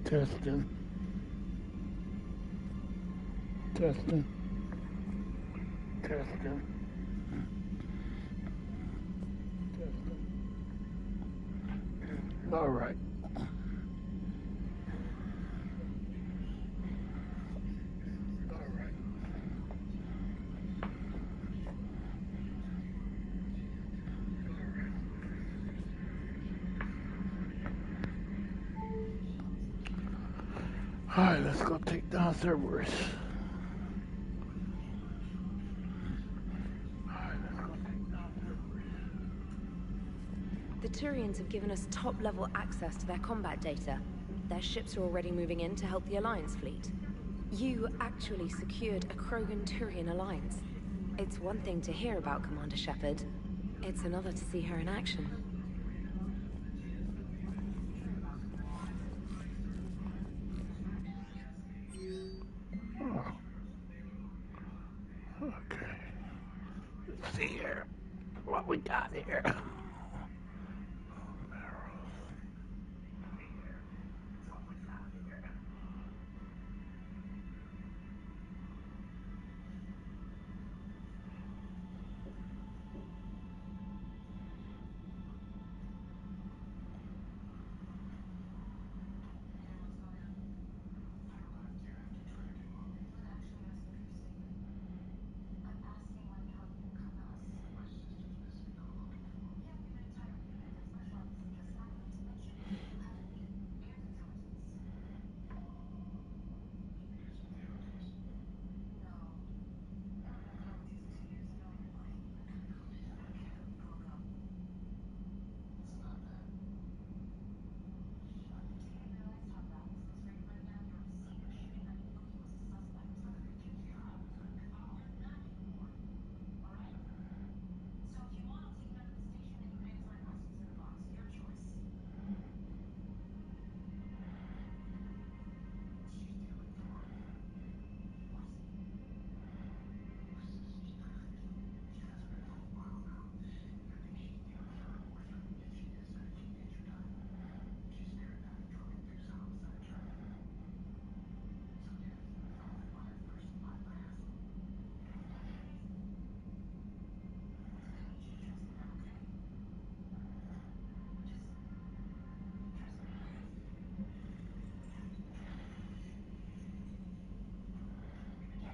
Testing. Testing. Testing. Testing. All right. All right, let's go take down Cerberus. The Turians have given us top-level access to their combat data. Their ships are already moving in to help the Alliance fleet. You actually secured a Krogan-Turian alliance. It's one thing to hear about Commander Shepard. It's another to see her in action. Oh. Okay. Let's see here. What we got here.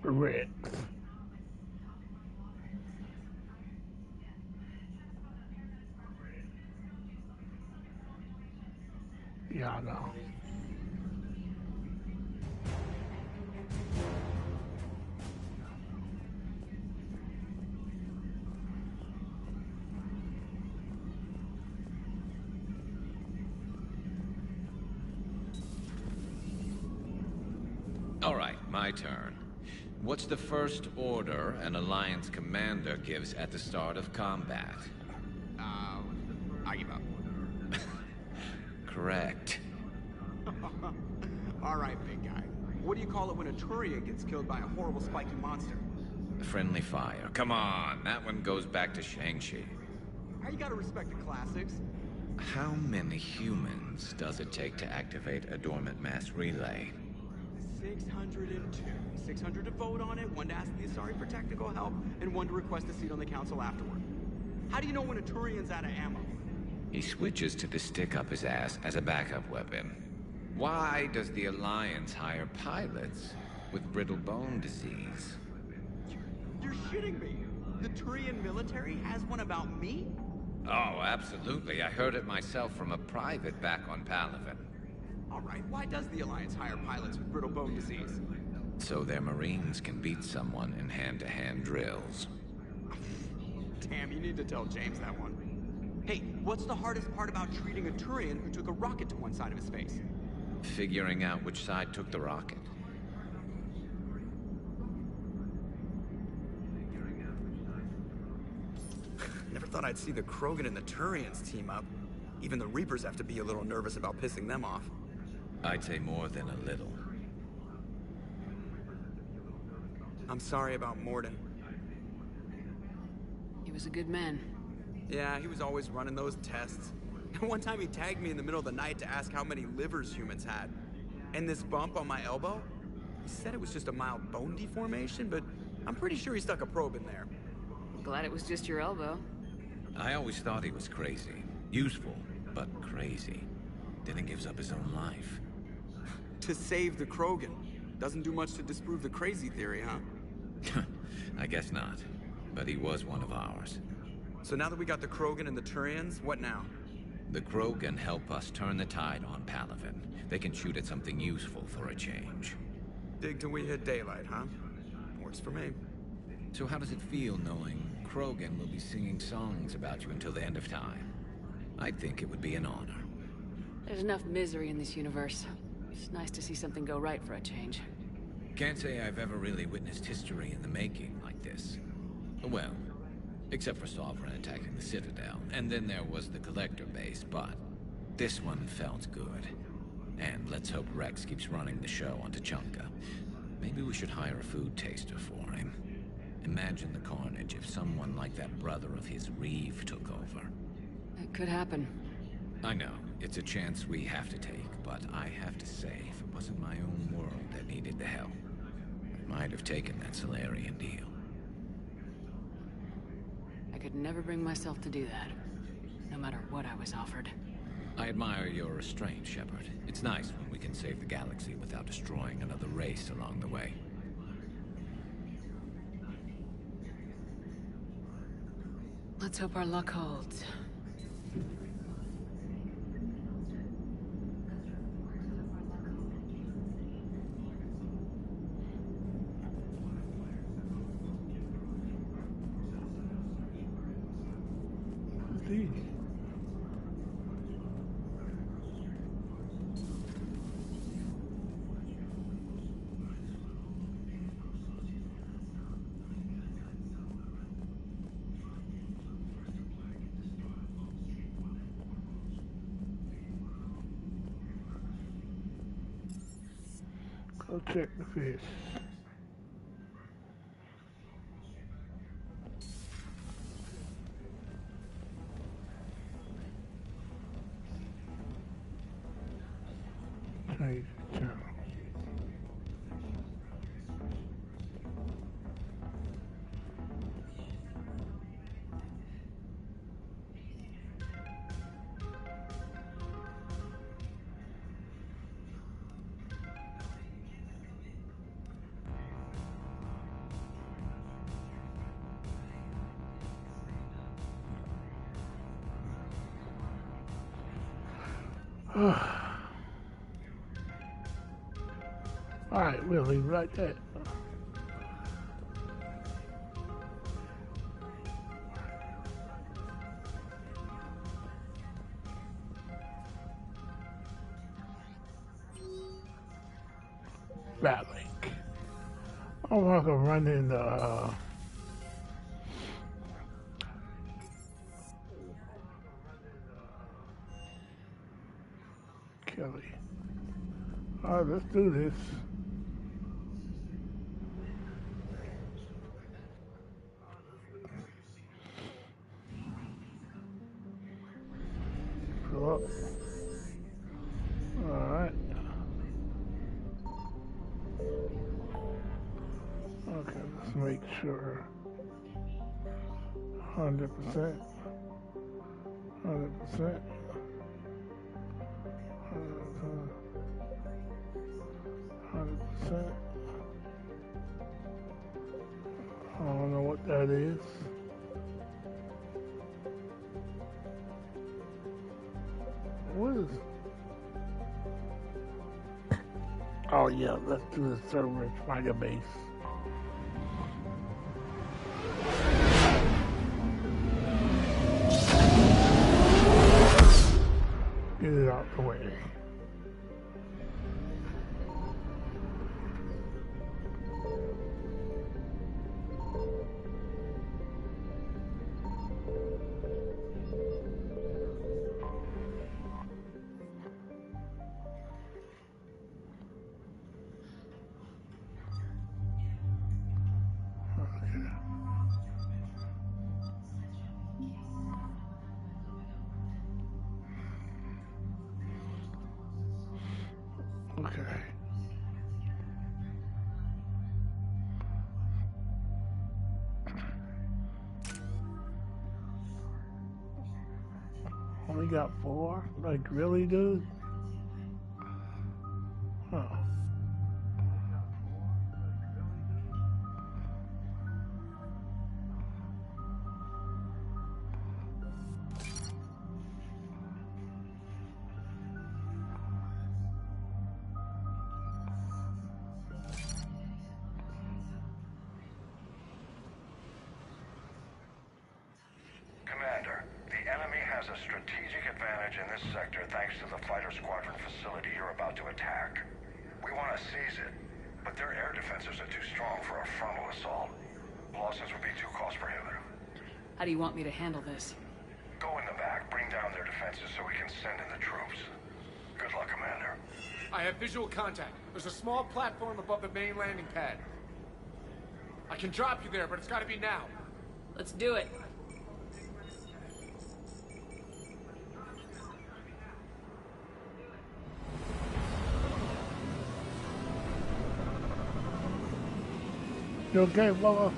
Red. Yeah, I know. All right, my turn. What's the first order an Alliance commander gives at the start of combat? I give up. Correct. All right, big guy. What do you call it when a Turian gets killed by a horrible spiky monster? Friendly fire. Come on, that one goes back to Shang-Chi. How you gotta respect the classics? How many humans does it take to activate a dormant mass relay? 602. 600 to vote on it, one to ask the Asari for technical help, and one to request a seat on the council afterward. How do you know when a Turian's out of ammo? He switches to the stick up his ass as a backup weapon. Why does the Alliance hire pilots with brittle bone disease? You're shitting me. The Turian military has one about me? Oh, absolutely. I heard it myself from a private back on Palaven. All right, why does the Alliance hire pilots with brittle bone disease? So their Marines can beat someone in hand-to-hand drills. Damn, you need to tell James that one. Hey, what's the hardest part about treating a Turian who took a rocket to one side of his face? Figuring out which side took the rocket. Never thought I'd see the Krogan and the Turians team up. Even the Reapers have to be a little nervous about pissing them off. I'd say more than a little. I'm sorry about Morden. He was a good man. Yeah, he was always running those tests. One time he tagged me in the middle of the night to ask how many livers humans had. And this bump on my elbow? He said it was just a mild bone deformation, but I'm pretty sure he stuck a probe in there. Glad it was just your elbow. I always thought he was crazy. Useful, but crazy. Then he gives up his own life. To save the Krogan. Doesn't do much to disprove the crazy theory, huh? I guess not. But he was one of ours. So now that we got the Krogan and the Turians, what now? The Krogan help us turn the tide on Palaven. They can shoot at something useful for a change. Dig till we hit daylight, huh? Works for me. So how does it feel knowing Krogan will be singing songs about you until the end of time? I think it would be an honor. There's enough misery in this universe. It's nice to see something go right for a change. Can't say I've ever really witnessed history in the making like this. Well, except for Sovereign attacking the Citadel, and then there was the Collector base, but this one felt good. And let's hope Rex keeps running the show on Tuchanka. Maybe we should hire a food taster for him. Imagine the carnage if someone like that brother of his, Reeve, took over. It could happen. I know, it's a chance we have to take, but I have to say, if it wasn't my own world that needed the help, I might have taken that Solarian deal. I could never bring myself to do that, no matter what I was offered. I admire your restraint, Shepard. It's nice when we can save the galaxy without destroying another race along the way. Let's hope our luck holds. These. Go check the fish. Change the channel. Alright, we'll leave it like that. Batlink. I'm going to run in the Kelly. Alright, let's do this. Fill up. Alright. Okay, let's make sure. 100%. 100%. 100%. I don't know what that is. What is? Oh yeah, let's do the Cerberus fire base. Get it out the way. only got 4? Like, really, dude? Huh. Commander, the enemy has a strategic advantage in this sector thanks to the fighter squadron facility you're about to attack. We want to seize it, but their air defenses are too strong for a frontal assault. Losses would be too cost prohibitive. How do you want me to handle this? Go in the back, bring down their defenses so we can send in the troops. Good luck, Commander. I have visual contact. There's a small platform above the main landing pad. I can drop you there, but it's gotta be now. Let's do it. You okay, Bubba?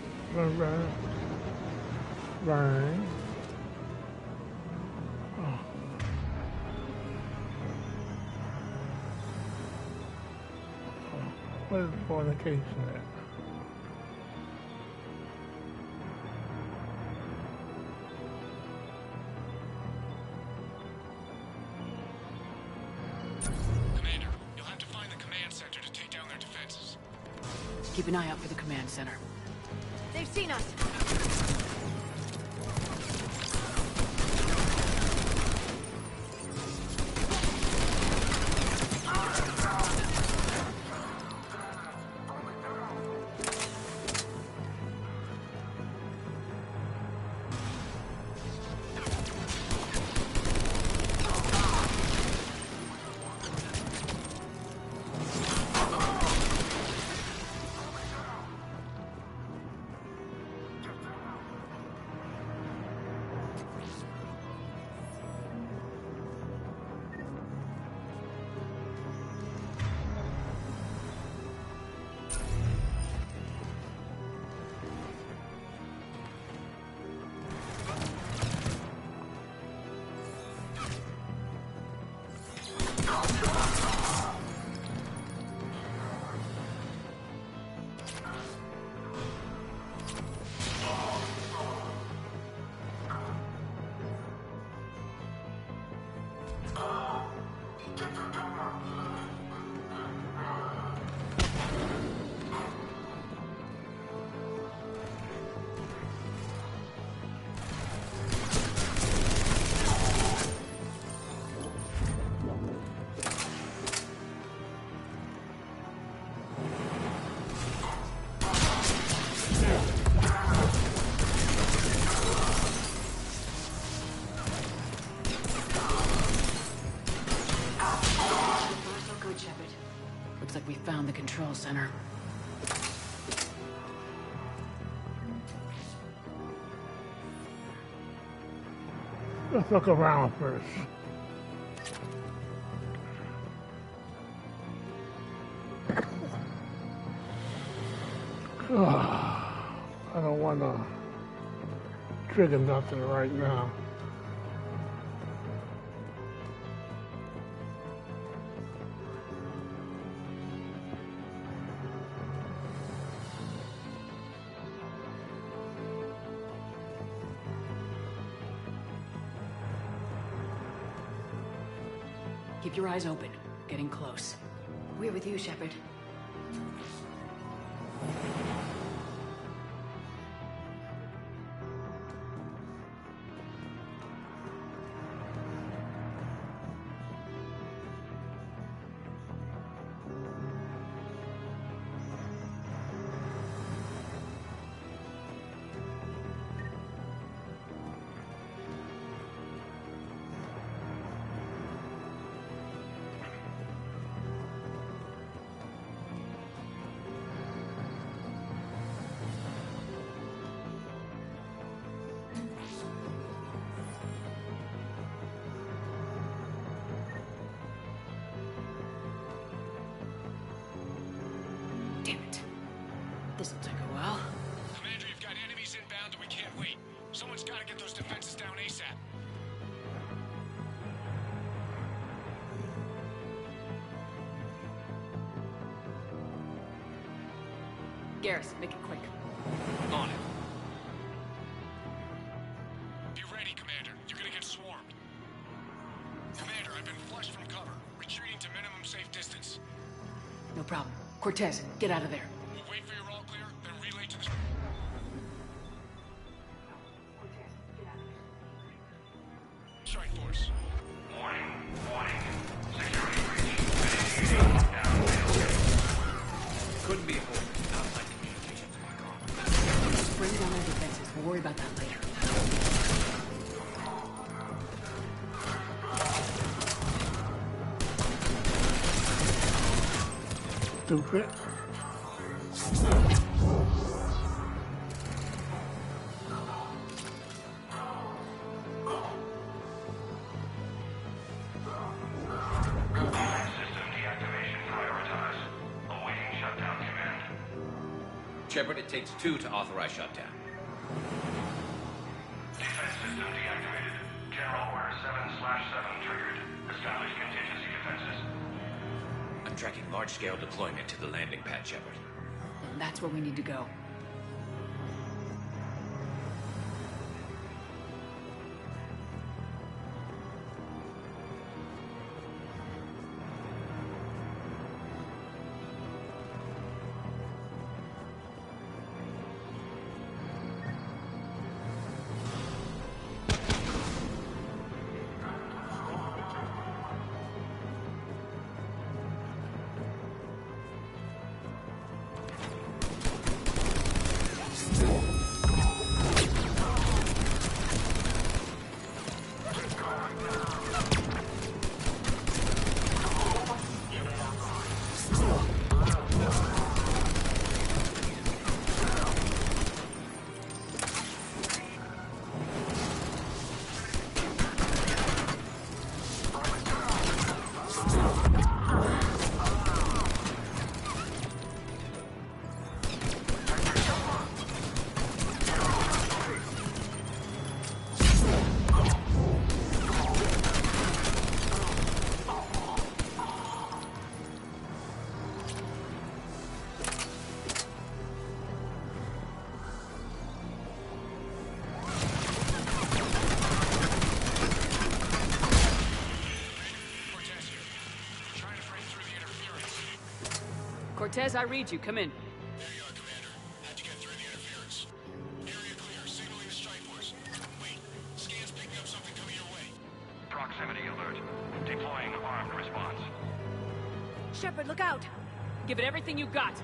Right. Oh. What is fornication at? Commander, you'll have to find the command center to take down their defenses. Keep an eye out for the command center. They've seen us! We found the control center. Let's look around first. I don't want to trigger nothing right now. Keep your eyes open. Getting close. We're with you, Shepard. Damn it. This'll take a while. Commander, you've got enemies inbound and we can't wait. Someone's gotta get those defenses down ASAP. Garrus, make it quick. On it. Be ready, Commander. You're gonna get swarmed. Commander, I've been flushed from cover. Retreating to minimum safe distance. No problem. Cortez, get out of there. We'll wait for your all clear, then relay to the... Strike Force. Warning. Security breach. Initiating downfield. Couldn't be avoided. Outside communications protocol. Bring down their defenses. We'll worry about that later. Stupid. System deactivation prioritized. Awaiting shutdown command. Shepard, it takes 2 to authorize shutdown. Defense system deactivated. General Order 7/7 triggered. Establish contingency defenses. I'm tracking large-scale deployment to the landing pad, Shepard. And that's where we need to go. Cortez, I read you. Come in. There you are, Commander. How'd you get through the interference? Area clear. Signaling the strike force. Wait. Scan's picking up something coming your way. Proximity alert. Deploying armed response. Shepard, look out! Give it everything you got.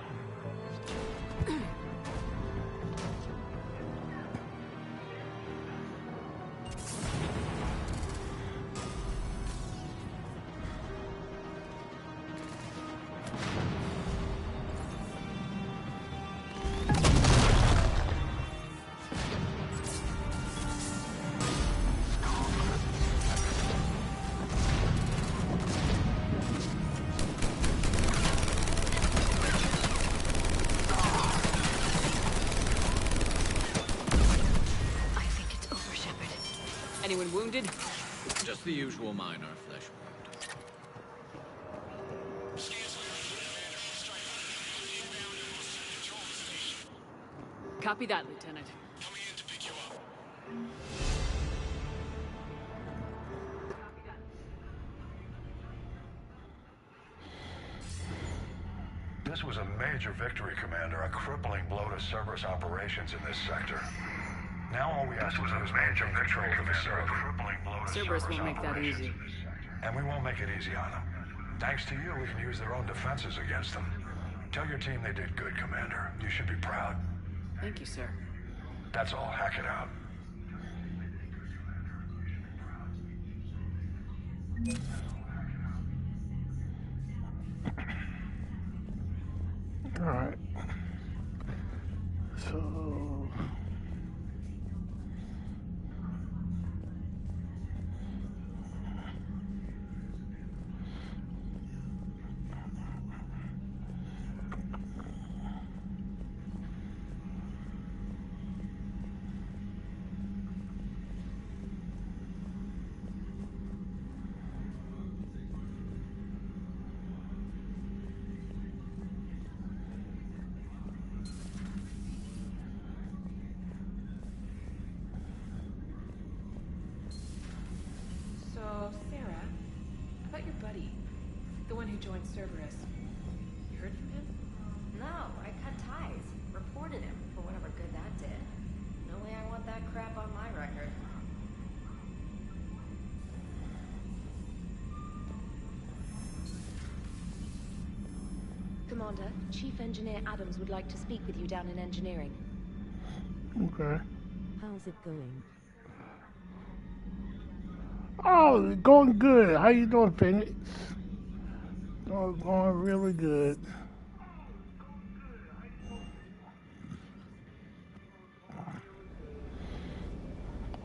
Anyone wounded? Just the usual minor flesh wound. Scan's clear. Commander. Strike. Inbound and we'll control the station. Copy that, Lieutenant. Coming in to pick you up. This was a major victory, Commander. A crippling blow to Cerberus operations in this sector. Now all we have to do is maintain control of the facility. Cerberus won't make that easy. And we won't make it easy on them. Thanks to you, we can use their own defenses against them. Tell your team they did good, Commander. You should be proud. Thank you, sir. That's all. Hack it out. All right. So joined Cerberus. You heard from him? No, I cut ties. Reported him for whatever good that did. No way I want that crap on my record. Commander, Chief Engineer Adams would like to speak with you down in engineering. Okay. How's it going? Oh, it's going good. How you doing, Phoenix? Oh, it's going really good.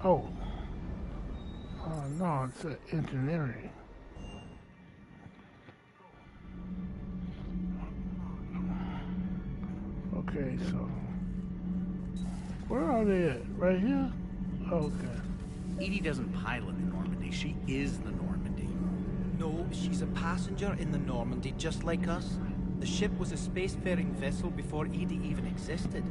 Oh. Oh, no, it's engineering. Okay, so where are they at? Right here? Okay. Edie doesn't pilot the Normandy, she is the Normandy. No, she's a passenger in the Normandy, just like us. The ship was a spacefaring vessel before Edie even existed.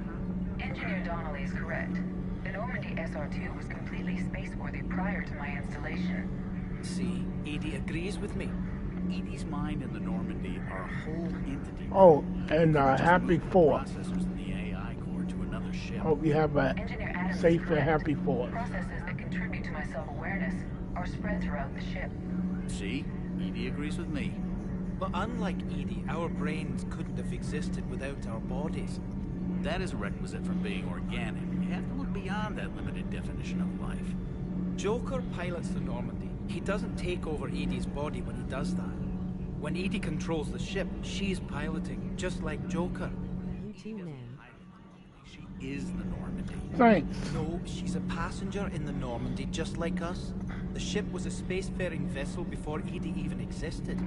Engineer Donnelly is correct. The Normandy SR-2 was completely spaceworthy prior to my installation. See, Edie agrees with me. Edie's mind and the Normandy are a whole entity. Oh, and happy fourth. Processors in the AI core to another ship. Hope you have a safe and happy fourth. Processes that contribute to my self-awareness are spread throughout the ship. See? Edie agrees with me. But unlike Edie, our brains couldn't have existed without our bodies. That is a requisite from being organic. You have to look beyond that limited definition of life. Joker pilots the Normandy. He doesn't take over Edie's body when he does that. When Edie controls the ship, she's piloting, just like Joker. You too, man. She is the Normandy. Thanks. No, she's a passenger in the Normandy, just like us. The ship was a spacefaring vessel before Edie even existed.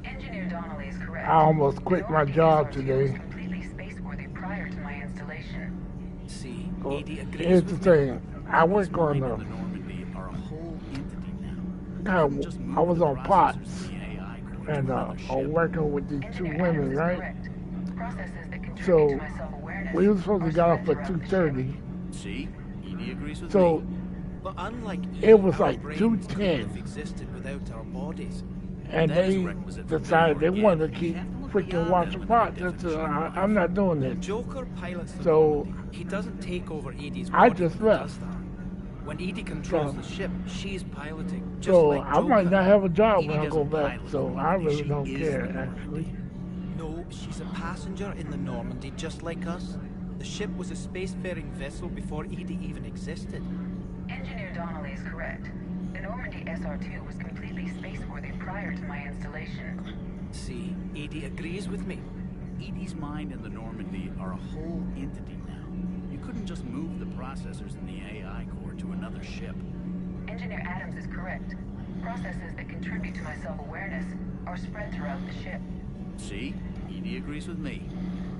Engineer Donnelly is correct. I almost quit my job today. Was completely spaceworthy prior to my installation. See, Edie agrees Here's the with thing. I work on The Normandy are a whole entity now. I was on POTS, and I'm working with these two women, right? So we were supposed to get off at 2:30. See, Edie agrees with So me. But unlike Edie, it was our like brains 2:10. couldn't have existed without our bodies. And That is they requisite for decided they being wanted to organic. keep You have to look freaking beyond watching that POTS. limited That's, definition of I'm not doing this. Joker pilots the So, Normandy. He doesn't take over Edie's I body just when he left. does that. When Edie controls So- the ship, she's piloting, just So like I Joker. might not have a job Edie when I go doesn't back, pilot so the I Normandy, really she don't is care, the Normandy. actually. No, she's a passenger in the Normandy, just like us. The ship was a spacefaring vessel before Edie even existed. Engineer Donnelly is correct. The Normandy SR-2 was completely spaceworthy prior to my installation. See, Edie agrees with me. Edie's mind and the Normandy are a whole entity now. You couldn't just move the processors in the AI core to another ship. Engineer Adams is correct. Processes that contribute to my self-awareness are spread throughout the ship. See? Edie agrees with me.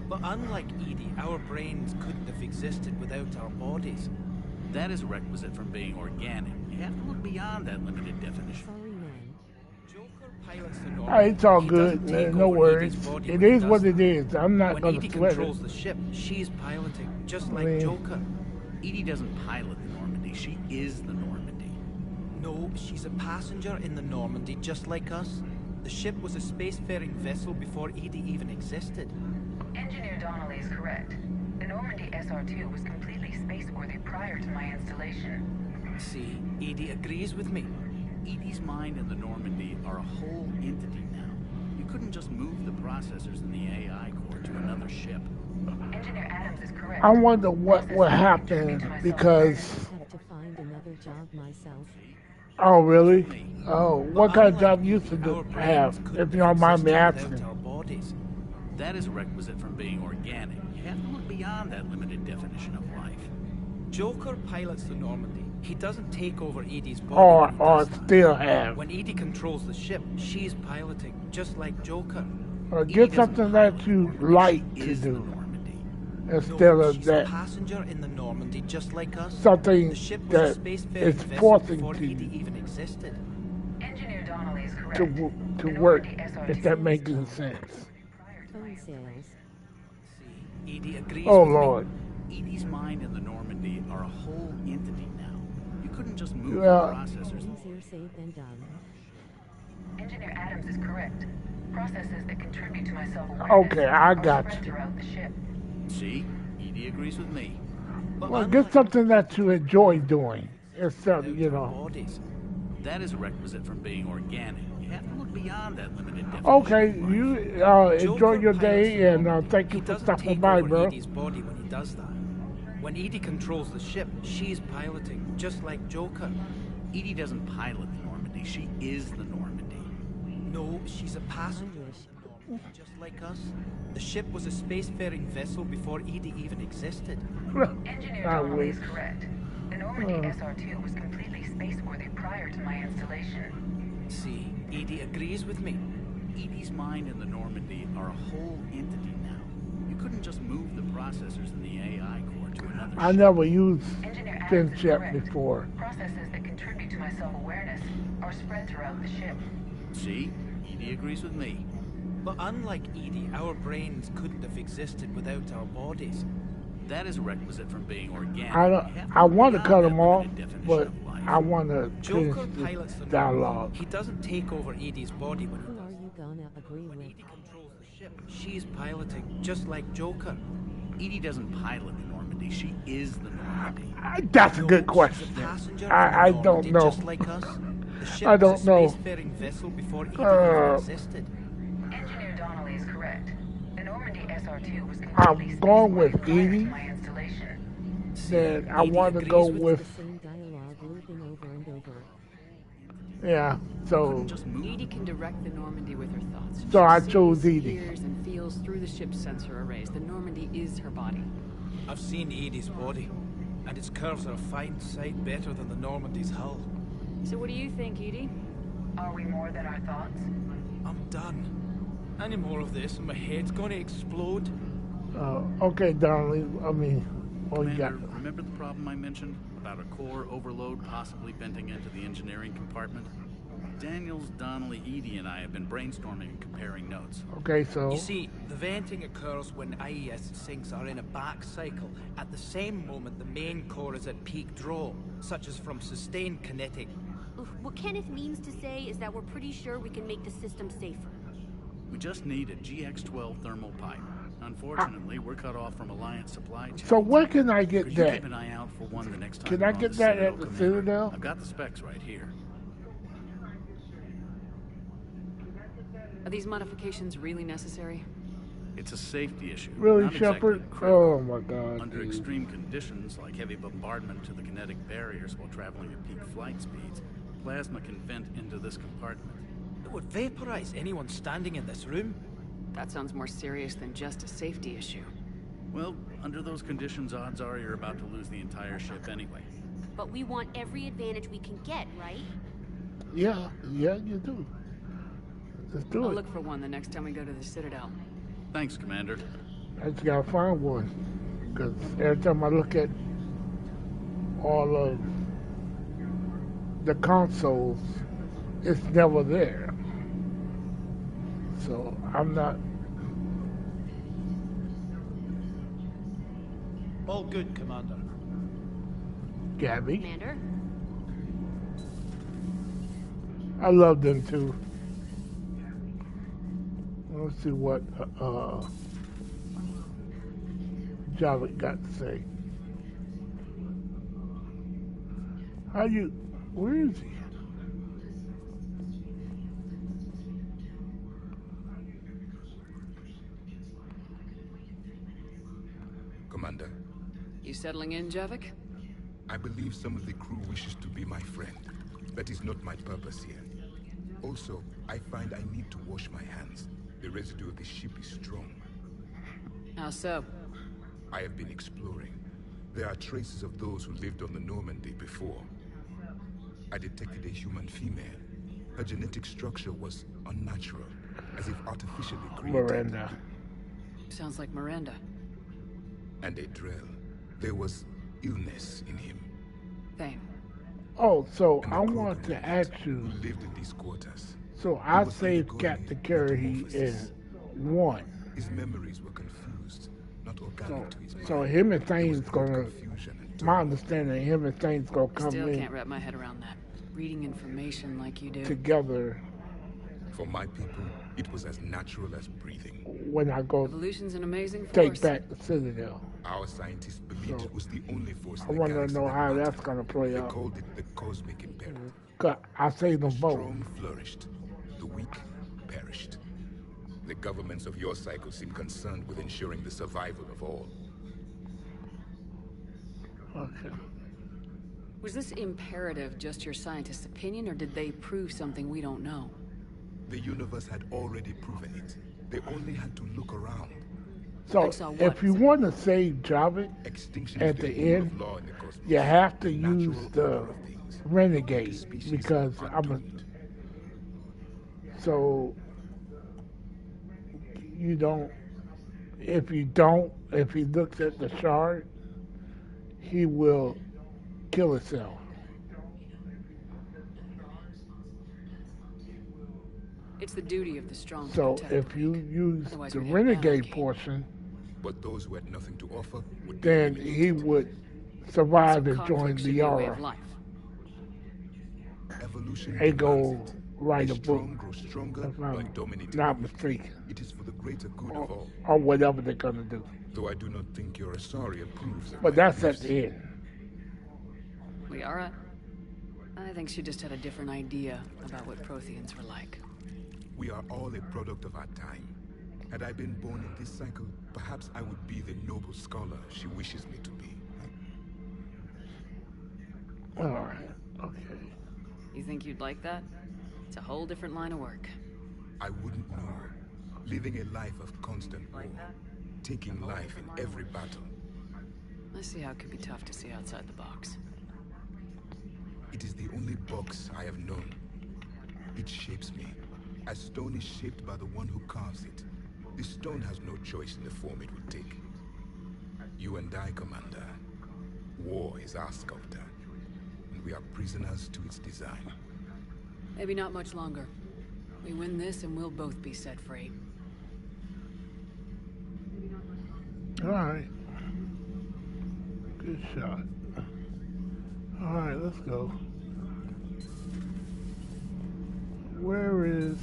But unlike Edie, our brains couldn't have existed without our bodies. That is a requisite from being organic. You have to look beyond that limited definition. Sorry, man. Joker pilots the Normandy. Hey, it's all He good, doesn't take man. No over worries. Edie's body It when he is does what that. it is. I'm not When going Edie to sweat controls it. the ship, she's piloting, just like mean- Joker. Edie doesn't pilot the Normandy, she is the Normandy. No, she's a passenger in the Normandy, just like us. The ship was a spacefaring vessel before Edie even existed. Engineer Donnelly is correct. The Normandy SR-2 was completely spaceworthy prior to my installation. See, Edie agrees with me. Edie's mind and the Normandy are a whole entity now. You couldn't just move the processors in the AI core to another ship. Engineer Adams is correct. I wonder what will happen because. Have to find another job myself. Oh, really? Oh, what kind of job you used to Our brains have, couldn't if you don't mind me exist asking? without our bodies. That is a requisite from being organic. You have to look beyond that limited definition of life. Joker pilots the Normandy. He doesn't take over Edie's body Or when he does that. still have. When Edie controls the ship, she's piloting, just like Joker. Or Edie get doesn't something pilot that the you Normandy, like she to is the do Normandy. instead No, of she's that a passenger in the Normandy, just like us. something The ship was a that spacefaring is vessel forcing before to Edie even existed. Engineer Donnelly is correct. to The work, Normandy SR-2 if that was makes any completely sense. Phone sales. See, Edie agrees Oh with Lord. Edie's mind and the Normandy are a whole entity now. You couldn't just move Well- the processors. Easier said than done. Engineer Adams is correct. Processes that contribute to my self-awareness Okay, I are got spread you. throughout the ship. See? Edie agrees with me. But Well, get something that you enjoy doing instead of, you know. bodies. That is a requisite from being organic. You have to look beyond that limited definition. Okay, of life. you enjoy your day, and thank you for stopping by, bro. Edie's body when he does that. When Edie controls the ship, she's piloting, just like Joker. Edie doesn't pilot the Normandy. She is the Normandy. No, she's a passenger. Just like us. The ship was a spacefaring vessel before Edie even existed. Engineer Donnelly is correct. The Normandy SR2 was completely spaceworthy prior to my installation. See, Edie agrees with me. Edie's mind and the Normandy are a whole entity now. You couldn't just move the processors in the AI core to another I ship. never used Engineer Adams is FinChat correct. before. Processes that contribute to my self-awareness are spread throughout the ship. See? Edie agrees with me. But unlike Edie, our brains couldn't have existed without our bodies. That is a requisite from being organic. I want to cut him off, but of life. I want to finish Joker pilots the the dialogue. He doesn't take over Edie's body when he Who does. are you gonna agree When with? Edie controls the ship, she's piloting, just like Joker. Edie doesn't pilot the Normandy. She is the Normandy. That's a No, good she's a question. passenger I on the don't Normandy, know. Just like us. The ship I don't was a know. spacefaring vessel before Edie even existed. Engineer Donnelly is correct. The Normandy SR2 was I'm completely going with spaceworthy prior to Edie. my installation. Then I Edie want to agrees go with with, The same dialogue looping over and over. yeah, so, Couldn't just move. Edie can direct the Normandy with her thoughts. So I She chose sees, Edie. hears, and feels through the ship's sensor arrays. The Normandy is her body. I've seen Edie's body, and its curves are a fine sight better than the Normandy's hull. So what do you think, Edie? Are we more than our thoughts? I'm done. Any more of this, and my head's gonna explode. okay, Donnelly, I mean, oh, you got Commander, remember the problem I mentioned about a core overload possibly venting into the engineering compartment? Daniels, Donnelly, Edie, and I have been brainstorming and comparing notes. Okay, so, You see, the venting occurs when IES sinks are in a back cycle. At the same moment, the main core is at peak draw, such as from sustained kinetic. What Kenneth means to say is that we're pretty sure we can make the system safer. We just need a GX-12 thermal pipe. Unfortunately, we're cut off from Alliance supply chain. so where can I get Could you that? keep an eye out for one the next time Can you're I on get the that Citadel, at the Commander? Citadel? I've got the specs right here. Are these modifications really necessary? It's a safety issue. Really, not exactly Shepard? critical. Oh my God. Under dude. extreme conditions, like heavy bombardment to the kinetic barriers while traveling at peak flight speeds, plasma can vent into this compartment. It would vaporize anyone standing in this room. That sounds more serious than just a safety issue. Well, under those conditions, odds are you're about to lose the entire ship anyway. But we want every advantage we can get, right? Yeah, you do. Let's do I'll it. look for one the next time we go to the Citadel. Thanks, Commander. I just gotta find one. Because every time I look at all of the consoles, it's never there. So I'm not. All good, Commander. Gabby. Commander? I love them too. Let's see what Javik got to say. Where is he? Commander, You settling in, Javik? I believe some of the crew wishes to be my friend. That is not my purpose here. Also, I find I need to wash my hands. The residue of the ship is strong. How so? I have been exploring. There are traces of those who lived on the Normandy before. I detected a human female. Her genetic structure was unnatural, as if artificially created. Miranda. Sounds like Miranda. And a drill. There was illness in him. Same. Oh, so And I the want to crew ask who you. lived in these quarters. So I saved Captain Carey in 1. His memories were confused, not organic to his mind. So him and There was Thane's both gonna. confusion and My turmoil. understanding, him and Thane's gonna come Still in can't wrap my head around that. Reading information like you do. together For my people, it was as natural as breathing. When I go Evolution's an amazing take force. back the Citadel. Our scientists believed it was the only force I in the want to galaxy know that how mattered. that's going to play They out. called it the cosmic imperative. 'Cause I say them The both. strong flourished, the weak perished. The governments of your cycle seem concerned with ensuring the survival of all. Okay. Was this imperative just your scientist's opinion, or did they prove something we don't know? The universe had already proven it. They only had to look around. So, if you want to save Javik Extinction at is the rule end, of law in the cosmos. you have to The use natural the order of things. renegade The species because are I'm a. doomed. So, you don't. If he looks at the shard, he will kill himself. It's the duty of the strong to So protect if the you weak. use Otherwise the we'd have renegade anarchy. portion, But those who had nothing to offer would be then he would survive So and join conflict the should be a way of Yara. life. Evolution They go demands it. write The a book, strong grow stronger if by I'm dominating not the weak. mistaken, It is for the greater good of all. or whatever they're gonna do. Though I do not think your Asari approves of But my that's at beliefs. the end. Liara? I think she just had a different idea about what Protheans were like. We are all a product of our time. Had I been born in this cycle, perhaps I would be the noble scholar she wishes me to be. All right. Okay. You think you'd like that? It's a whole different line of work. I wouldn't know. Living a life of constant war. Taking life in every battle. I see how it could be tough to see outside the box. It is the only box I have known. It shapes me, as stone is shaped by the one who carves it. The stone has no choice in the form it will take. You and I, Commander. War is our sculptor, and we are prisoners to its design. Maybe not much longer. We win this and we'll both be set free. All right. Good shot. All right, let's go. Where is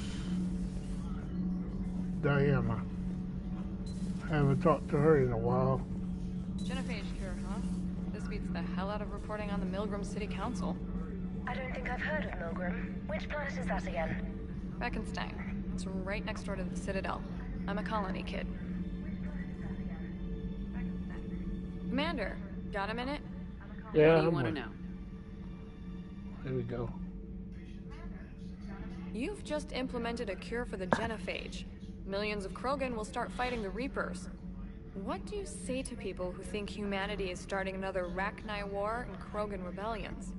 Diana? I haven't talked to her in a while. Genophage cure, huh? This beats the hell out of reporting on the Milgram City Council. I don't think I've heard of Milgram. Which planet is that again? Reckenstein. It's right next door to the Citadel. I'm a colony kid. Commander, got a minute? Yeah, What do you want to know? Here we go. You've just implemented a cure for the genophage. Millions of Krogan will start fighting the Reapers. What do you say to people who think humanity is starting another Rachni War and Krogan rebellions?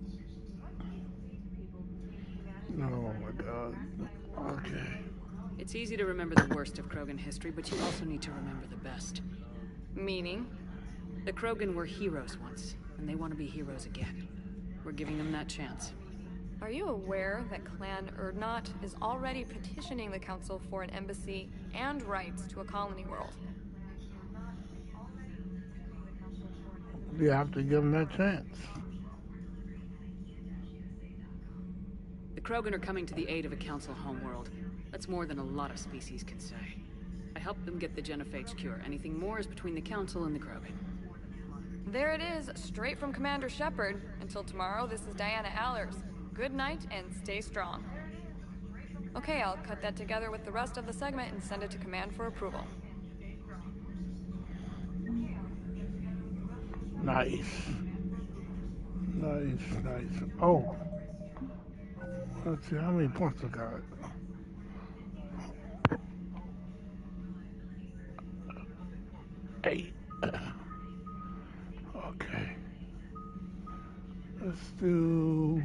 Oh my god. Okay. It's easy to remember the worst of Krogan history, but you also need to remember the best. Meaning? The Krogan were heroes once, and they want to be heroes again. We're giving them that chance. Are you aware that Clan Urdnot is already petitioning the Council for an embassy and rights to a colony world? You have to give them that chance. The Krogan are coming to the aid of a Council homeworld. That's more than a lot of species can say. I helped them get the genophage cure. Anything more is between the Council and the Krogan. There it is, straight from Commander Shepard. Until tomorrow, this is Diana Allers. Good night and stay strong. Okay, I'll cut that together with the rest of the segment and send it to Command for approval. Nice. Nice. Oh. Let's see, how many points I got? 8. Okay. Let's do...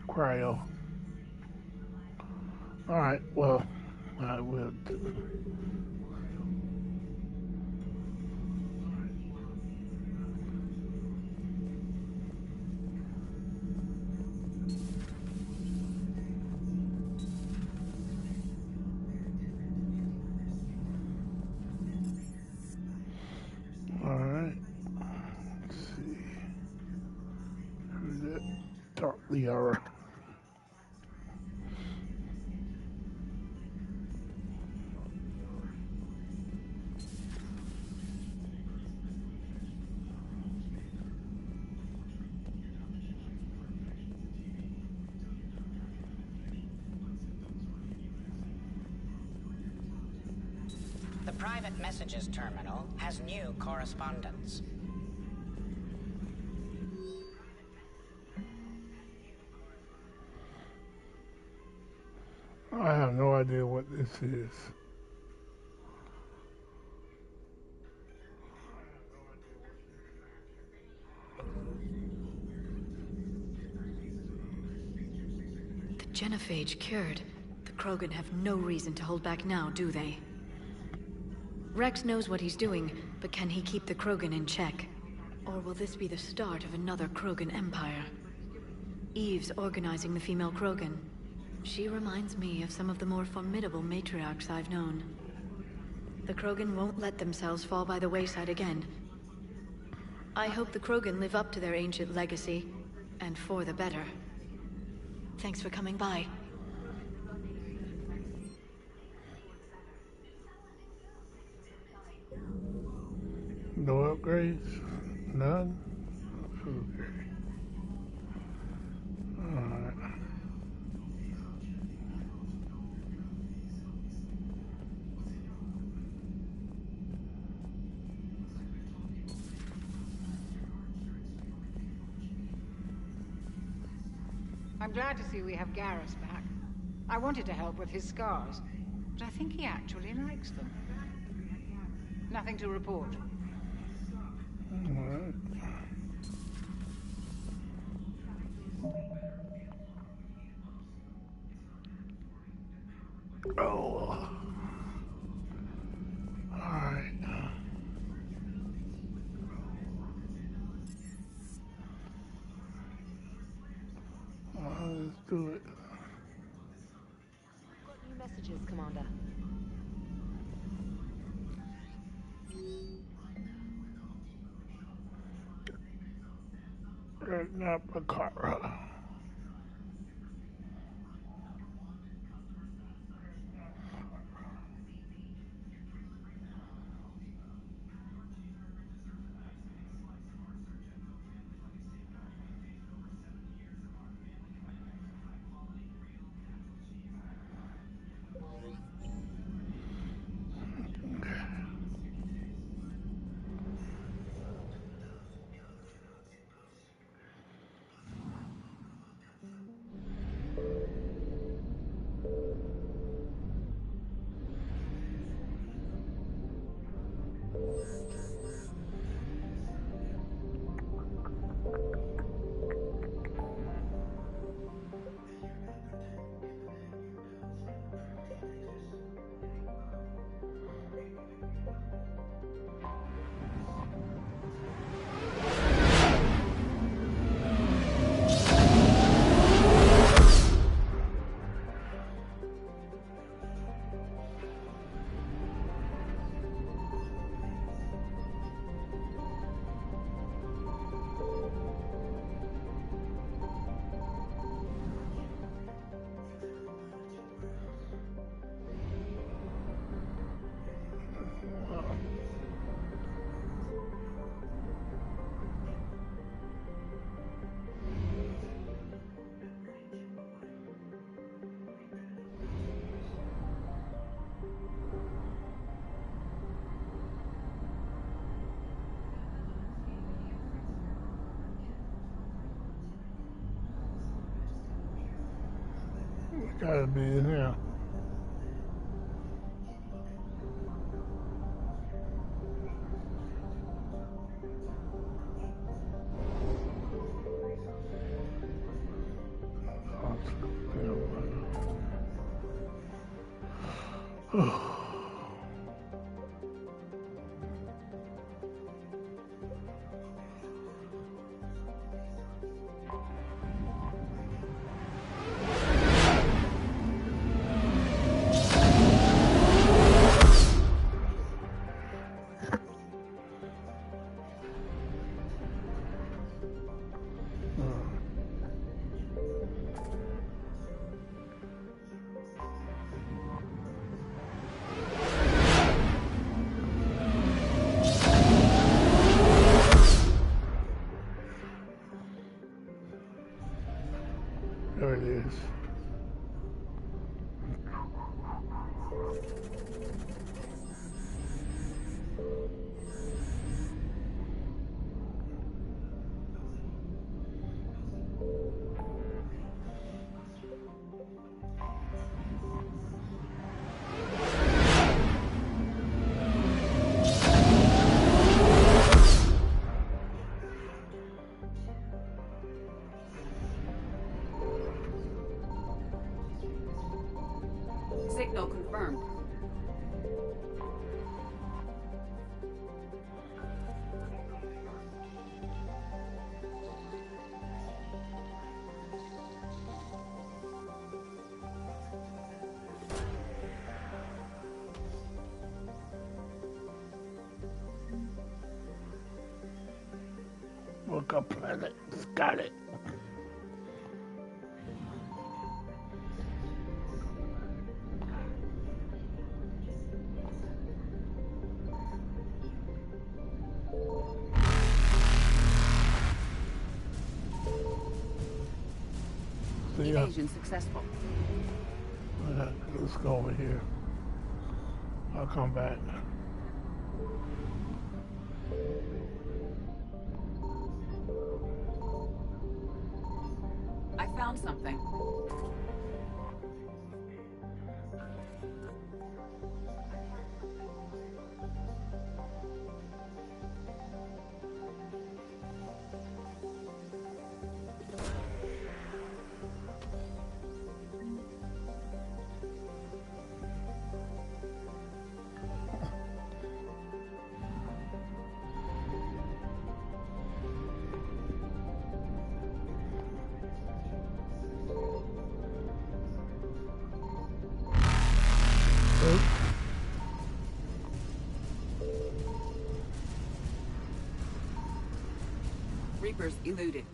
Cryo. Alright, well, I will do. Alright. quality error. The private messages terminal has new correspondence. I have no idea what this is. The genophage cured. The Krogan have no reason to hold back now, do they? Rex knows what he's doing, but can he keep the Krogan in check? Or will this be the start of another Krogan empire? Eve's organizing the female Krogan. She reminds me of some of the more formidable matriarchs I've known. The Krogan won't let themselves fall by the wayside again. I hope the Krogan live up to their ancient legacy, and for the better. Thanks for coming by. No upgrades? None? Okay. Alright. I'm glad to see we have Garrus back. I wanted to help with his scars, but I think he actually likes them. Nothing to report. Alright. Oh. Alright. Let's do it. Got new messages, Commander. Not Makara. Gotta be in here. Orca planet. Got it. Evasion successful. Let's go over here. I'll come back. I found something. Reapers eluded.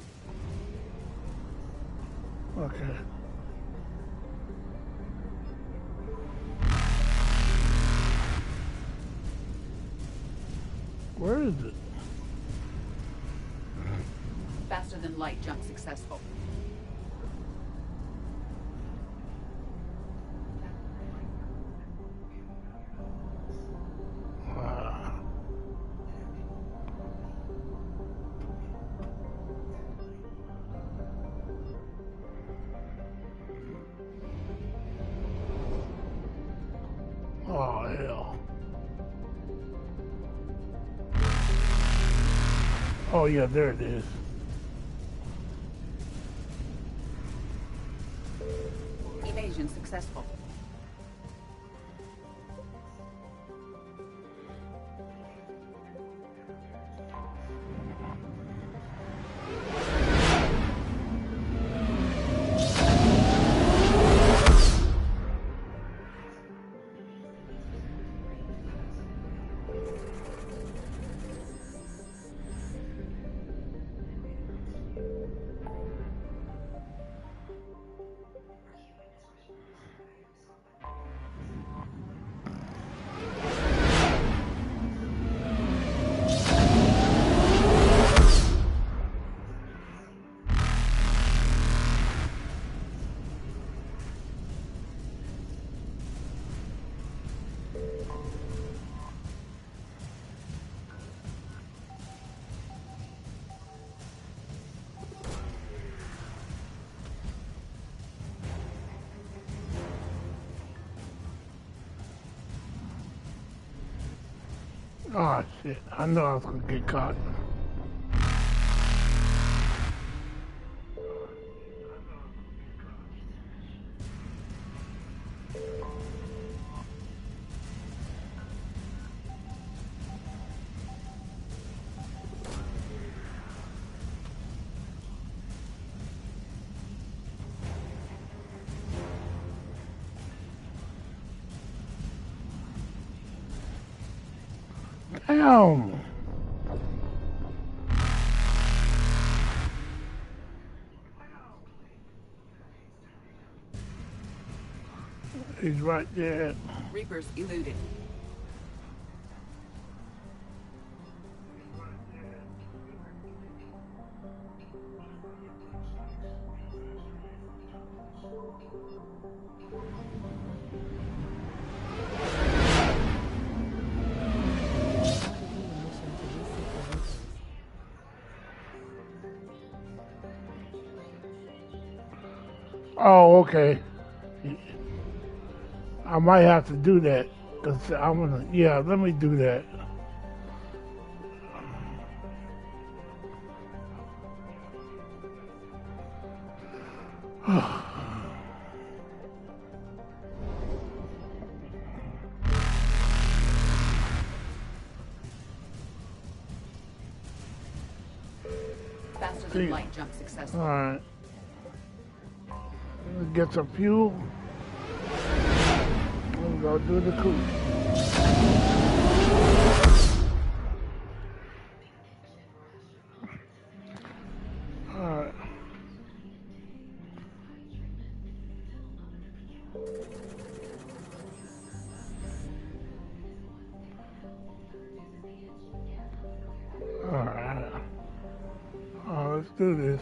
Okay. Where is it? Faster than light jump successful. Oh, hell. Oh, yeah, there it is. Evasion successful. Oh, shit. I know I was going to get caught. Damn. He's right there. Reapers eluded. Oh, okay. I might have to do that. Cause I'm gonna, yeah, let me do that. Faster than light jump successful. All right. Let's get some fuel. We'll go do the coup. do this.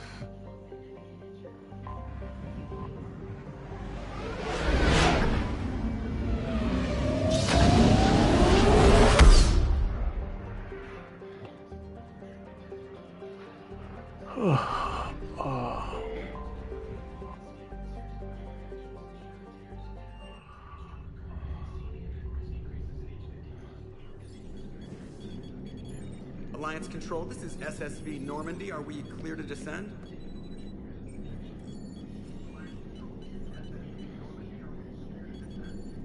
Alliance Control, this is SSV Normandy. Are we clear to descend?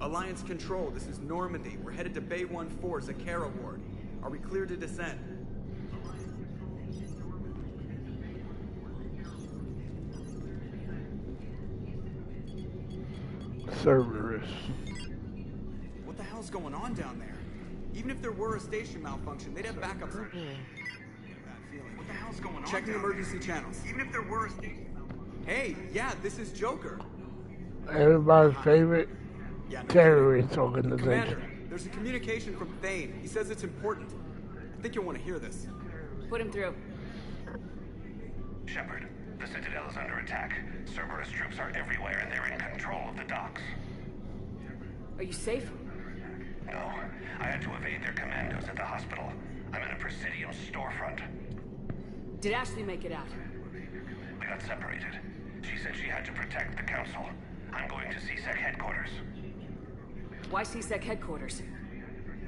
Alliance Control, this is Normandy. We're headed to Bay 1-4, Zakara Ward. Are we clear to descend? Cerberus. What the hell's going on down there? Even if there were a station malfunction, they'd have backups. Bad feeling. What the hell's going on? Checking emergency channels. Even if there were a station malfunction. Hey, yeah, this is Joker. Everybody's favorite terrorist organization. Commander, there's a communication from Thane. He says it's important. I think you'll want to hear this. Put him through. Shepard, the Citadel is under attack. Cerberus troops are everywhere and they're in control of the docks. Are you safe? No. I had to evade their commandos at the hospital. I'm in a Presidium storefront. Did Ashley make it out? We got separated. She said she had to protect the Council. I'm going to CSEC headquarters. Why CSEC headquarters?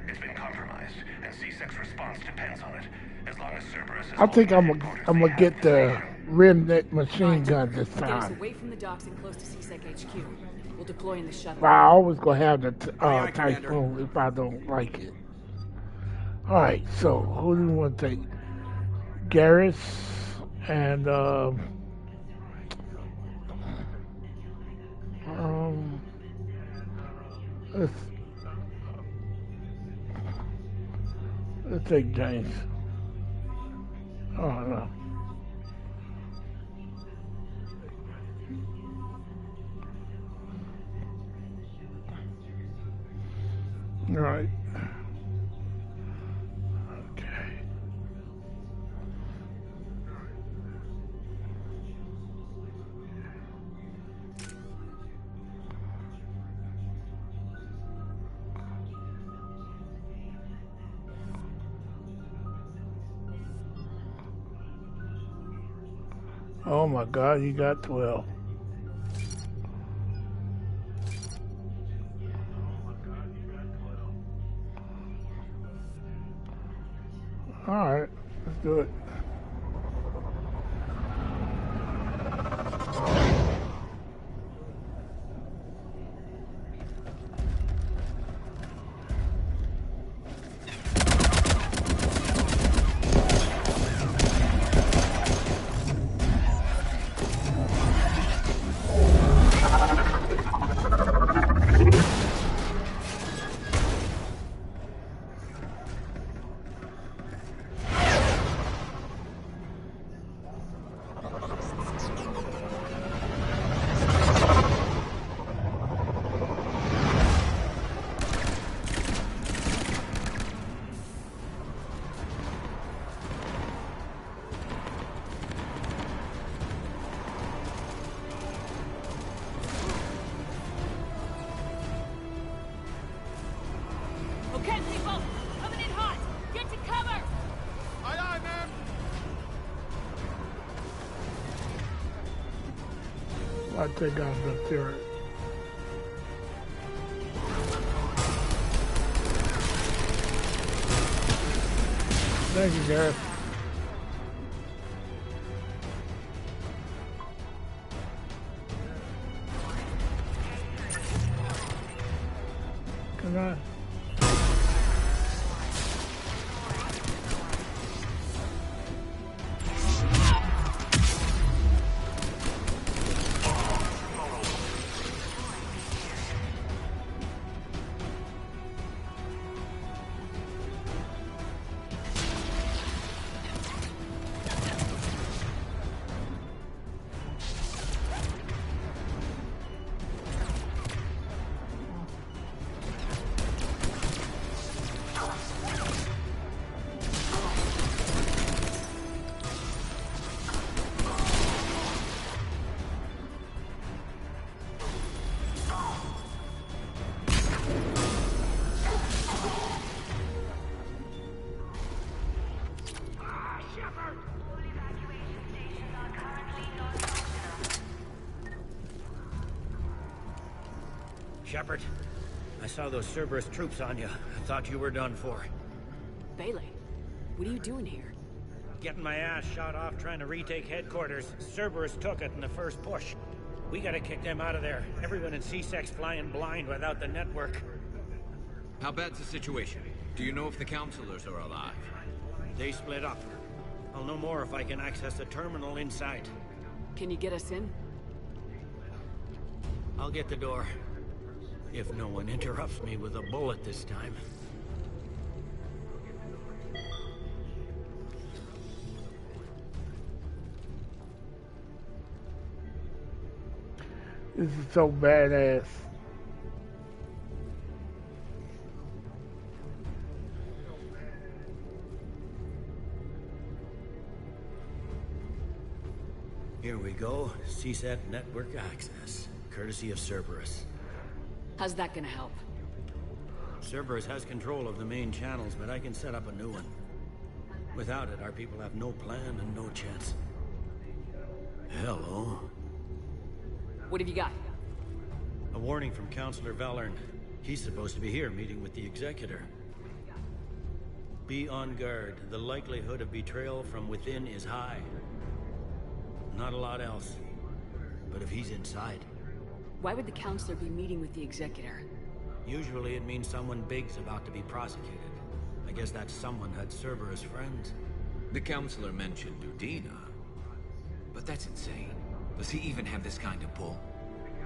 It's been compromised, and CSEC's response depends on it. As long as Cerberus is I think I'm gonna get the rimneck machine gun this Get us time. away from the docks and close to CSEC HQ. We'll deploy in the shuttle. I always gonna have the Typhoon if I don't like it. Alright, so who do you want to take? Garrus and let's take James. Oh no. All right. Okay. Oh my God, you got 12. All right, let's do it. Okay, people! Coming in hot! Get to cover! Aye, aye, ma'am! I take out the turret. Thank you, Gareth. Come on. Shepard, I saw those Cerberus troops on you. I thought you were done for. Bailey, what are you doing here? Getting my ass shot off trying to retake headquarters. Cerberus took it in the first push. We gotta kick them out of there. Everyone in C-Sec's flying blind without the network. How bad's the situation? Do you know if the counselors are alive? They split up. I'll know more if I can access the terminal inside. Can you get us in? I'll get the door. If no one interrupts me with a bullet this time. This is so badass. Here we go. CSAT network access, courtesy of Cerberus. How's that gonna help? Cerberus has control of the main channels, but I can set up a new one. Without it, our people have no plan and no chance. Hello. What have you got? A warning from Counselor Valern. He's supposed to be here meeting with the Executor. Be on guard. The likelihood of betrayal from within is high. Not a lot else. But if he's inside... Why would the Counselor be meeting with the Executor? Usually it means someone big's about to be prosecuted. I guess that someone had Cerberus friends. The Counselor mentioned Udina. But that's insane. Does he even have this kind of pull?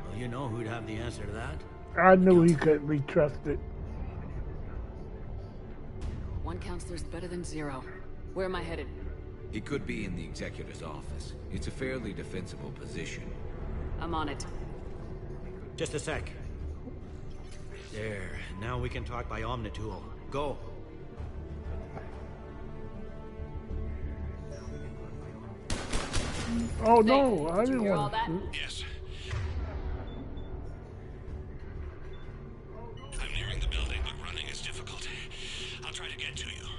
Well, you know who'd have the answer to that? I knew he couldn't be trusted. One Counselor's better than zero. Where am I headed? He could be in the Executor's office. It's a fairly defensible position. I'm on it. Just a sec. There. Now we can talk by Omnitool. Go. Oh no, I didn't hear want all to. Yes. I'm nearing the building, but running is difficult. I'll try to get to you.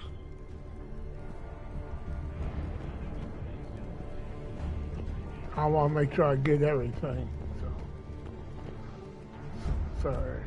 I want to make sure I get everything. So. Sorry.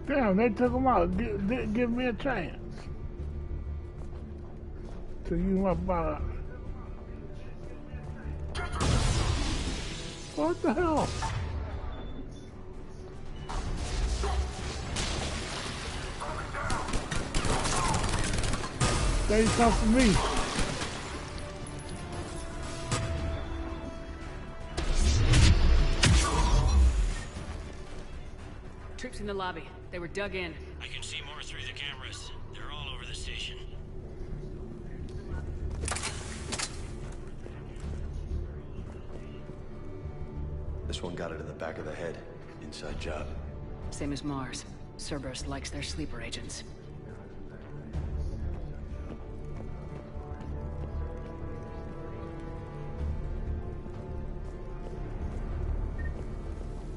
Damn, they took him out. Give me a chance to use my body. What the hell? They come for me. Troops in the lobby. They were dug in. I can see more through the cameras. They're all over the station. This one got it in the back of the head. Inside job. Same as Mars. Cerberus likes their sleeper agents.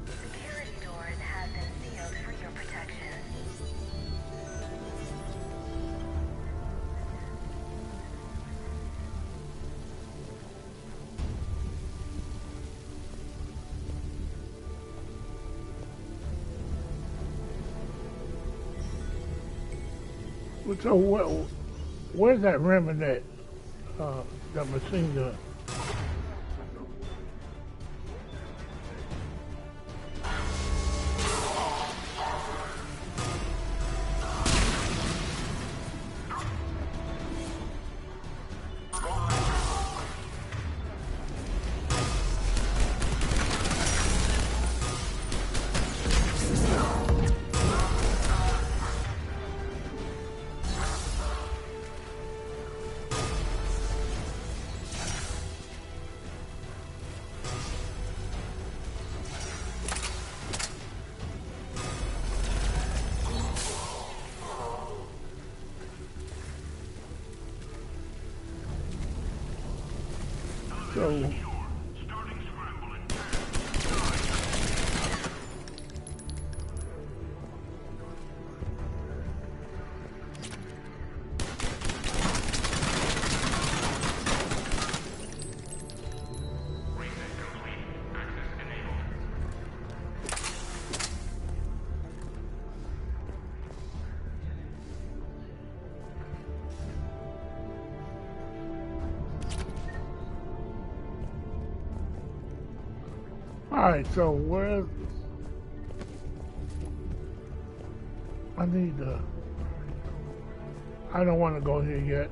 Security doors have been sealed for your protection. So where's that remnant, that machine gun? So alright, so where I need to I don't want to go here yet.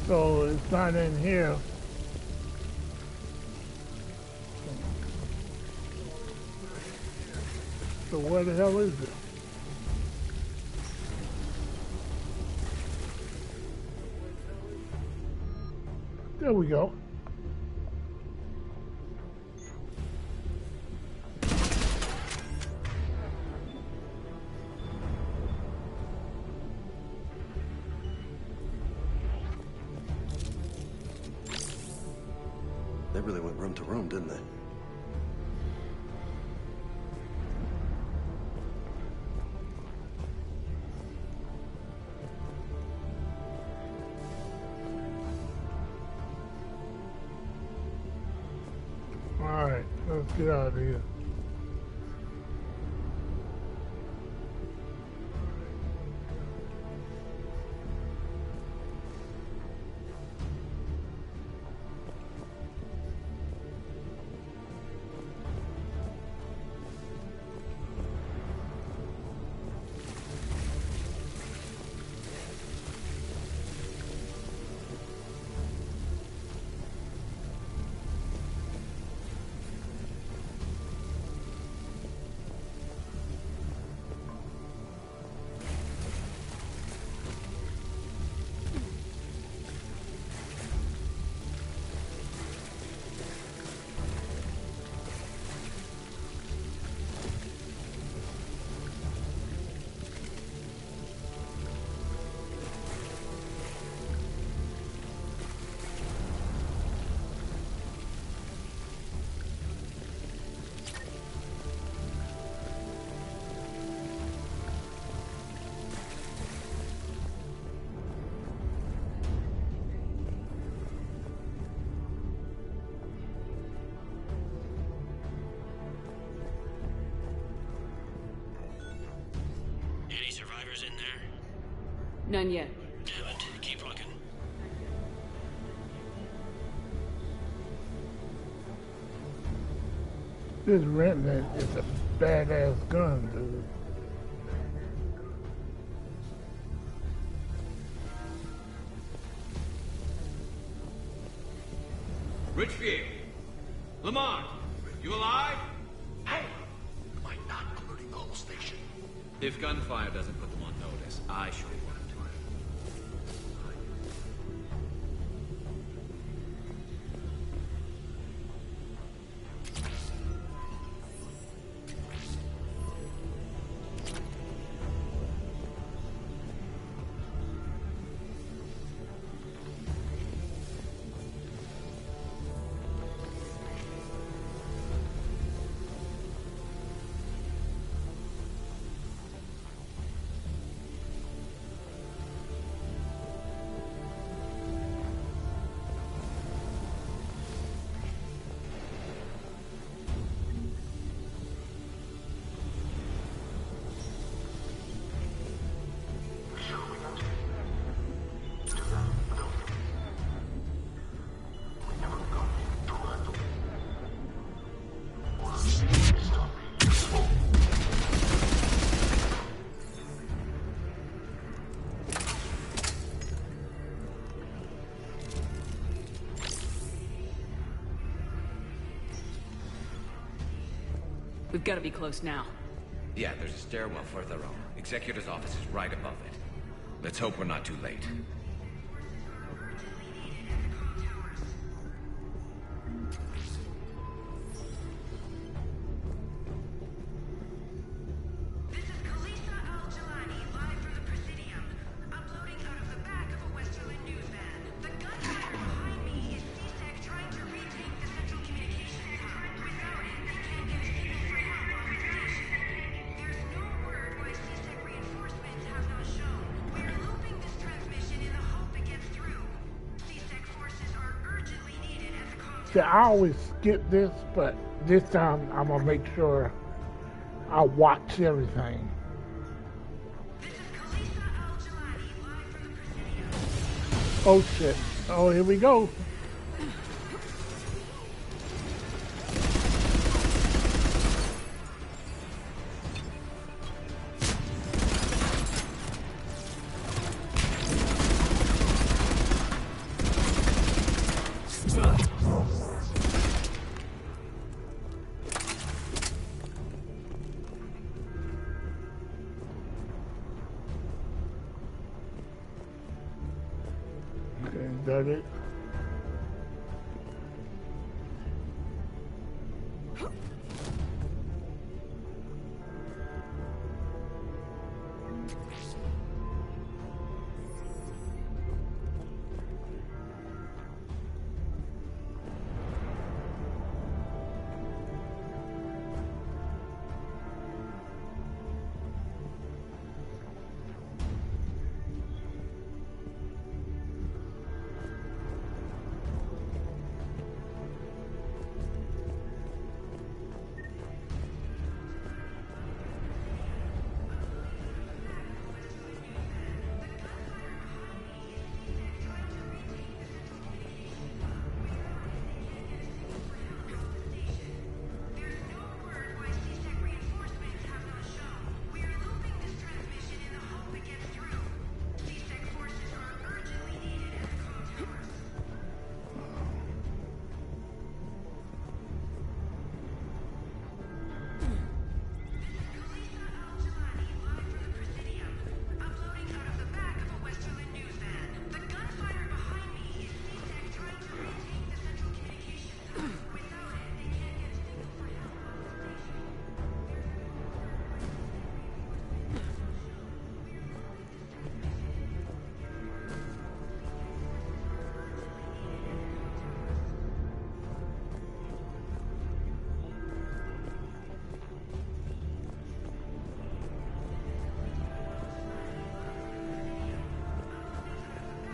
So it's not in here. So where the hell is it? There we go. They really went room to room, didn't they? Alright, let's get out of here. Any survivors in there? None yet. Damn it. Keep looking. This remnant is a badass gun, dude. Richfield! Lamont! You alive? Hey! Am I not alerting the whole station? If gunfire doesn't put them on notice, I sure won't. We've got to be close now. Yeah, there's a stairwell further on. Executor's office is right above it. Let's hope we're not too late. See, I always skip this, but this time I'm gonna make sure I watch everything. Oh shit. Oh, here we go. Is that it?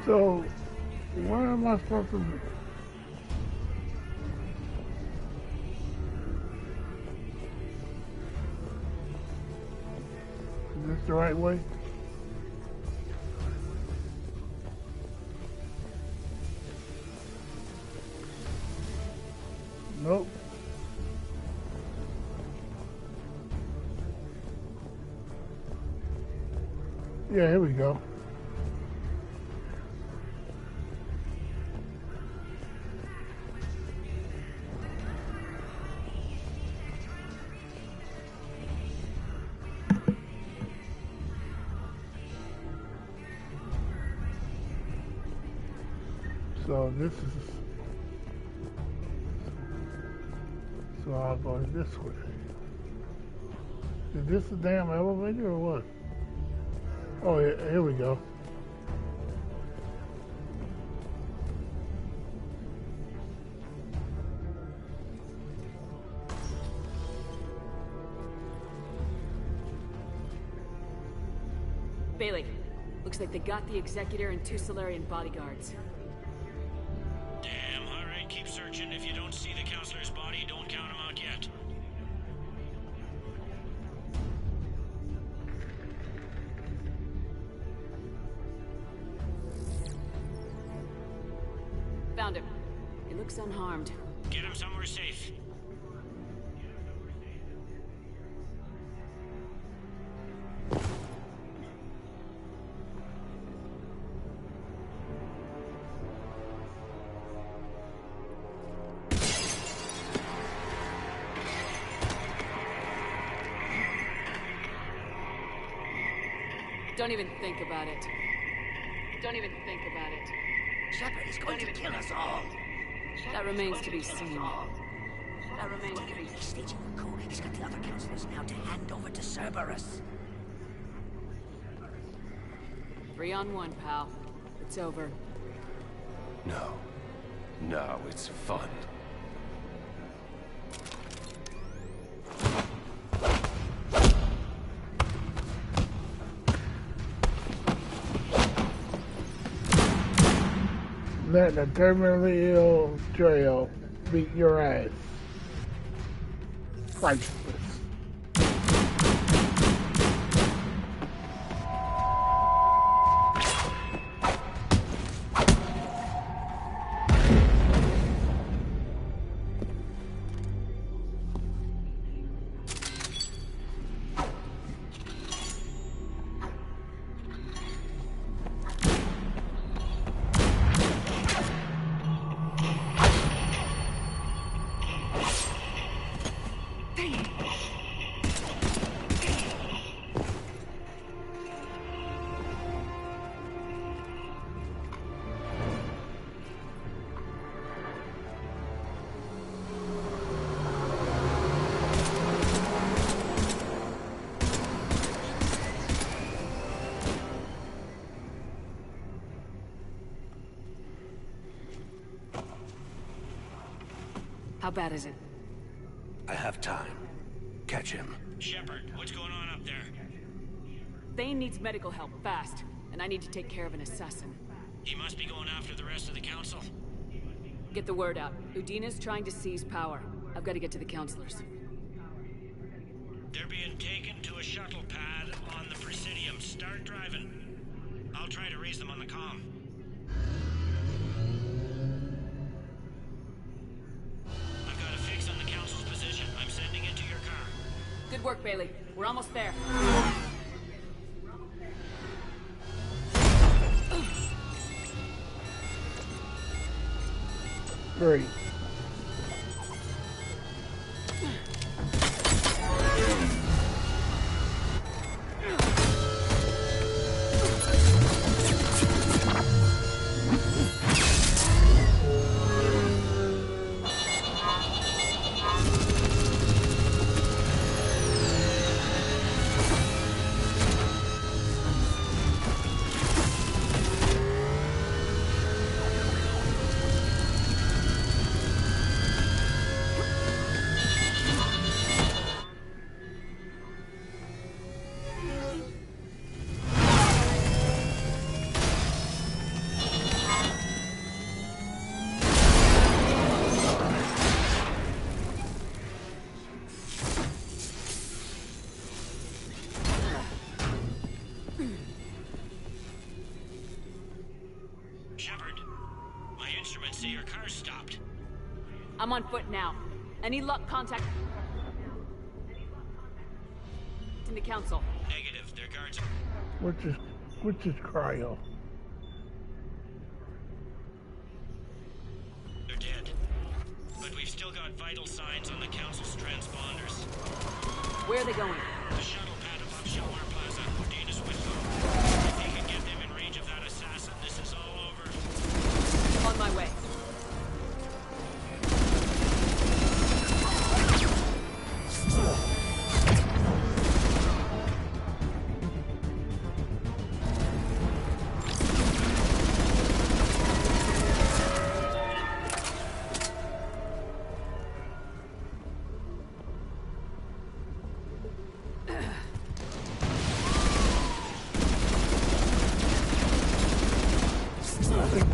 So, where am I supposed to be? Is this the right way? Nope. Yeah, here we go. So this is, so I'll go this way. Is this a damn elevator or what? Oh, here we go. Bailey, looks like they got the Executor and 2 Solarian bodyguards. Damn, alright, keep searching. If you don't see the counselor's body, don't count him out yet. Found him. He looks unharmed. Get him somewhere safe. Don't even think about it. Don't even think about it. Shepard is going to kill us all. That remains to be seen. That remains to be He's staging the coup. He's got the other counselors now to hand over to Cerberus. 3-on-1, pal. It's over. No. No, it's fun. Let the terminally ill trail beat your ass. Priceless. How bad is it? I have time. Catch him. Shepard, what's going on up there? Thane needs medical help, fast. And I need to take care of an assassin. He must be going after the rest of the council. Get the word out. Udina's trying to seize power. I've got to get to the counselors. They're being taken to a shuttle pad on the Presidium. Start driving. I'll try to raise them on the comm. I've got a fix on the council's position. I'm sending it to your car. Good work, Bailey. We're almost there. Great. I'm on foot now. Any luck, contact in the council. Negative. Their guards. Which is cryo. They're dead. But we've still got vital signs on the council's transponders. Where are they going? The shuttle pad above Shelmar Plaza. Udina's with them. If they can get them in range of that assassin, this is all over. On my way.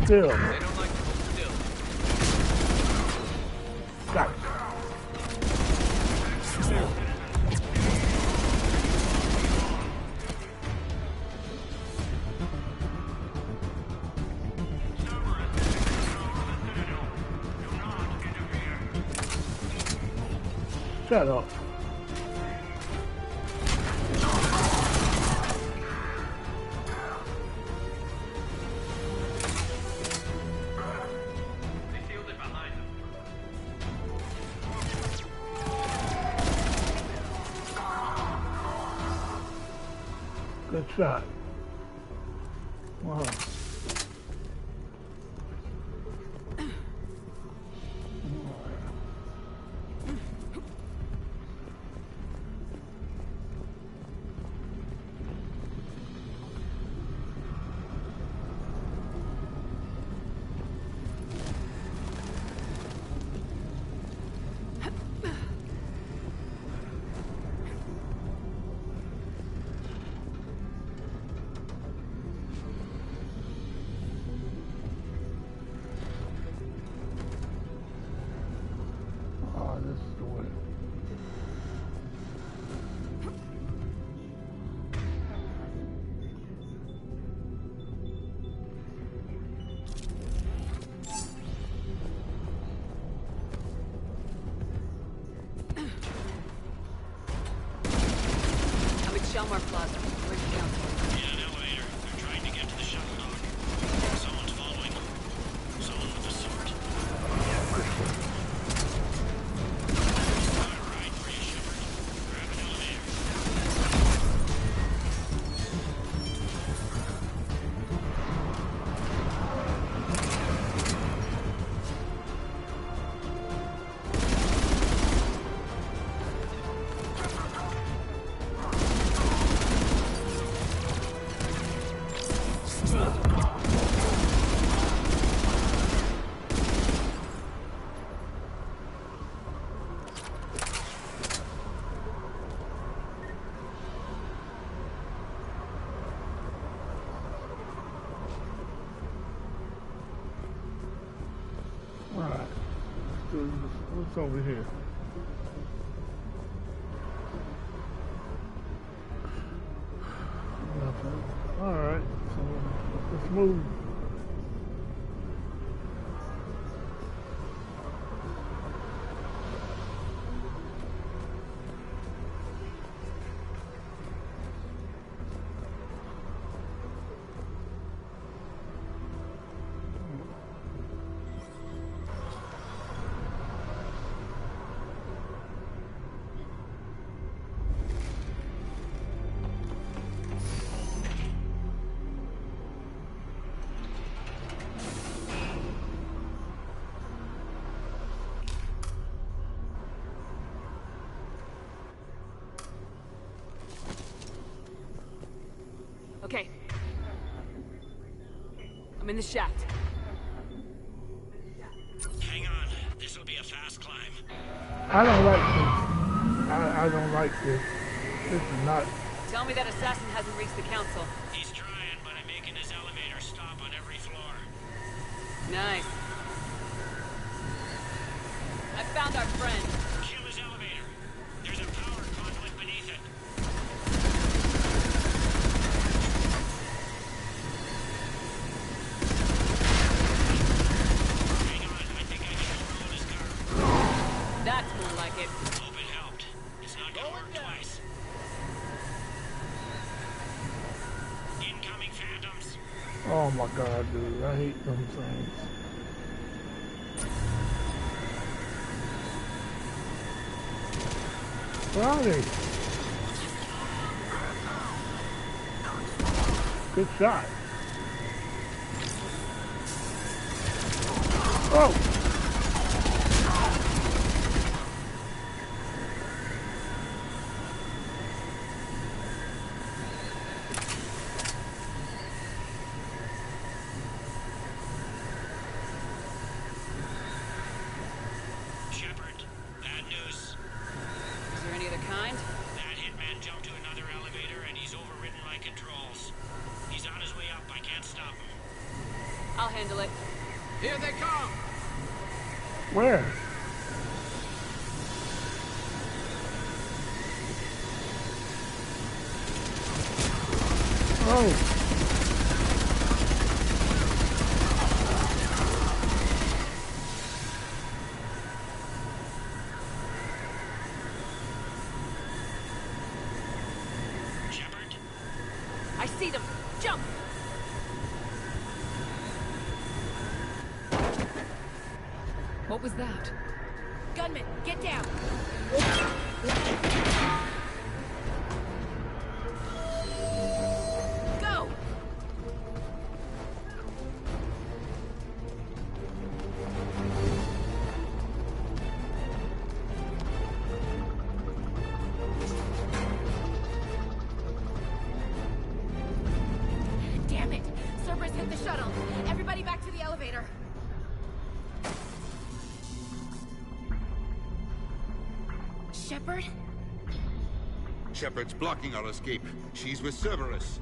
Still. They don't like to hold still. Got it. Shut up. Good shot. Shelmar Plaza. Where's the council? In an elevator. They're trying to get to the shuttle dock. Someone's following them. Someone with a sword. Got a ride for you, Shepard. Grab an elevator. What's over here? Nothing. Alright, so let's move. Okay. I'm in the shaft. Hang on. This'll be a fast climb. I don't like this. I don't like this. This is not... Tell me that assassin hasn't reached the council. He's trying, but I'm making his elevator stop on every floor. Nice. I found our friend. Kill his elevator. There's a power conduit beneath it. Hang on, I think I can overload his car. That's more like it. Hope it helped. It's not gonna work twice. Incoming phantoms. Oh my god, dude. I hate them things. Where are they? Good shot. Oh! Shepard, bad news. Is there any other kind? That hitman jumped to another elevator and he's overridden my controls. He's on his way up. I can't stop him. I'll handle it. Here they come! Where? Oh! Shepard? I see them! Jump! What was that? Gunman, get down! Go! Shepard? Shepard's blocking our escape. She's with Cerberus.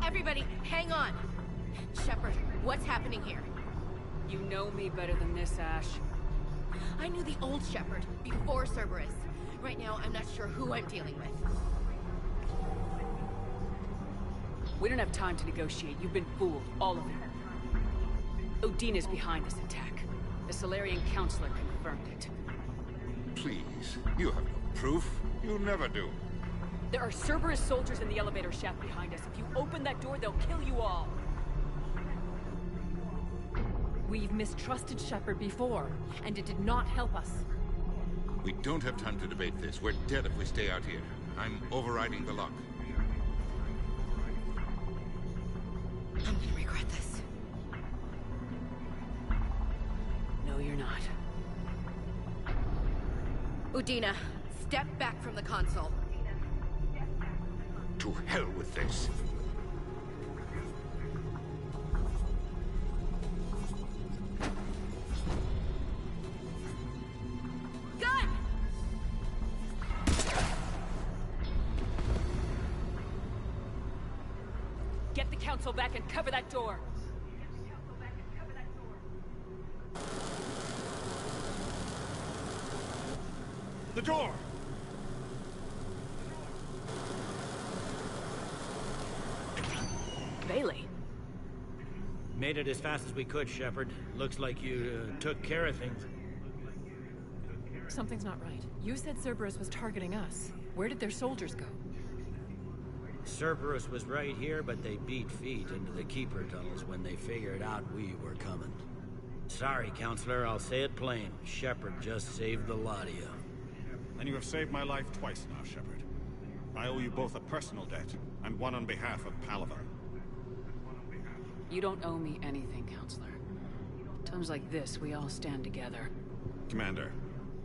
Everybody, hang on. Shepard, what's happening here? You know me better than this, Ash. I knew the old Shepard before Cerberus. Right now, I'm not sure who I'm dealing with. We don't have time to negotiate. You've been fooled, all of you. Udina's behind this attack. The Solarian Counselor confirmed it. Please, you have no proof. You never do. There are Cerberus soldiers in the elevator shaft behind us. If you open that door, they'll kill you all. We've mistrusted Shepard before, and it did not help us. We don't have time to debate this. We're dead if we stay out here. I'm overriding the lock. I'm gonna regret this. No, you're not. Udina, step back from the console. To hell with this. Gun! Get the Council back and cover that door. The door! Bailey. Made it as fast as we could, Shepard. Looks like you took care of things. Something's not right. You said Cerberus was targeting us. Where did their soldiers go? Cerberus was right here, but they beat feet into the Keeper tunnels when they figured out we were coming. Sorry, Counselor, I'll say it plain. Shepard just saved the lot of you. And you have saved my life twice now, Shepard. I owe you both a personal debt, and one on behalf of Palaver. You don't owe me anything, Counselor. Times like this, we all stand together. Commander,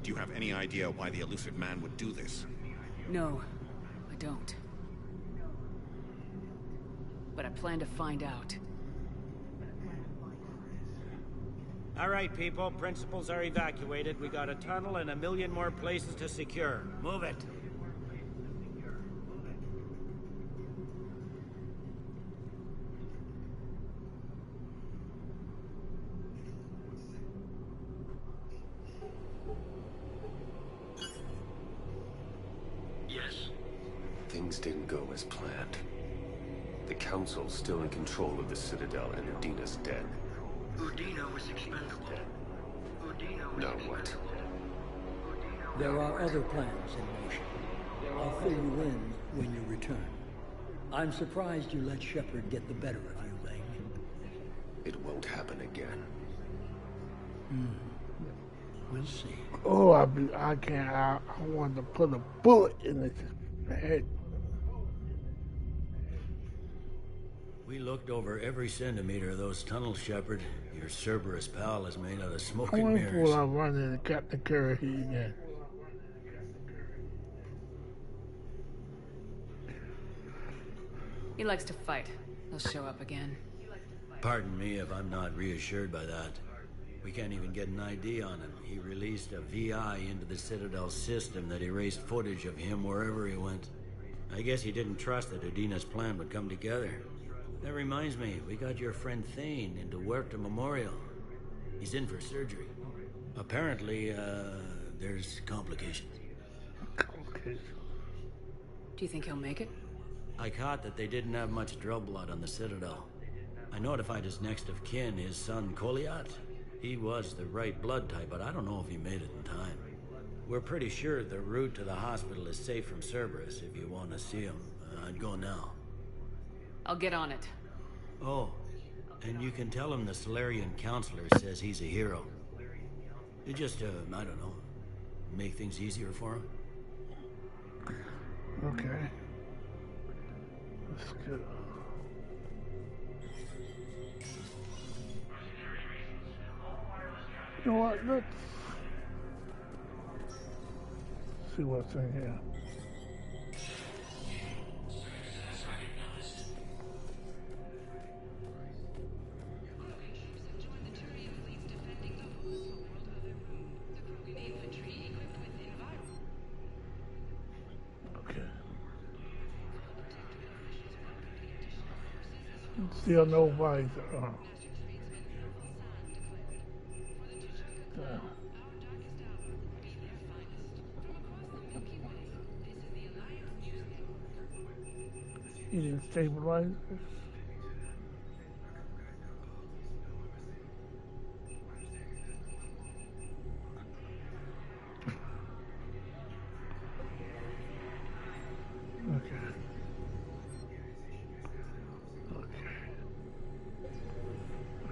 do you have any idea why the elusive man would do this? No, I don't. But I plan to find out. All right, people. Principals are evacuated. We got a tunnel and 1,000,000 more places to secure. Move it. Yes? Things didn't go as planned. The Council's still in control of the Citadel and Udina's dead. Udina was expendable. Now what? There are other plans in motion. I'll fill you in when you return. I'm surprised you let Shepard get the better of you, Lang. It won't happen again. We'll see. Oh, I can't. I wanted to put a bullet in its head. We looked over every centimeter of those tunnels, Shepard. Your Cerberus pal is made out of smoke I and wonder mirrors. if I run into Captain Curry again. He likes to fight. He'll show up again. Pardon me if I'm not reassured by that. We can't even get an ID on him. He released a VI into the Citadel system that erased footage of him wherever he went. I guess he didn't trust that Udina's plan would come together. That reminds me, we got your friend Thane into Huerta Memorial. He's in for surgery. Apparently, there's complications. Complications? Do you think he'll make it? I caught that they didn't have much drill blood on the Citadel. I notified his next of kin, his son Koliat. He was the right blood type, but I don't know if he made it in time. We're pretty sure the route to the hospital is safe from Cerberus. If you want to see him, I'd go now. I'll get on it. Oh, and you can tell him the Solarian Counselor says he's a hero. It just, I don't know, make things easier for him. Okay. Let's go. You know what? Let's see what's in here. Still nobody's, heating stabilizers.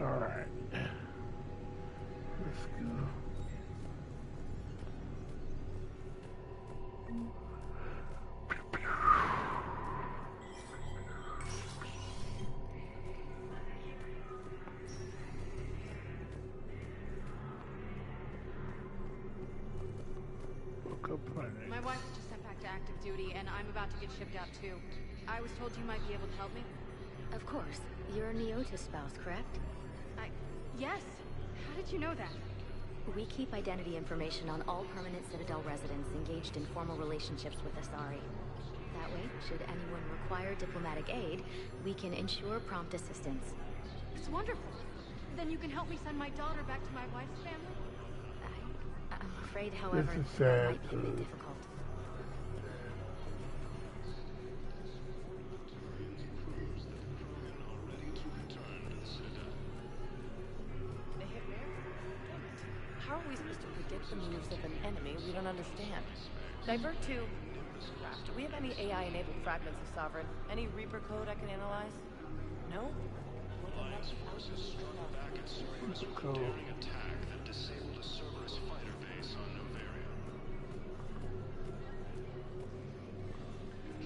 Alright. Let's go. My wife was just sent back to active duty, and I'm about to get shipped out too. I was told you might be able to help me. Of course. You're Neota's spouse, correct? Yes. How did you know that? We keep identity information on all permanent Citadel residents engaged in formal relationships with Asari. That way, should anyone require diplomatic aid, we can ensure prompt assistance. It's wonderful. Then you can help me send my daughter back to my wife's family? I'm afraid, however, This is that sad. might be a bit difficult. How are we supposed to predict the moves of an enemy we don't understand? Divert to... Crap, do we have any AI-enabled fragments of Sovereign? Any Reaper code I can analyze? No? Well, then that's back at Cerberus with a daring attack that disabled a Cerberus fighter base on Novaria.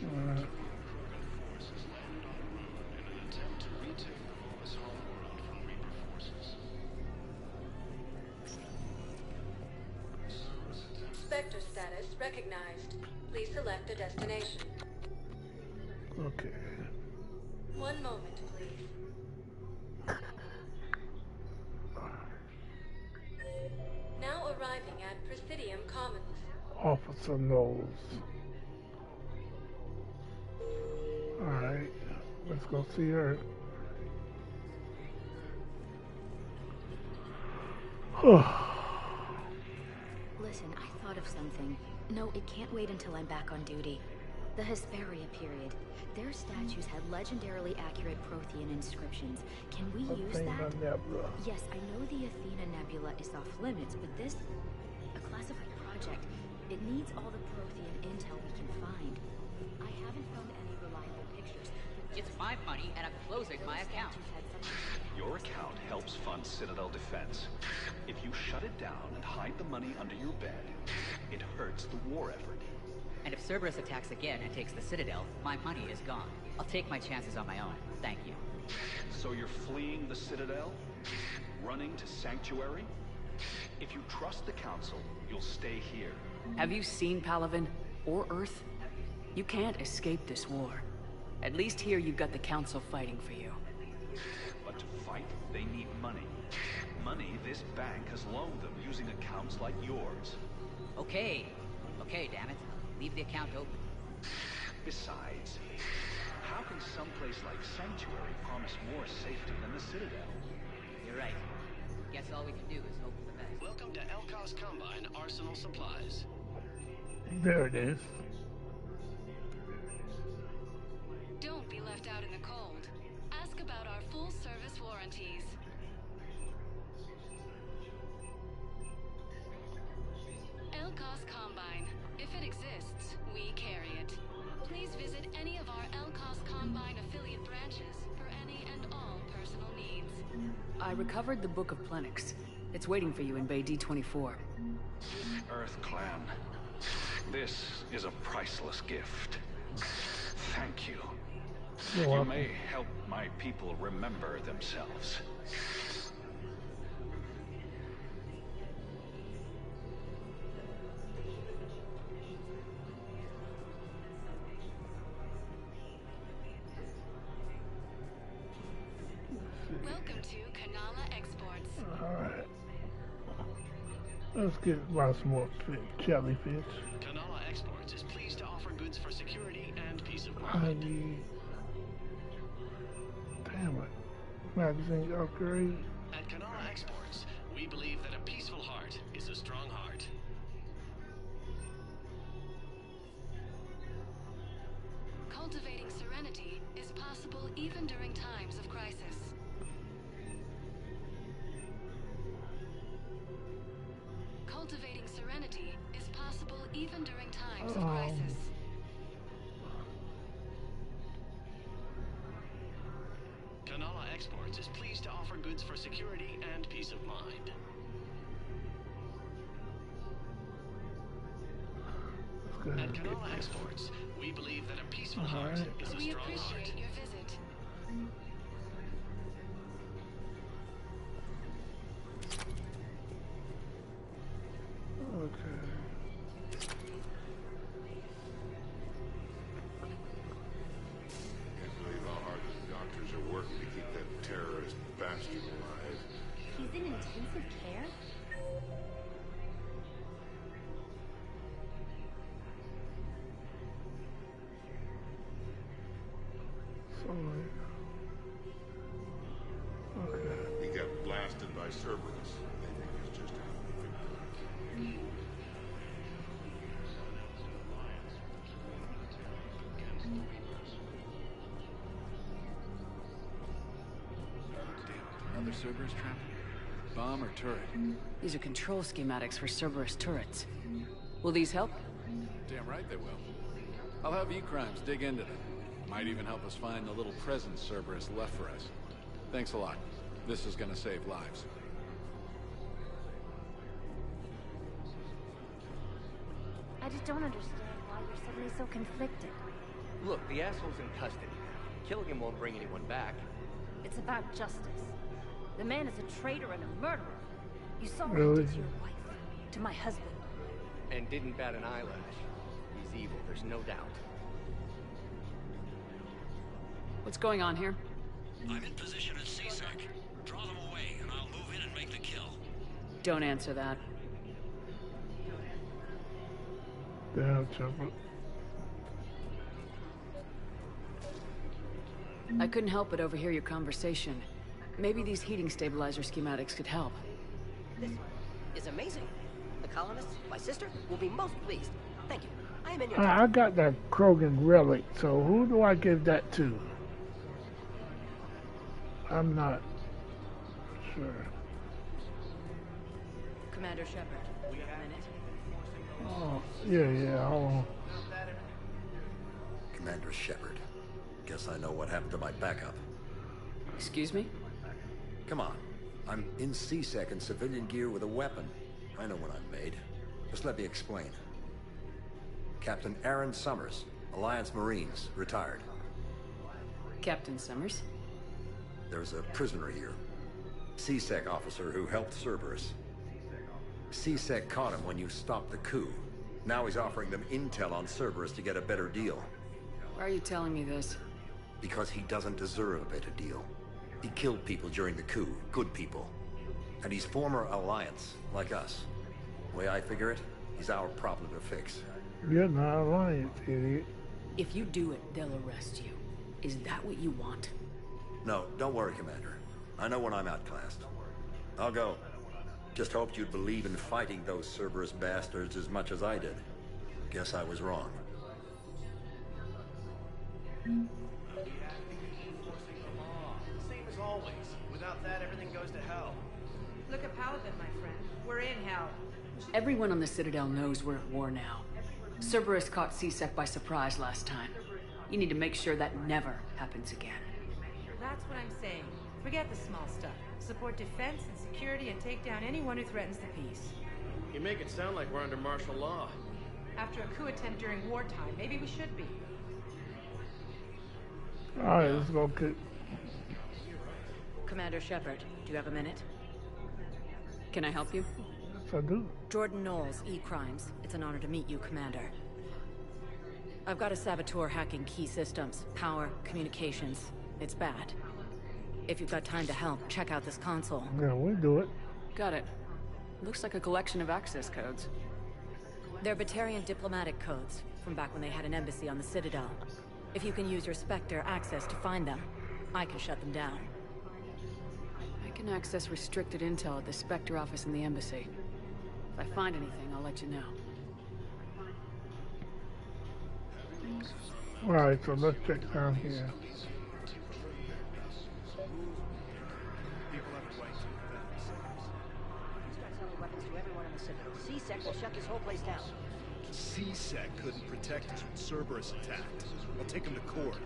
Krogan forces landed on Rune in an attempt to retake the Volus homeworld from Reaper forces. Spectre status recognized. Please select a destination. Okay. One moment, please. Now arriving at Presidium Commons. Officer knows. Alright, let's go see her. Listen, I thought of something. No, it can't wait until I'm back on duty. The Hesperia period. Their statues had legendarily accurate Prothean inscriptions. Can we use that? Nebula. Yes, I know the Athena Nebula is off limits, but this... a classified project. It needs all the Prothean intel we can find. I haven't found any reliable pictures. It's my money, and I'm closing my account. Your account helps fund Citadel defense. If you shut it down and hide the money under your bed, it hurts the war effort. And if Cerberus attacks again and takes the Citadel, my money is gone. I'll take my chances on my own. Thank you. So you're fleeing the Citadel? Running to Sanctuary? If you trust the Council, you'll stay here. Have you seen Palaven? Or Earth? You can't escape this war. At least here you've got the Council fighting for you. But to fight, they need money. Money this bank has loaned them using accounts like yours. Okay. Okay, damn it. Leave the account open. Besides, how can someplace like Sanctuary promise more safety than the Citadel? You're right. Guess all we can do is hope for the best. Welcome to Elkos Combine Arsenal Supplies. There it is. Don't be left out in the cold. Ask about our full-service warranties. Elkos Combine. If it exists, we carry it. Please visit any of our Elkos Combine affiliate branches for any and all personal needs. I recovered the Book of Plenix. It's waiting for you in Bay D24. Earth Clan, this is a priceless gift. Thank you. You may help my people remember themselves. Welcome to Kanala Exports. Alright. Let's get lots more jellyfish. Kanala Exports is pleased to offer goods for security and peace of I mind. need... Damn it. Magazine upgrade. At Kanala Exports, we believe that a peaceful heart is a strong heart. Cultivating serenity is possible even during times of crisis. Cultivating serenity is possible even during times of crisis. Kanala Exports is pleased to offer goods for security and peace of mind. At Kanala Exports, we believe that a peaceful heart is a We strong heart. appreciate your visit. Okay. Can't believe how hard the doctors are working to keep that terrorist bastard alive. He's in intensive care? Sorry. Okay. He got blasted by Cerberus. They think it's just how we figured. Another Cerberus trap? Bomb or turret? These are control schematics for Cerberus turrets. Will these help? Damn right they will. I'll have E-Crimes dig into them. Might even help us find the little present Cerberus left for us. Thanks a lot. This is gonna save lives. I just don't understand why you're suddenly so conflicted. Look, the asshole's in custody. Killing him won't bring anyone back. It's about justice. The man is a traitor and a murderer. You saw what Really? he did to your wife, to my husband. And didn't bat an eyelash. He's evil, there's no doubt. What's going on here? I'm in position at CSEC. Draw them away, and I'll move in and make the kill. Don't answer that. Damn, Shepard. I couldn't help but overhear your conversation. Maybe these heating stabilizer schematics could help. This is amazing. The colonists, my sister, will be most pleased. Thank you. I am in your I got that Krogan relic, so who do I give that to? I'm not sure. Commander Shepard, we have a Oh, minute. yeah, hold on. Commander Shepard. Guess I know what happened to my backup. Excuse me? Come on. I'm in CSEC in civilian gear with a weapon. I know what I'm made. Just let me explain. Captain Aaron Summers, Alliance Marines, retired. Captain Summers? There's a prisoner here. CSEC officer who helped Cerberus. CSEC caught him when you stopped the coup. Now he's offering them intel on Cerberus to get a better deal. Why are you telling me this? Because he doesn't deserve a better deal. He killed people during the coup, good people. And he's former Alliance, like us. The way I figure it, he's our problem to fix. You're not Alliance, idiot. If you do it, they'll arrest you. Is that what you want? No, don't worry, Commander. I know when I'm outclassed. I'll go. Just hoped you'd believe in fighting those Cerberus bastards as much as I did. Guess I was wrong. Same as always. Without that, everything goes to hell. Look at Paladin, my friend. We're in hell. Everyone on the Citadel knows we're at war now. Cerberus caught CSEC by surprise last time. You need to make sure that never happens again. That's what I'm saying. Forget the small stuff. Support defense and security and take down anyone who threatens the peace. You make it sound like we're under martial law. After a coup attempt during wartime, maybe we should be. Alright, let's go kick. Commander Shepard, do you have a minute? Can I help you? Yes, I do. Jordan Knowles, E-Crimes. It's an honor to meet you, Commander. I've got a saboteur hacking key systems, power, communications. It's bad. If you've got time to help, check out this console. Yeah, we'll do it. Got it. Looks like a collection of access codes. They're Batarian diplomatic codes, from back when they had an embassy on the Citadel. If you can use your Spectre access to find them, I can shut them down. can access restricted intel at the Spectre office in the embassy. If I find anything, I'll let you know. Alright, so let's check down here. Start selling weapons to everyone in the Citadel. C-Sec will shut this whole place down. C-Sec couldn't protect us when Cerberus attacked. I'll take him to court.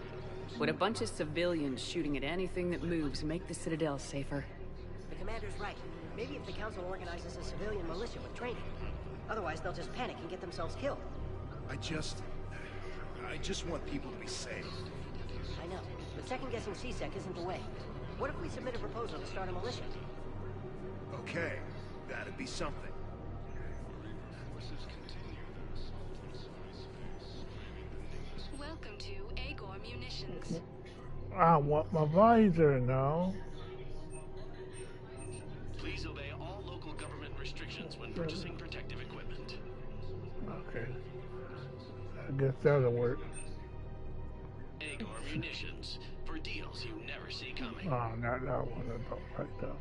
Would a bunch of civilians shooting at anything that moves make the Citadel safer? The commander's right. Maybe if the Council organizes a civilian militia with training. Otherwise, they'll just panic and get themselves killed. I just want people to be safe. I know, but second-guessing C-Sec isn't the way. What if we submit a proposal to start a militia? Okay, that'd be something. Welcome to Agor Munitions. I want my visor now. Please obey all local government restrictions when purchasing protective equipment. Okay. I guess that'll work. Agor Munitions, for deals you never see coming. Oh, not that one. I don't like that.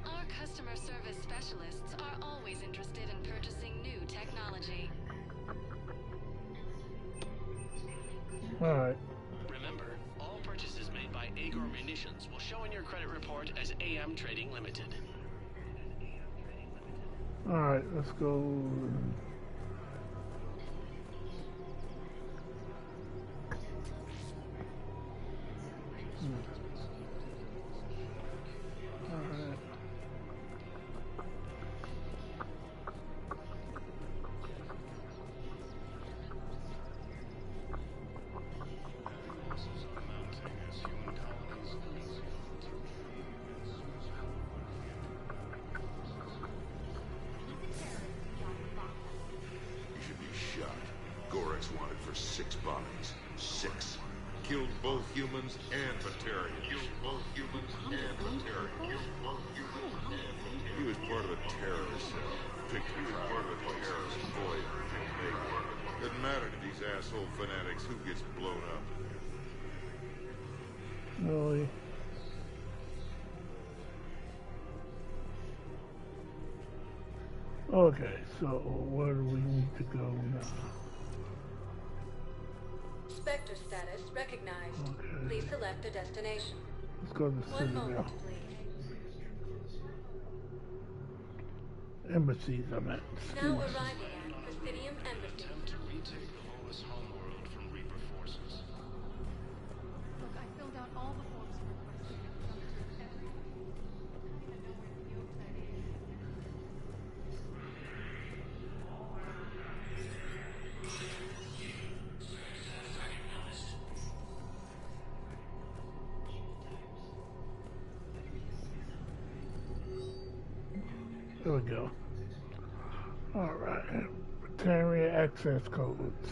Our customer service specialists are always interested in purchasing new technology. Alright. Remember, all purchases made by Agor Munitions will show in your credit report as AM Trading Limited. Alright, let's go. Alright. Wanted for 6 bombings. 6. Killed both humans and Batarians. He was part of a terrorist cell. Picked part of a terrorist boy. Doesn't matter to these asshole fanatics who gets blown up. Really? Okay, so where do we need to go now? Spectre status recognized. Okay. Please select a destination. Let's go to the One Citadel. moment, please. Embassies, I'm at. Now arriving at Presidium Embassy. Attempt to retake the Volus homeworld from Reaper forces. Look, I filled out all the forms you requested. It's done to everyone. I don't even know where the field site is. There we go. Alright. Batarian access codes.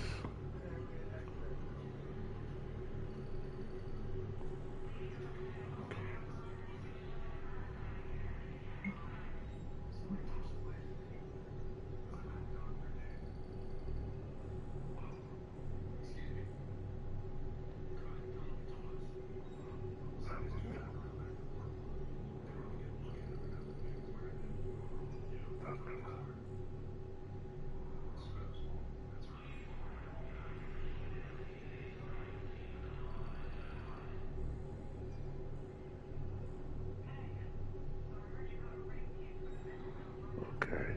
Okay.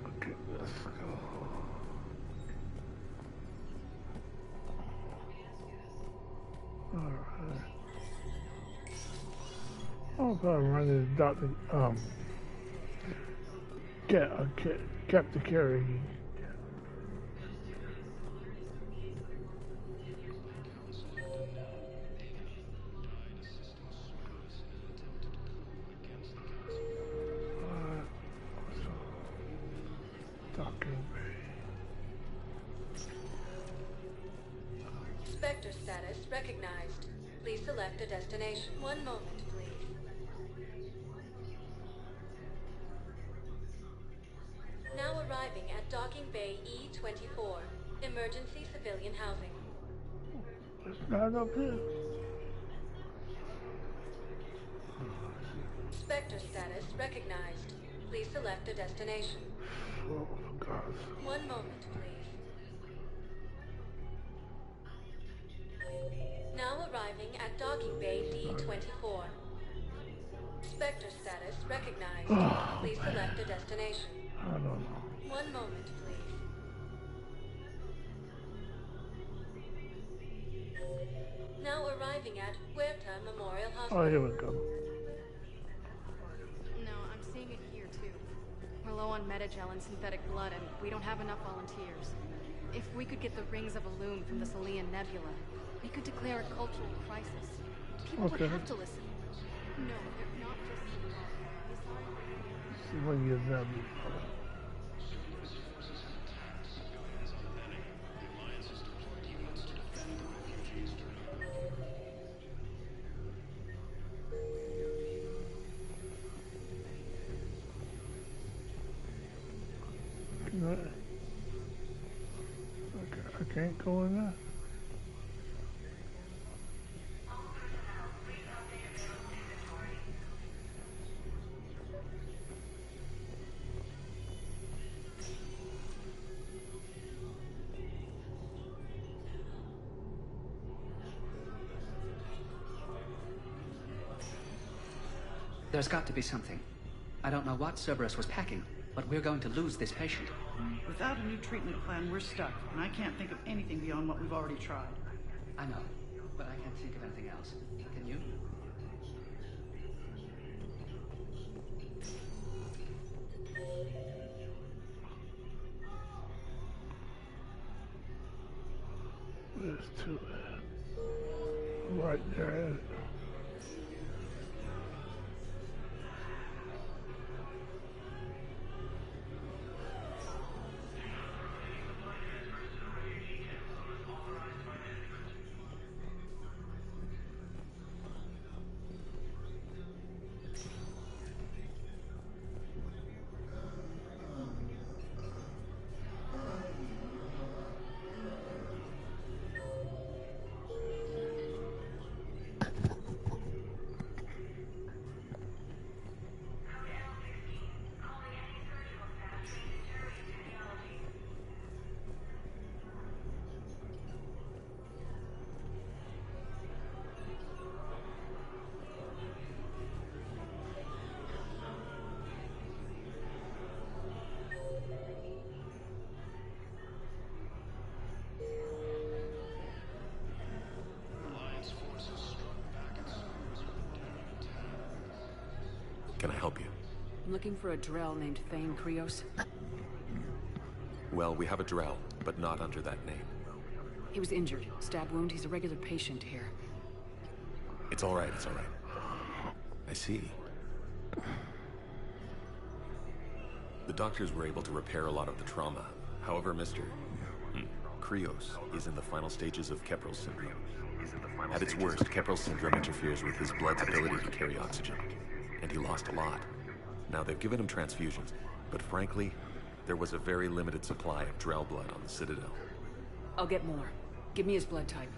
Okay, let's go. Alright. I'll probably run this Dr. Captain Carey. Spectre status recognized. Please select a destination. One moment, please. Now arriving at Docking Bay E-24. Emergency civilian housing. It's not up here. Spectre status recognized. Please select a destination. Oh, for God's sake. One moment, please. Now arriving at Docking Bay D-24. Spectre status recognized. Oh, please man. select a destination. I don't know. One moment, please. Now arriving at Huerta Memorial Hospital. Oh, here we go. No, I'm seeing it here too. We're low on metagel and synthetic blood, and we don't have enough volunteers. If we could get the rings of Illume from the Salian Nebula, we could declare a cultural crisis. People would have to listen. No, they're not just... See when you're done. Okay, I can't go in there. There's got to be something. I don't know what Cerberus was packing, but we're going to lose this patient. Without a new treatment plan, we're stuck, and I can't think of anything beyond what we've already tried. I know, but I can't think of anything else. Can you? There's two. Right there. Can I help you? I'm looking for a Drell named Thane Krios. Well, we have a Drell, but not under that name. He was injured. Stab wound. He's a regular patient here. It's all right, it's all right. I see. The doctors were able to repair a lot of the trauma. However, Mr. Krios is in the final stages of Keprel's syndrome. At its worst, Keprel's syndrome interferes with his blood's ability to carry oxygen, and he lost a lot. Now, they've given him transfusions, but frankly, there was a very limited supply of Drell blood on the Citadel. I'll get more. Give me his blood type.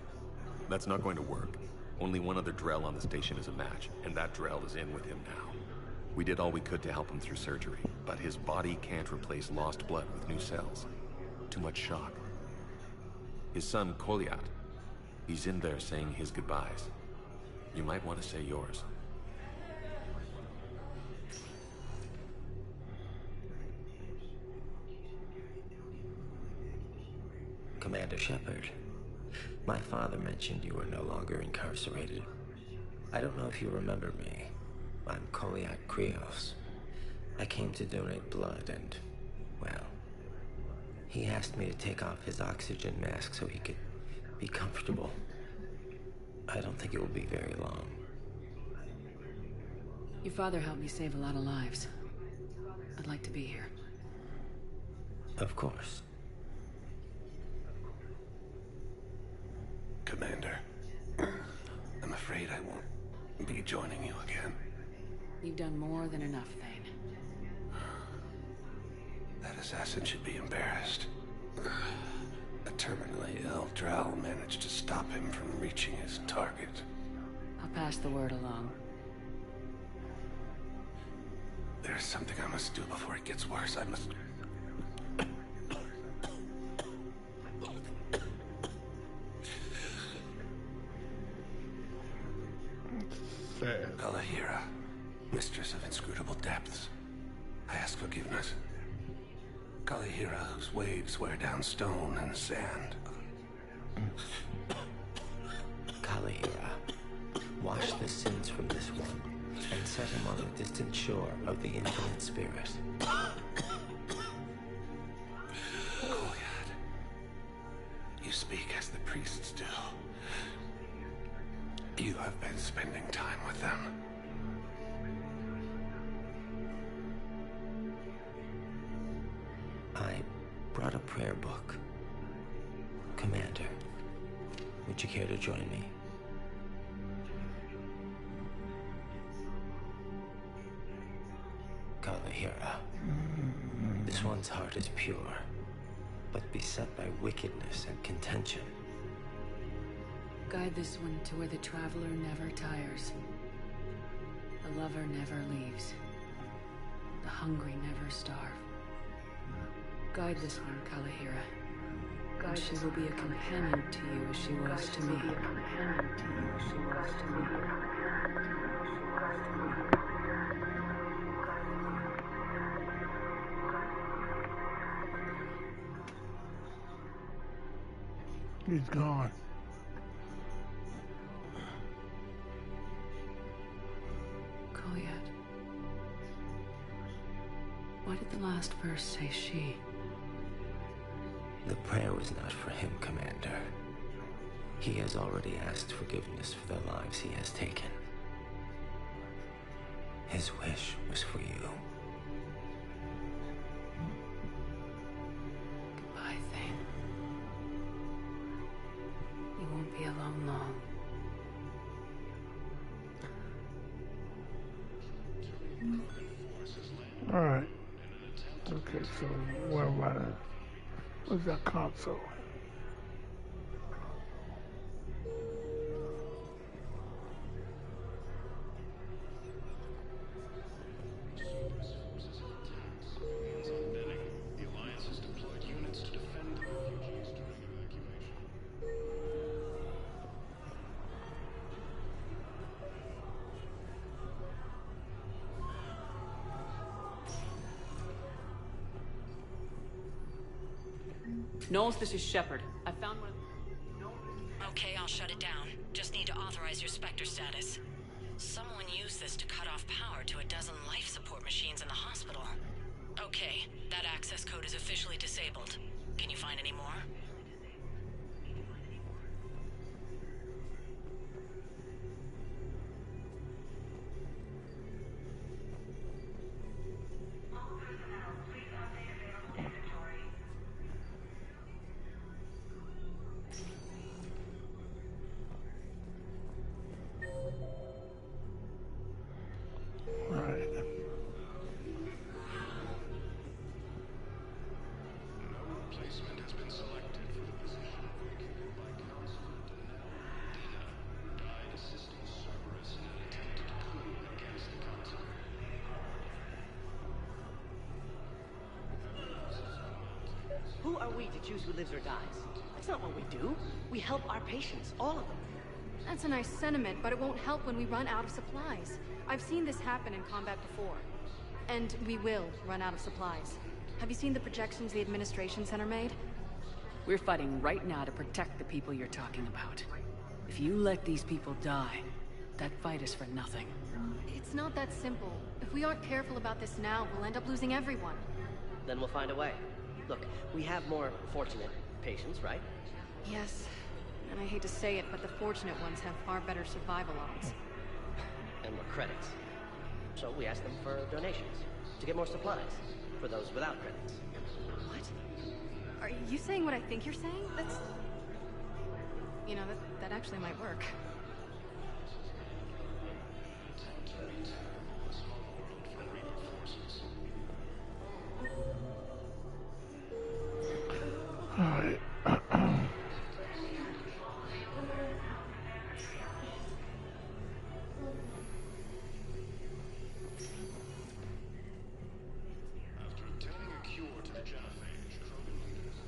That's not going to work. Only one other Drell on the station is a match, and that Drell is in with him now. We did all we could to help him through surgery, but his body can't replace lost blood with new cells. Too much shock. His son, Koliat, he's in there saying his goodbyes. You might want to say yours. Commander Shepard, my father mentioned you were no longer incarcerated. I don't know if you remember me. I'm Koliat Krios. I came to donate blood and, well, he asked me to take off his oxygen mask so he could be comfortable. I don't think it will be very long. Your father helped me save a lot of lives. I'd like to be here. Of course. be joining you again. You've done more than enough, Thane. That assassin should be embarrassed. A terminally ill Drow managed to stop him from reaching his target. I'll pass the word along. There's something I must do before it gets worse. I must... Kalahira, mistress of inscrutable depths. I ask forgiveness. Kalahira, whose waves wear down stone and sand. Kalahira, wash the sins from this one, and set him on the distant shore of the infinite spirit. Kolyat, you speak as the priests do. You have been spending time with them. I brought a prayer book. Commander, would you care to join me? Kalahira, this one's heart is pure, but beset by wickedness and contention. Guide this one to where the traveler never tires. The lover never leaves. The hungry never starve. Guide this one, Kalahira. And she will be a companion to you as she was to me. He's gone. Kolyat. Why did the last verse say she? The prayer was not for him, Commander. He has already asked forgiveness for the lives he has taken. His wish was for you. Goodbye, Thane. You won't be alone long. Alright. Okay, so what am I? What's that console? The Alliance has deployed units to defend the refugees during evacuation. Knowles, this is Shepard. I found one of... Okay, I'll shut it down. Just need to authorize your Spectre status. Someone used this to cut off power to a dozen life support machines in the hospital. Okay, that access code is officially disabled. Can you find any more? Replacement has been selected for the position vacated by Council Dina died assisting Cerberus in an attempted coup against the Council. Who are we to choose who lives or dies? That's not what we do. We help our patients, all of them. That's a nice sentiment, but it won't help when we run out of supplies. I've seen this happen in combat before. And we will run out of supplies. Have you seen the projections the administration center made? We're fighting right now to protect the people you're talking about. If you let these people die, that fight is for nothing. It's not that simple. If we aren't careful about this now, we'll end up losing everyone. Then we'll find a way. Look, we have more fortunate patients, right? Yes. And I hate to say it, but the fortunate ones have far better survival odds. And more credits. So we ask them for donations, to get more supplies, for those without credits. What? Are you saying what I think you're saying? That's... You know, that actually might work. Alright. After obtaining a cure to the genophage, Krogan leaders.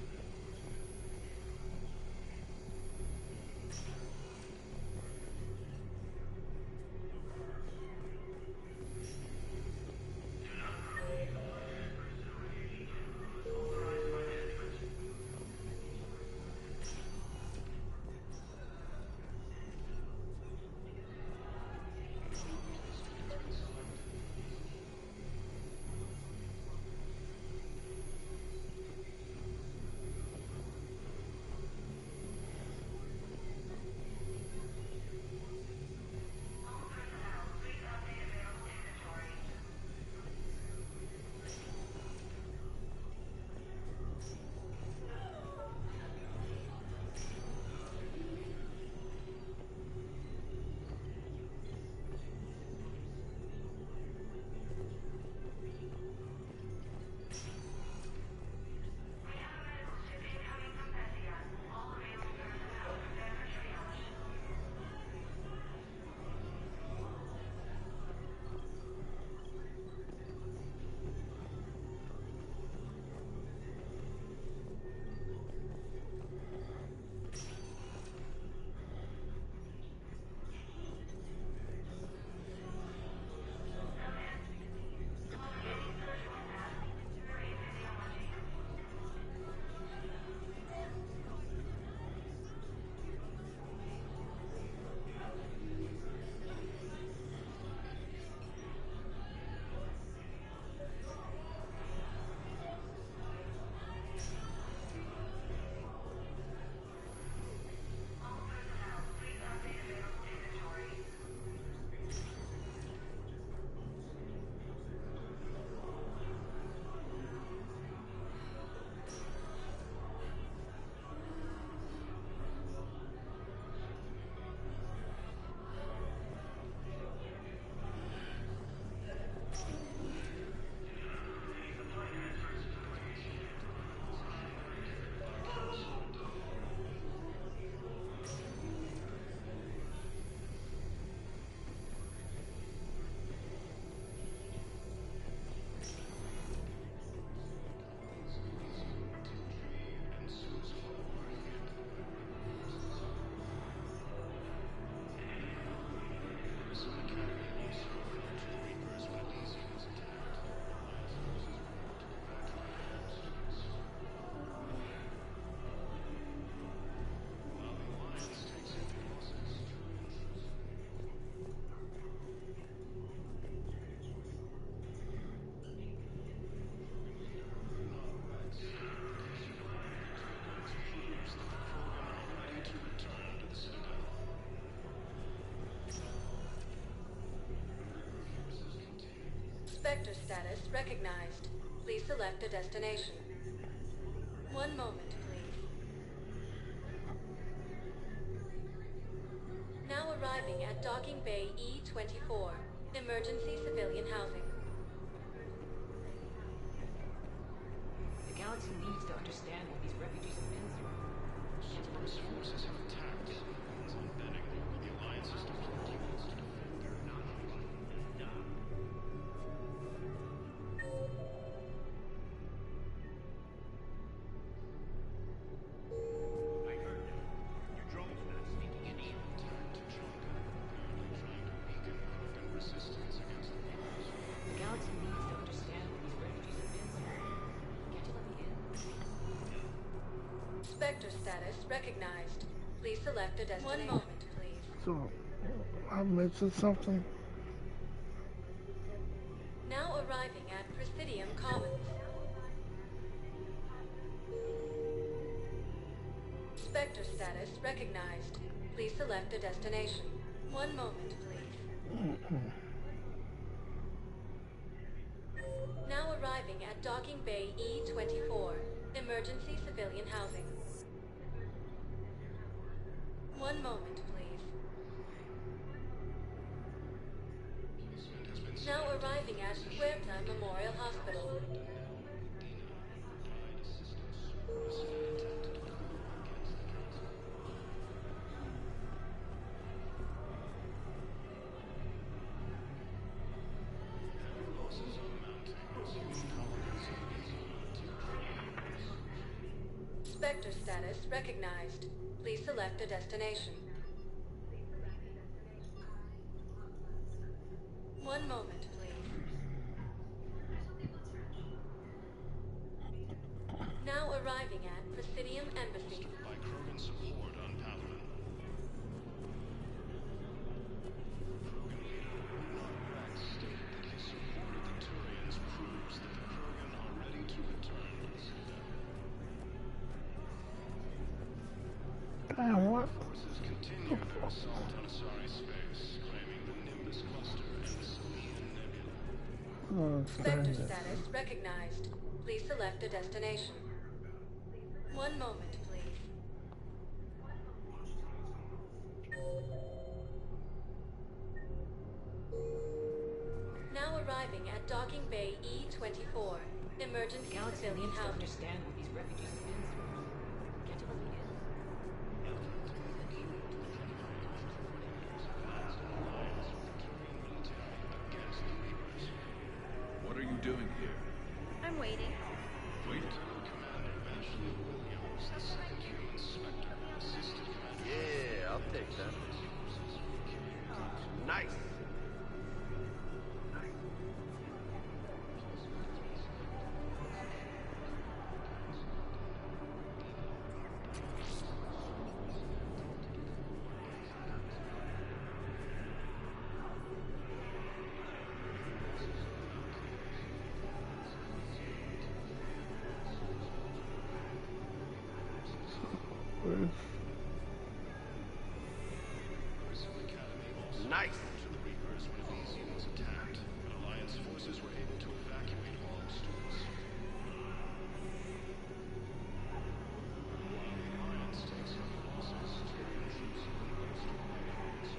Spectre status recognized. Please select a destination. One moment, please. Now arriving at Docking Bay E-24. Emergency civilian housing. The galaxy needs to understand what these refugees have been through. Cerberus forces have attacked. On Benning, the Alliance has deployed units to defend their I heard that. Your drone's not sneaking in here. Attacked Junker, apparently trying to weaken Krogan resistance against the Mars. The galaxy needs to understand what these refugees have been through. Can't you let me in? Spectre status recognized. Please select a destination. One moment, please. So, I mentioned something. Now arriving at Presidium Commons. Spectre status recognized. Please select a destination. One moment, please. Now arriving at Docking Bay E-24. Emergency civilian housing. One moment, please. Now arriving at Huerta Memorial Hospital. Spectre status recognized. Please select a destination. 1 moment, please. Now arriving at Presidium Embassy. By Krogan support on Palaven. Krogan leader Rex stated that his support of the Turians proves that the Krogan are ready to return to the Citadel. Damn, what? Forces continue their assault on Asari space, claiming the Nimbus cluster and the Salian Nebula. Spectre status recognized. Please select a destination. 1 moment, please. Now arriving at Docking Bay E-24. Emergency civilian housing. Understand what these refugees have been through. Can't you believe it? What are you doing here? I'm waiting. Lieutenant Commander Ashley Williams, the second human Spectre, assisted Commander... Yeah, I'll take that. Nice. Nice. To the Reapers when Elysium was attacked, but Alliance forces were able to evacuate all the stores. While the Alliance takes some losses, Turian troops have been forced to abandon so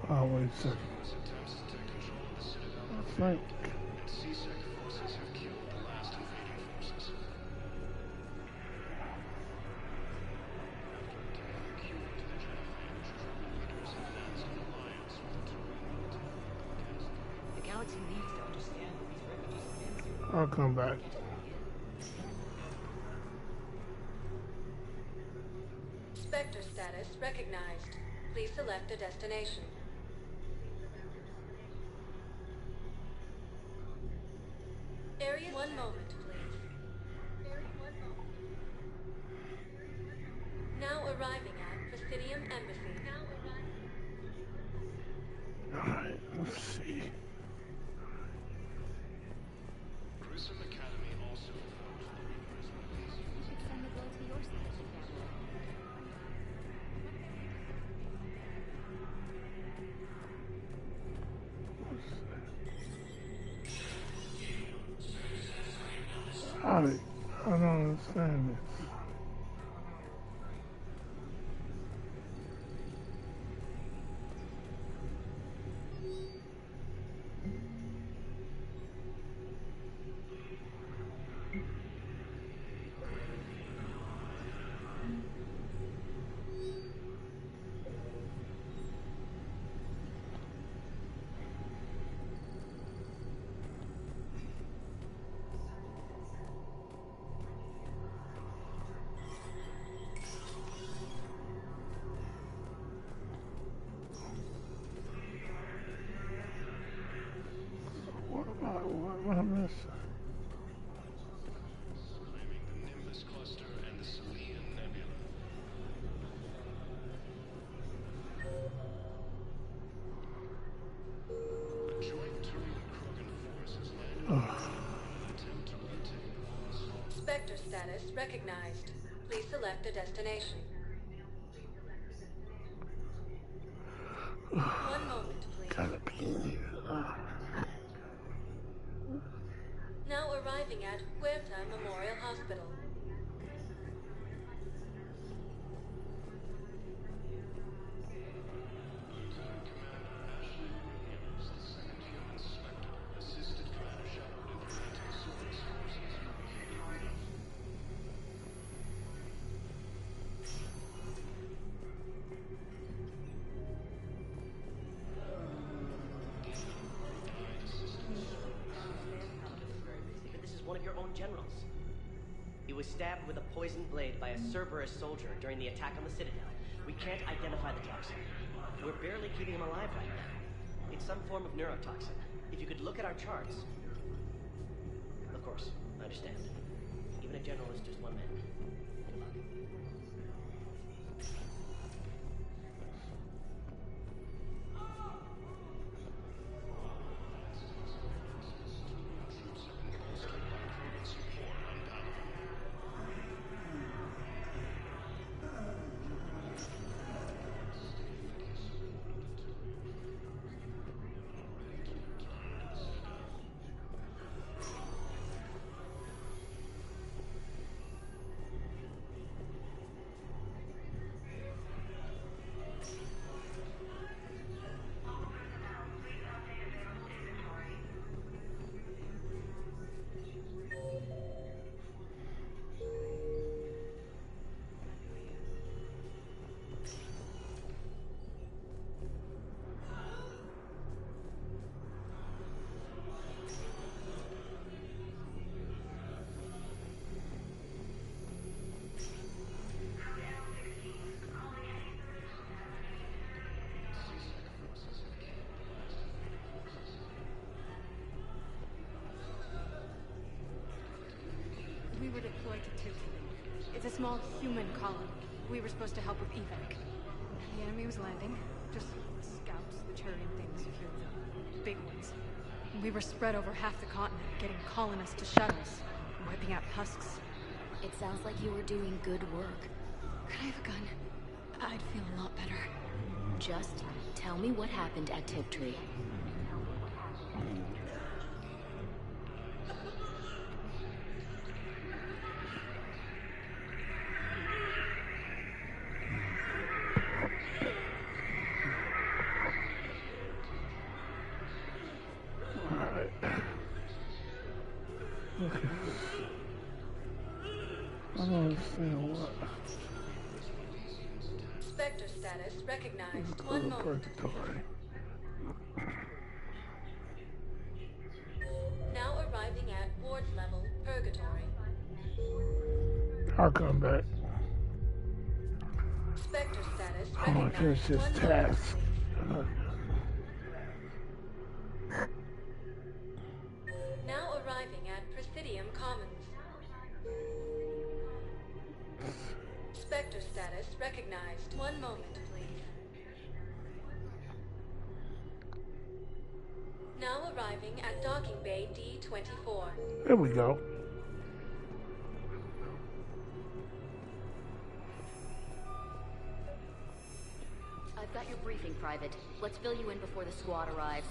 Always I think. C-Sec forces have killed the last invading forces. The galaxy needs to understand what these refugees have been through. I'll come back. Spectre status recognized. Please select a destination. Area 1 moment, please. Now arriving at Presidium Embassy. Alright, let's see. Grissom Academy also informed the Reapers when Elysium was attacked. I don't understand this. What I miss? Claiming the Nimbus cluster and the Salian Nebula. A joint Turian-Krogan force has landed on an attempt to retake the force. Spectre status recognized. Please select a destination. 1 moment, please. Gotta be in here. Now arriving at Huerta Memorial Hospital. This is one of your own generals. He was stabbed with a poisoned blade by a Cerberus soldier during the attack on the Citadel. We can't identify the toxin. We're barely keeping him alive right now. It's some form of neurotoxin. If you could look at our charts. Of course, I understand. Even a general is just one man. Good luck. We were deployed to Tiptree. It's a small human colony. We were supposed to help with evac. The enemy was landing. Just scouts, the Turian things, if you're the big ones. We were spread over half the continent, getting colonists to shuttles, wiping out husks. It sounds like you were doing good work. Could I have a gun? I'd feel a lot better. Just tell me what happened at Tiptree. I don't understand what. Spectre status recognized. One moment. Purgatory. Now arriving at ward level purgatory. I'll come back. Spectre status I want to finish recognized. this One moment. task. Now arriving at Presidium Commons. Spectre status recognized. One moment, please. Now arriving at Docking Bay D-24. There we go. I've got your briefing, Private. Let's fill you in before the squad arrives.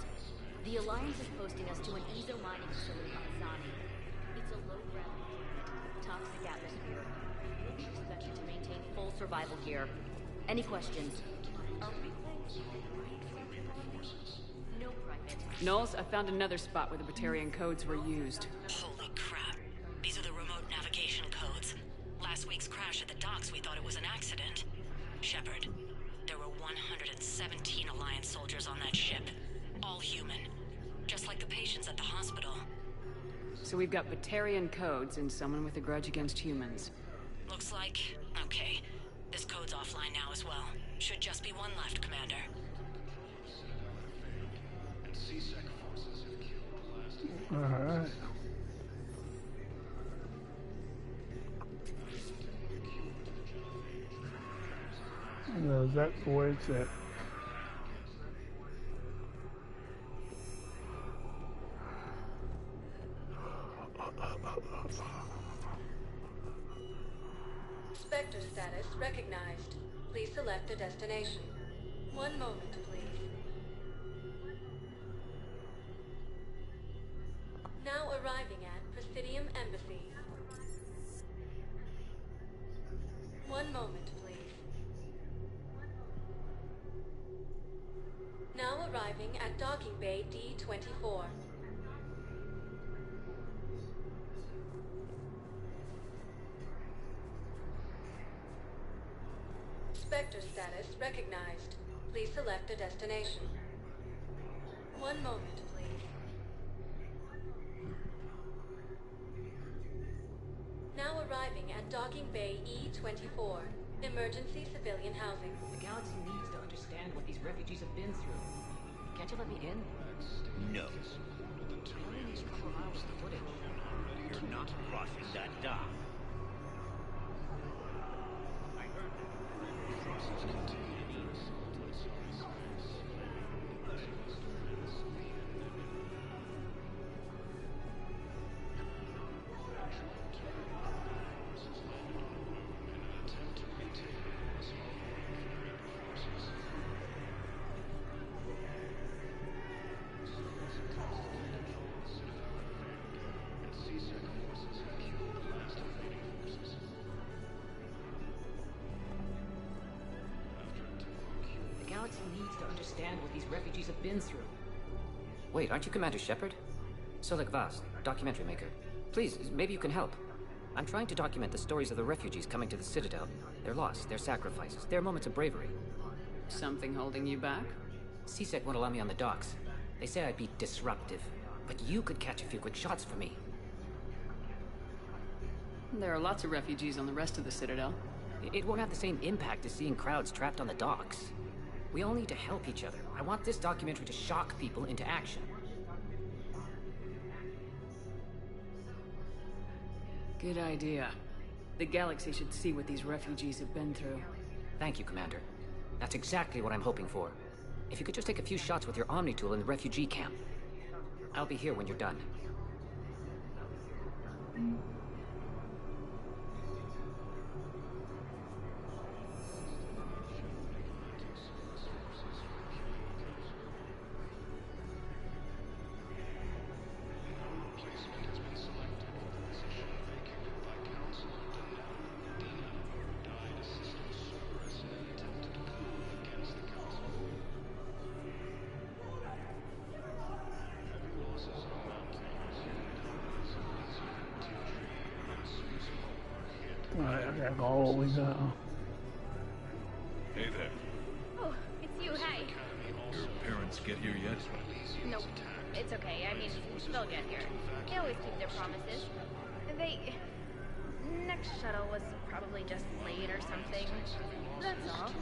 The Alliance is posting us to an ezo mining facility on Zani. It's a low-gravity planet, toxic atmosphere. You'll be expected to maintain full survival gear. Any questions? No, Private. Knowles, I found another spot where the Batarian codes were used. Holy crap. These are the remote navigation codes. Last week's crash at the docks, we thought it was an accident. Shepard, there were 117 Alliance soldiers on that ship. All human. Just like the patients at the hospital. So we've got Batarian codes and someone with a grudge against humans. Looks like... okay. This code's offline now as well. Should just be one left, Commander. Alright. No, that's where it's at. Spectre status recognized. Please select a destination. One moment, please. Now arriving at Presidium Embassy. One moment, please. Now arriving at Docking Bay D-24. Spectre status recognized. Please select a destination. One moment, please. Now arriving at Docking Bay E-24. Emergency civilian housing. The galaxy needs to understand what these refugees have been through. Can't you let me in? No. You're not crossing that dock. The galaxy needs to understand what these refugees have been through. Wait, aren't you Commander Shepard? Solek Vaz, documentary maker. Please, maybe you can help. I'm trying to document the stories of the refugees coming to the Citadel. Their loss, their sacrifices, their moments of bravery. Something holding you back? CSEC won't allow me on the docks. They say I'd be disruptive. But you could catch a few quick shots for me. There are lots of refugees on the rest of the Citadel. It won't have the same impact as seeing crowds trapped on the docks. We all need to help each other. I want this documentary to shock people into action. Good idea. The galaxy should see what these refugees have been through. Thank you, Commander. That's exactly what I'm hoping for. If you could just take a few shots with your Omni tool in the refugee camp. I'll be here when you're done. Alright, I gotta go all the way down. Hey there. Oh, it's you, hey. Your parents get here yet? Nope. It's okay. I mean, they'll get here. They always keep their promises. Next shuttle was probably just late or something. That's all.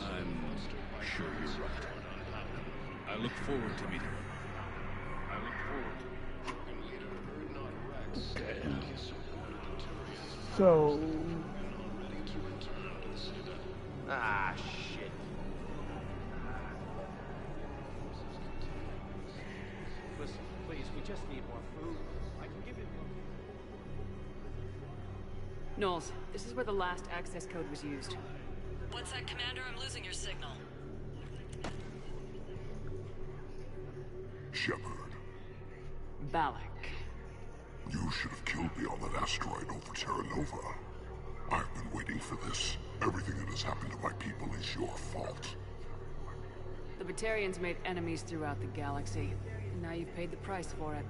I'm sure you're right. I look forward to meeting you. Okay. So... Ah, shit. Listen, please, we just need more food. I can give you more. Knowles, this is where the last access code was used. One sec, Commander, I'm losing your signal. Shepard. Balak. You should have killed me on that asteroid over Terra Nova. I've been waiting for this. Everything that has happened to my people is your fault. The Batarians made enemies throughout the galaxy. And now you've paid the price for it.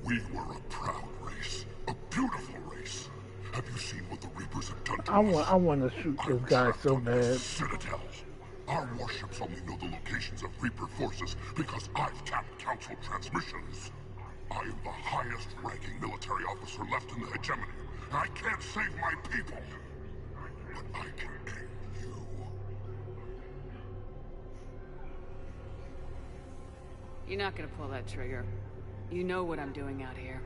We were a proud race. A beautiful race. Have you seen what the Reapers have done to I want to shoot this guy so bad. Citadel. Our warships only know the locations of Reaper forces because I've tapped Council transmissions. I am the highest-ranking military officer left in the hegemony. I can't save my people, but I can end you. You're not gonna pull that trigger. You know what I'm doing out here.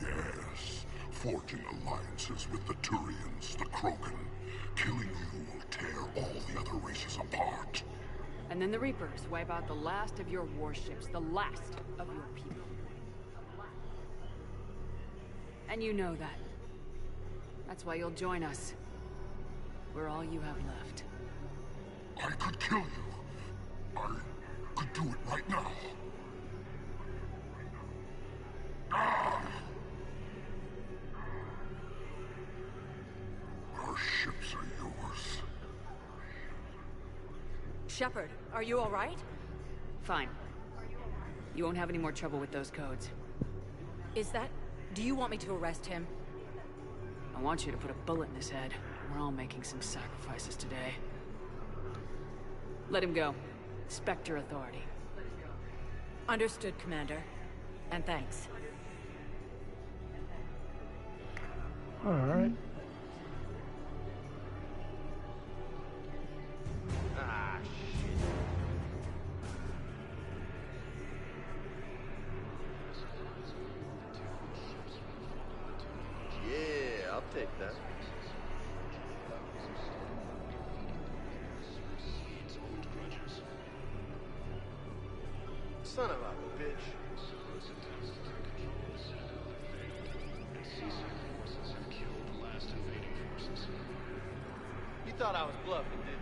Yes, forging alliances with the Turians, the Krogan. Killing you will tear all the other races apart. And then the Reapers wipe out the last of your warships, the last of your people. And you know that. That's why you'll join us. We're all you have left. I could kill you. I could do it right now. Shepard, are you alright? Fine. You won't have any more trouble with those codes. Is that... Do you want me to arrest him? I want you to put a bullet in his head. We're all making some sacrifices today. Let him go. Spectre authority. Understood, Commander. And thanks. Alright. Ah, shit. Yeah, I'll take that. Son of a bitch. You thought I was bluffing, didn't you?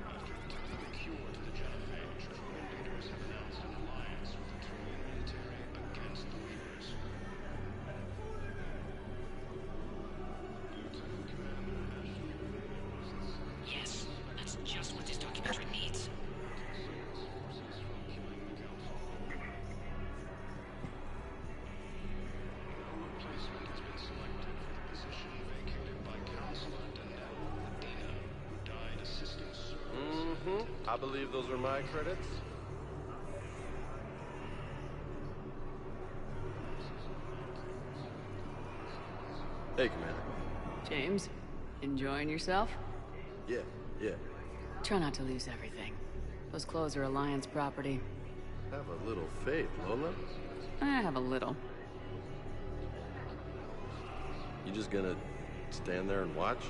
After detecting the cure to the genophage, true invaders have announced an alliance with the true military against the Reapers. Lieutenant Commander Ashton. Yes, that's just what this documentary needs. Replacement has been selected for the position vacated by Counselor Denell Medina, who died assisting Cerberus. I believe those are my credits. Hey, Commander. James, enjoying yourself? Yeah. Try not to lose everything. Those clothes are Alliance property. Have a little faith, Lola. I have a little. You just gonna stand there and watch?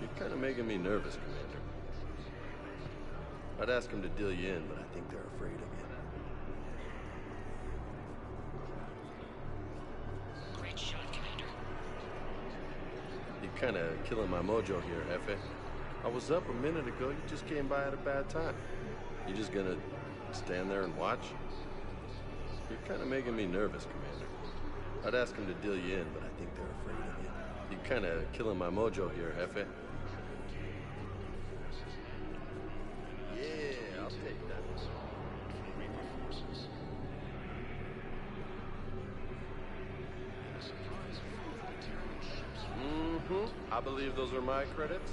You're kind of making me nervous, Commander. I'd ask them to deal you in, but I think they're afraid of you. Great shot, Commander. You're kind of killing my mojo here, Hefe. I was up a minute ago, you just came by at a bad time. You just gonna stand there and watch? You're kind of making me nervous, Commander. I'd ask them to deal you in, but I think they're afraid of you. You're kind of killing my mojo here, Hefe. Yeah, I'll take that. I believe those are my credits.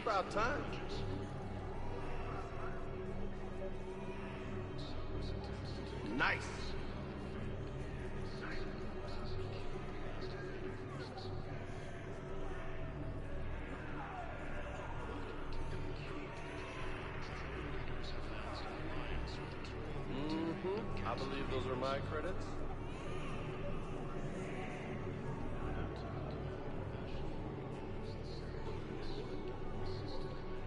About time. Nice. I believe those are my credits.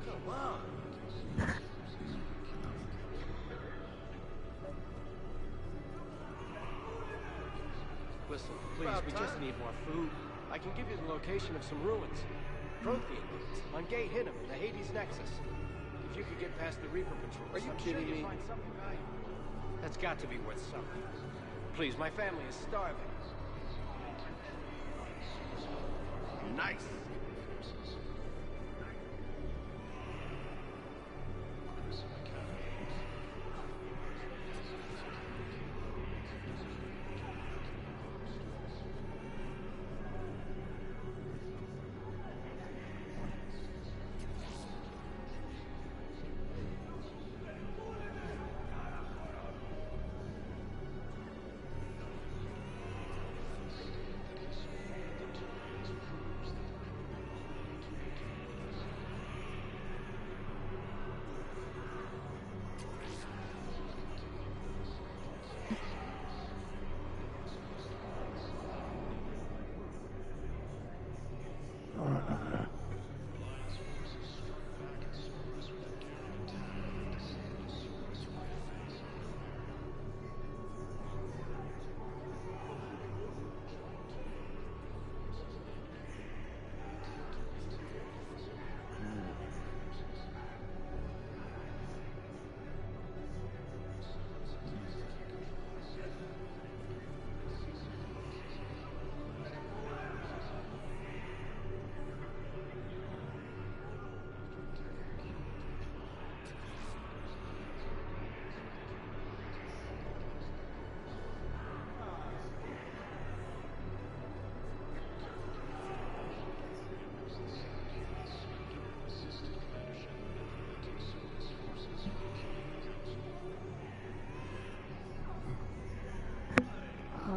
Come on. Listen, please, we just need more food. I can give you the location of some ruins. Prothean gates on Gate Hinnom, the Hades Nexus. If you could get past the Reaper patrols, Are you I'm kidding sure me? you'll find something valuable. That's got to be worth something. Please, my family is starving. Nice.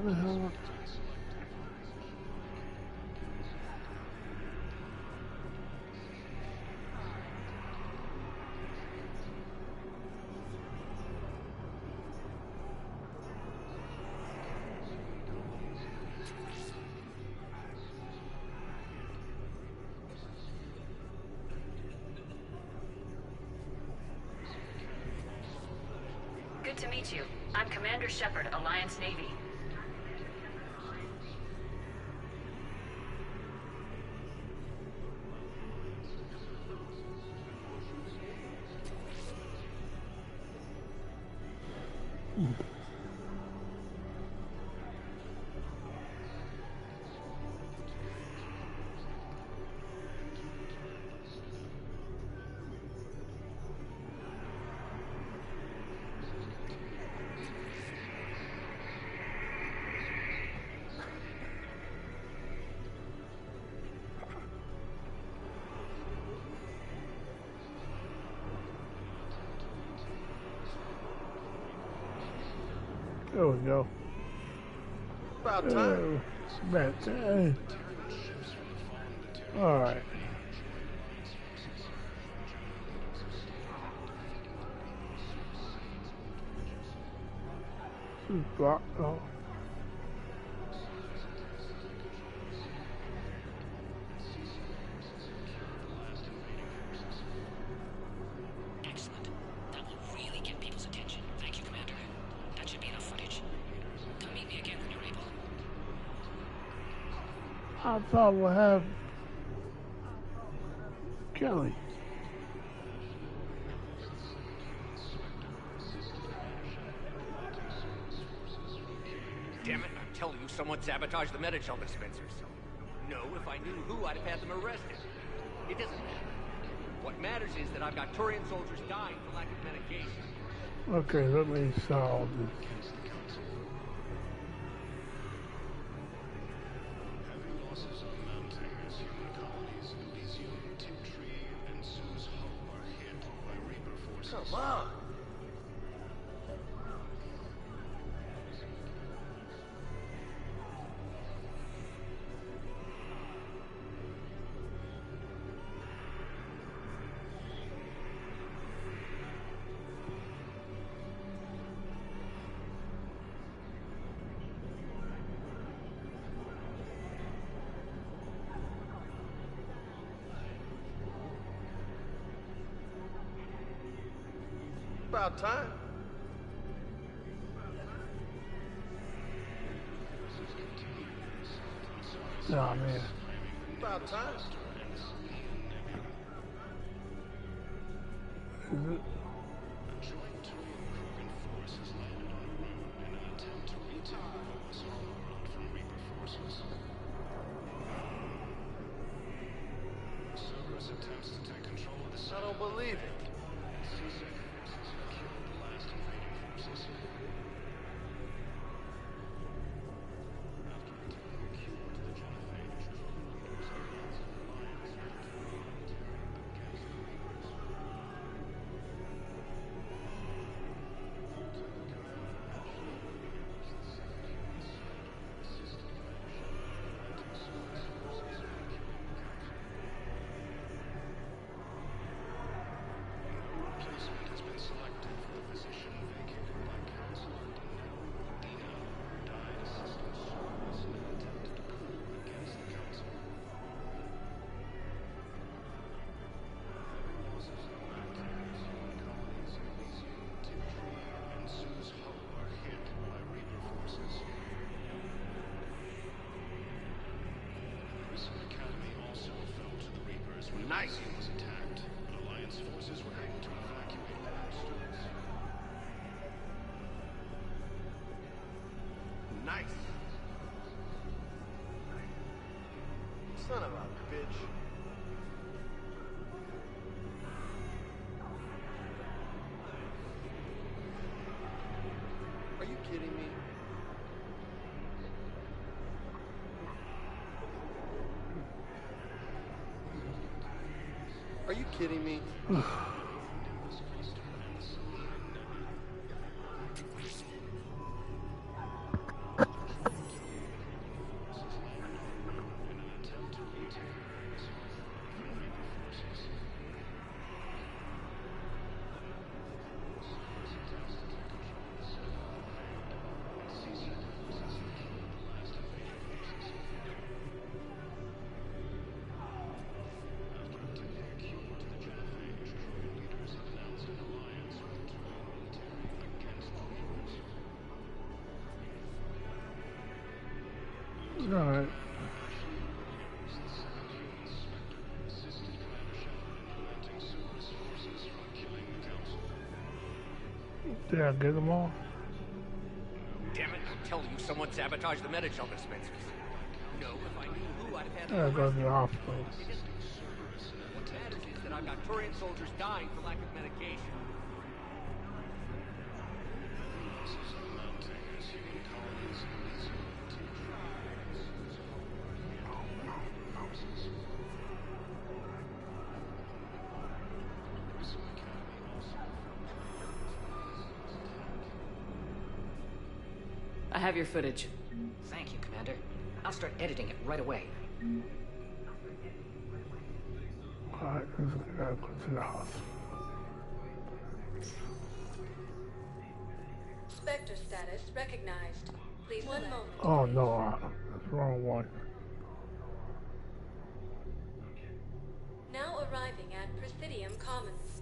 What the hell? Good to meet you. I'm Commander Shepard, Alliance Navy. There we go. About time. About time. All right. Block. Oh. Excellent. That will really get people's attention. Thank you, Commander. That should be enough footage. Come meet me again when you're able. I thought we'll have Kelly. Damn it, I'm telling you, someone sabotaged the Medi-gel dispensers. No, if I knew who, I'd have had them arrested. It doesn't matter. What matters is that I've got Turian soldiers dying for lack of medication. Okay, let me solve this. Heavy losses are mounting as human colonies in Elysium, Tiptree, and Sue's Hope are hit by Reaper forces. Come on! About time. Oh, man. About time. Is it? A joint Turian Krogan force has landed on a moon in an attempt to retake Vova's homeworld from Reaper forces. Cerberus attempts to take control of the I city. don't believe it. Killed the last invading forces. After returning a cure to the genophage, leaders of the Alliance against the Reapers. Replacement has been selected for the position vacated by Council of Dina, who died assisting Cerberus in an attempted coup against the Council. Heavy losses of actors, human colonies in Elysium, Tiptree, and Sue's Hope are hit by Reaper forces. Prison Academy also fell to the Reapers when Elysium was attacked, but Alliance forces were able to evacuate all students. Nice. Son of a bitch. Are you kidding me? Are you kidding me? Alright. Did I get them all? Damn it, I'm telling you, someone sabotaged the Medichel dispensers. No, if I knew who, I'd have had Yeah, them go to the arrested. hospital. What matters is that I've got Turian soldiers dying for lack of medication. I have your footage. Thank you, Commander. I'll start editing it right away. Alright, let's go to the hospital. Spectre status recognized. Please 1 moment. Oh no, that's the wrong one. Now arriving at Presidium Commons.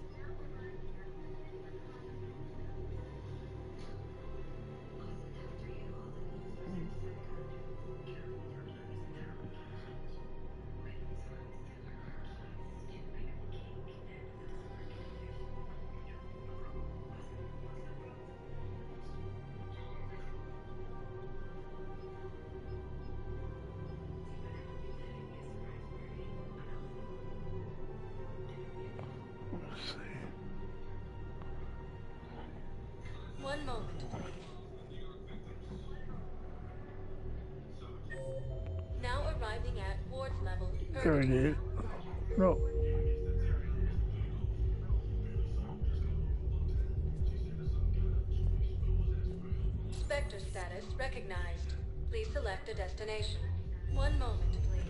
Let's see. 1 moment, please. Now arriving at ward level. There it is. No. Spectre status recognized. Please select a destination. 1 moment, please.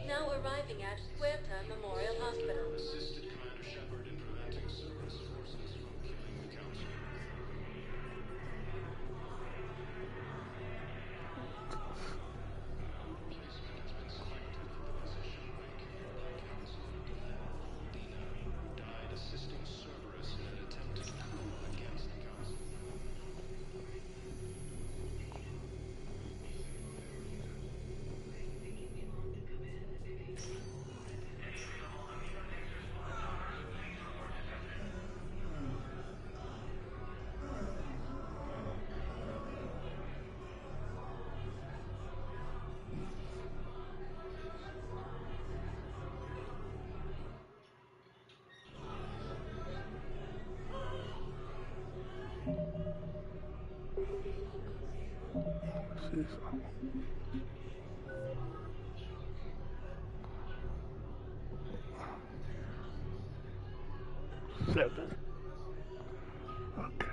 Now arriving at Huerta Memorial Hospital. Assisted Commander Shepard in preventing Cerberus forces from killing the Council. Replacement has been selected for the position vacated by Council. Dina died assisting Cerberus in an attempted coup against the Council. See something. Seven. Okay.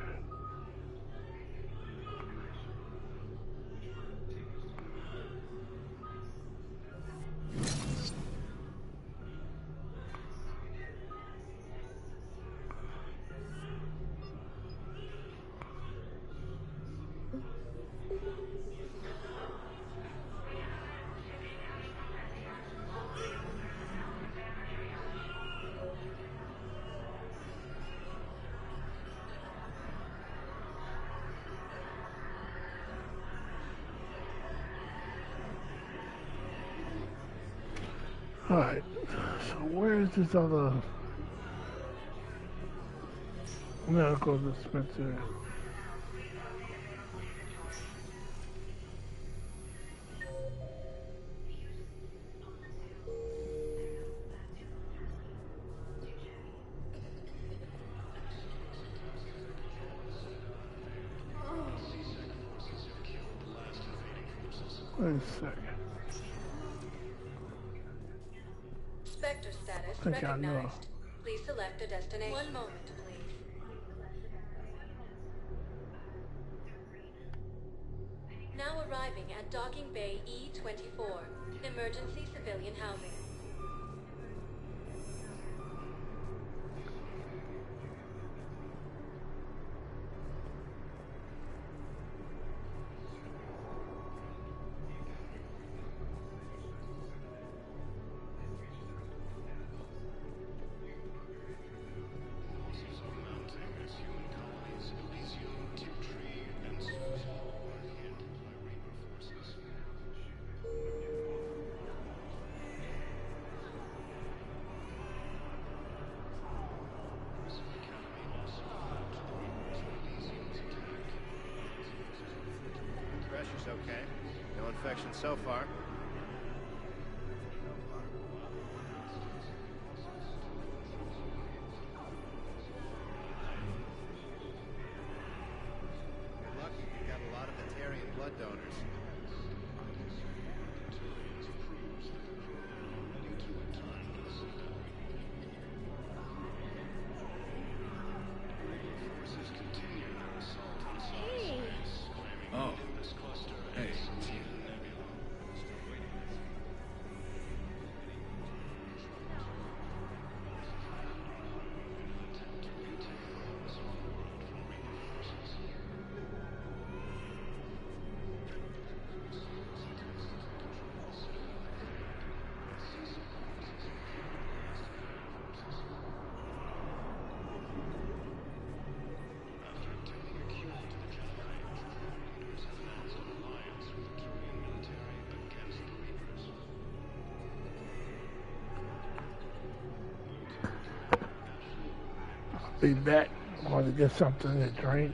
Alright, so where is this other medical dispensary? Wait a second. Spectre status I think I know. recognized. Please select a destination. 1 moment, please. Now arriving at Docking Bay E-24, emergency civilian housing. Forces are mounting as human colonies Elysium, Tiptree, infection so far. You're lucky you got a lot of Batarian blood donors. Oh. Hey. Be back. I'm going to get something to drink.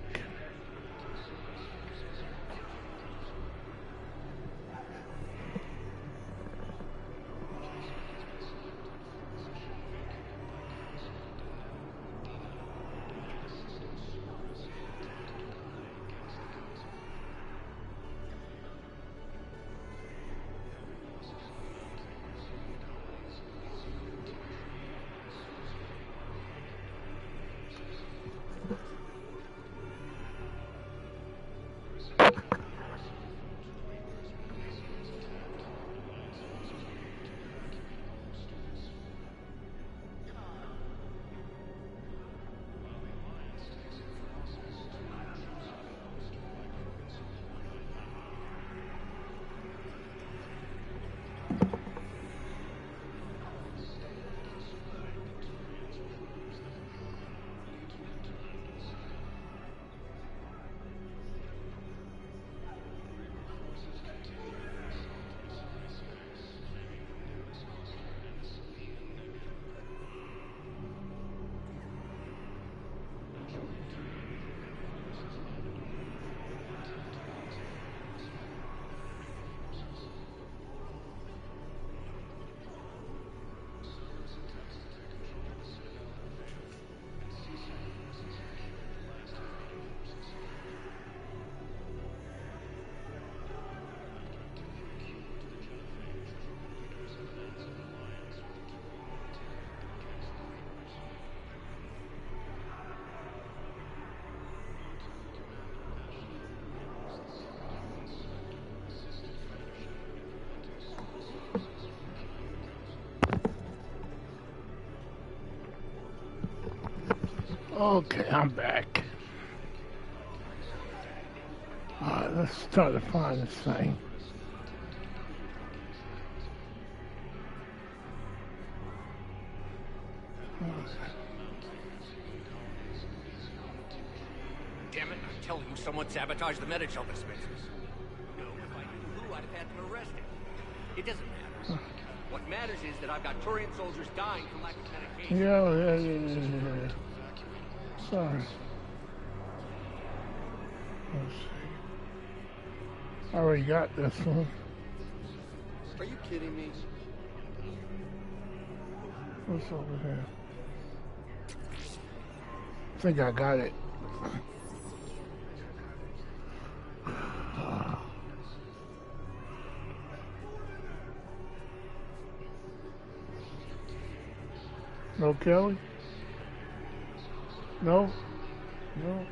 Okay, I'm back. Alright, let's try to find this thing. Damn it, I'm telling you, someone sabotaged the Metagel dispensers. No, if I knew who, I'd have had them arrested. It doesn't matter. What matters is that I've got Turian soldiers dying from lack of medication. Yeah. Sorry. Let's see. I already got this one. Are you kidding me? What's over here? I think I got it. No, Kelly? No? No?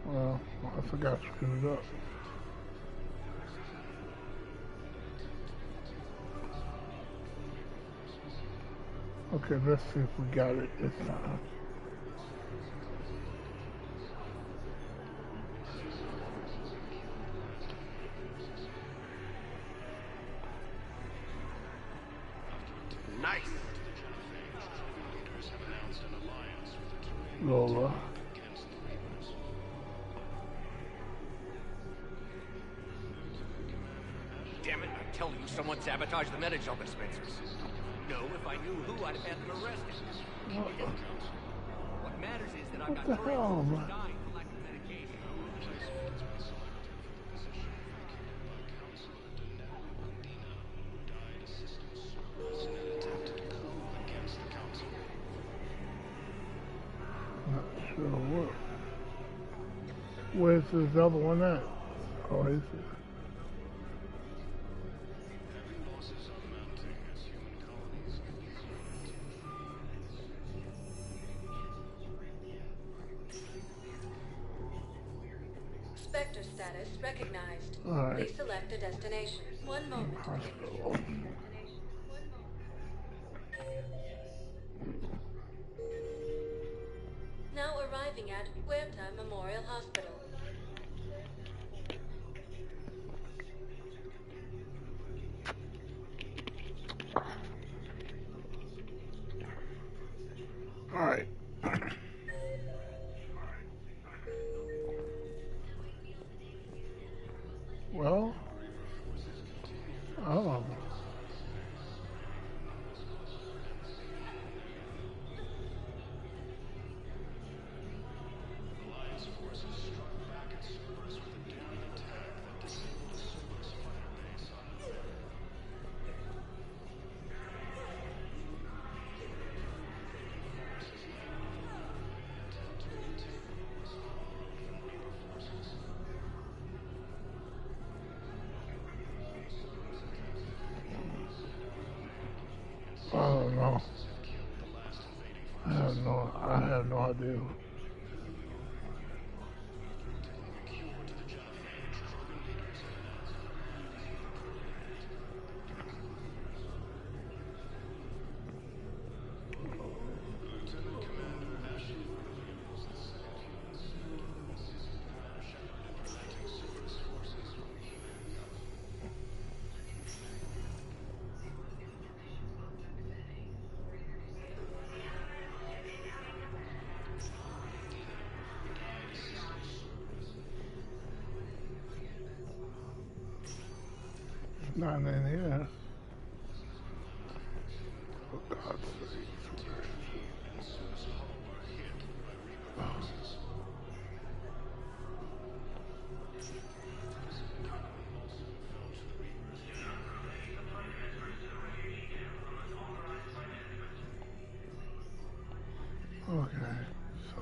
Well, I forgot to screw it up. Okay, let's see if we got it this time. Nice. Lola. Damn it, I'm telling you, someone sabotaged the Metagel dispensers. No, if I knew who, I'd have had them arrested. What matters is that I've got Turian soldiers dying from lack of medication. So what? Where's this other one at? Oh, is it? Spectre status recognized. Alright. Please select a destination. One moment. Hospital. Now arriving at Huerta Memorial Hospital. Alright. Well, oh. Alliance forces struck back at Cerberus with a daring attack that disabled Cerberus fighter base on Earth. I don't know. I have no idea. Not in here. For God's sake. Okay, so.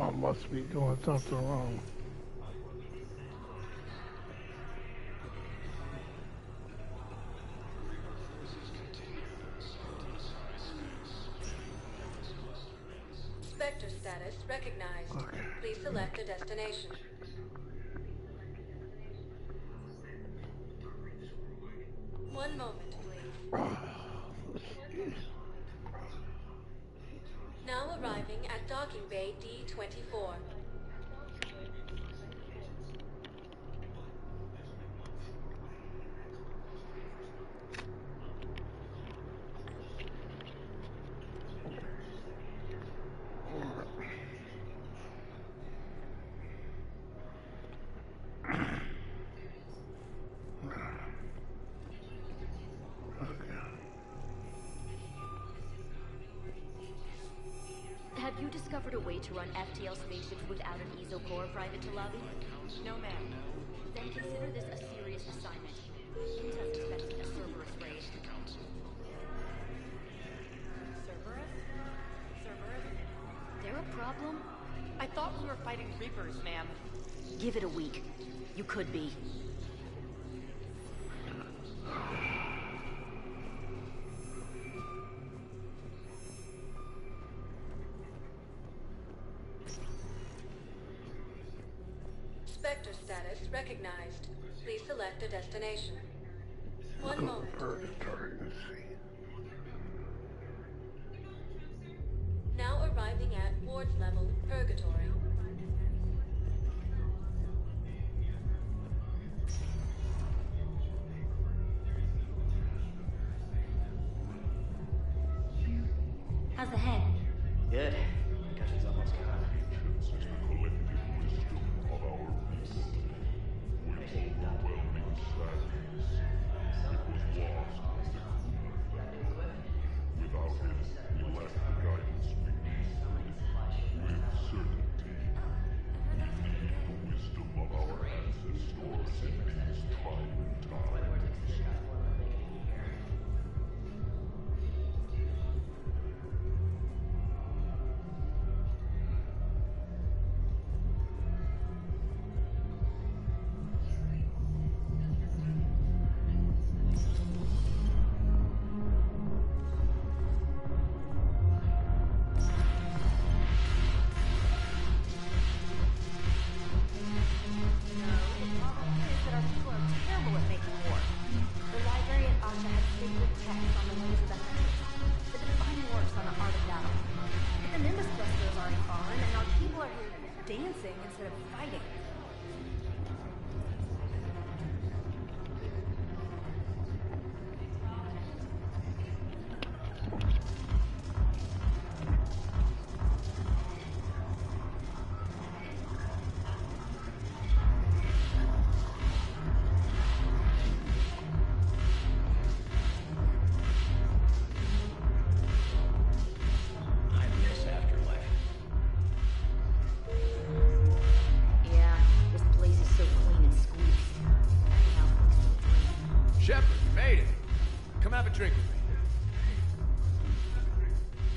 I must be doing something wrong. Spectre status recognized. Okay. Please select a destination. One moment, please. Now arriving at docking bay D-24. Have you discovered a way to run FTL spaceships without an ESO core private to lobby? No, ma'am. Then consider this a serious assignment. Intel suspecting a Cerberus raid. Cerberus? Cerberus? There a problem? I thought we were fighting Reapers, ma'am. Give it a week. You could be. Spectre status recognized. Please select a destination. One moment, please. Now arriving at wards level, Purgatory. How's the head? Good. Concussion's almost gone. relaxing instead of fighting.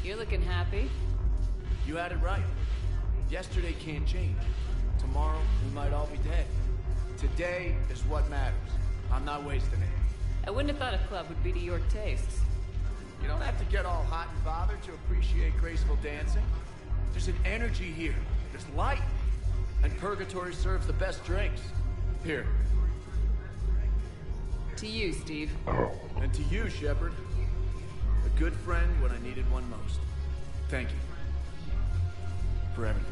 You're looking happy. You had it right. Yesterday can't change. Tomorrow, we might all be dead. Today is what matters. I'm not wasting it. I wouldn't have thought a club would be to your tastes. You don't have to get all hot and bothered to appreciate graceful dancing. There's an energy here. There's light. And Purgatory serves the best drinks. Here. To you, Steve. And to you, Shepard. A good friend when I needed one most. Thank you. For everything.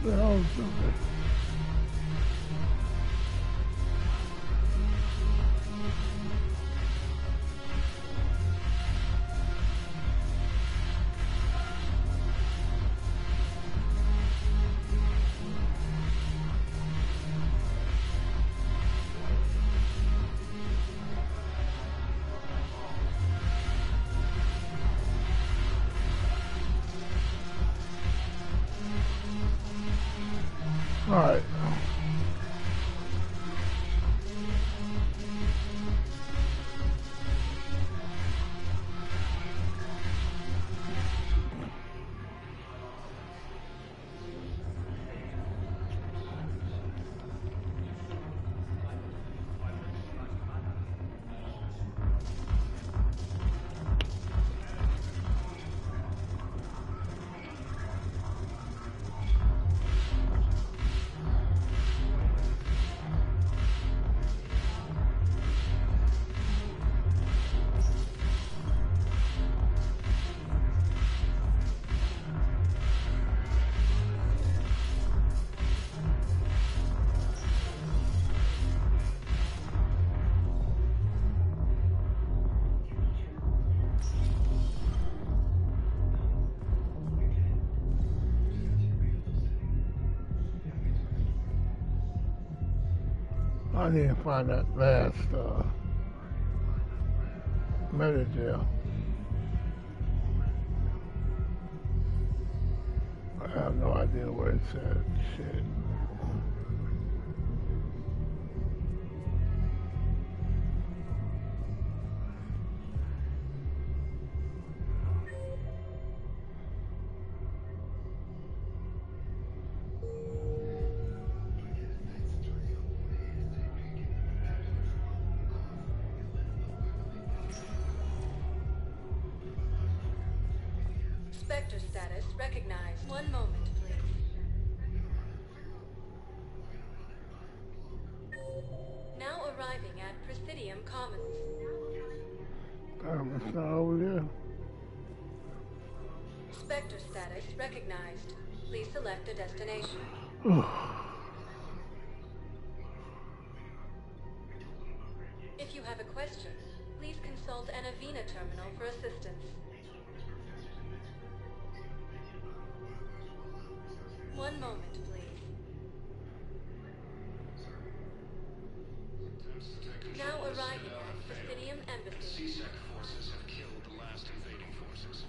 The hell is this? All right. I need to find that last meta-jail. I have no idea where it's at. Shit. Spectre status recognized. One moment, please. Now arriving at Presidium Commons. Damn, it's not over there. Spectre status recognized. Please select a destination. If you have a question, please consult an Avena terminal for assistance. One moment, please. Now arriving at Presidium Embassy. CSEC forces have killed the last invading forces.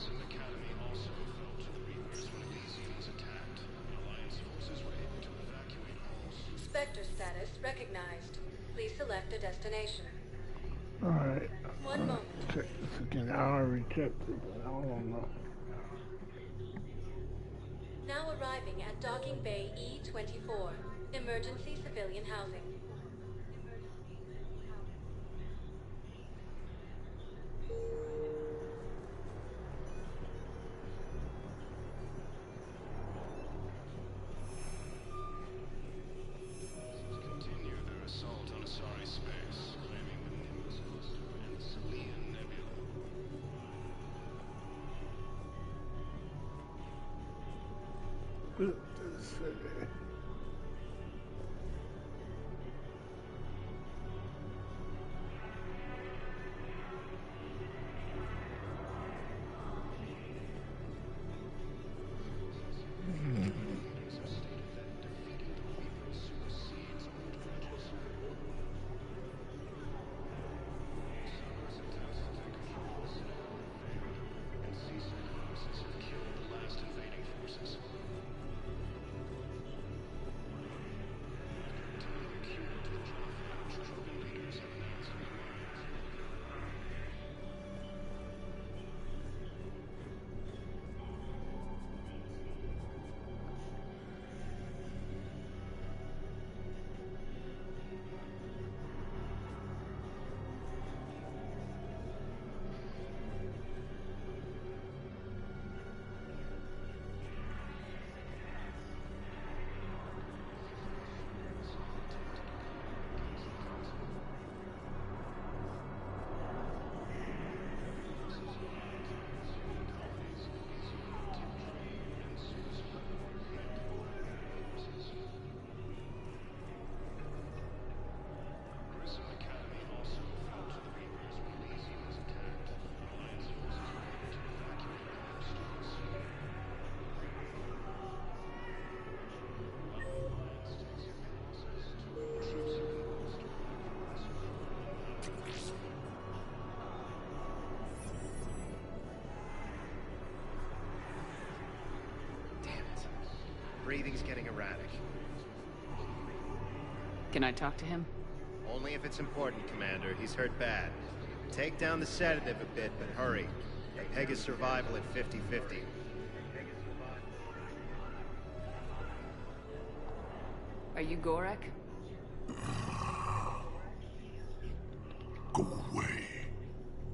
Grissom Academy also fell to the Reapers when Elysium was attacked. Alliance forces were able to evacuate all. Spectre status recognized. Please select a destination. Alright. One moment. Check this again. I already checked it, but I don't know. Now arriving at Docking Bay E-24. Emergency civilian housing. Continue their assault on Asari space, claiming the Nimbus cluster and Celine Nebula. Breathing's getting erratic. Can I talk to him? Only if it's important, Commander. He's hurt bad. Take down the sedative a bit, but hurry. I peg his survival at 50-50. Are you Gorek? Go away.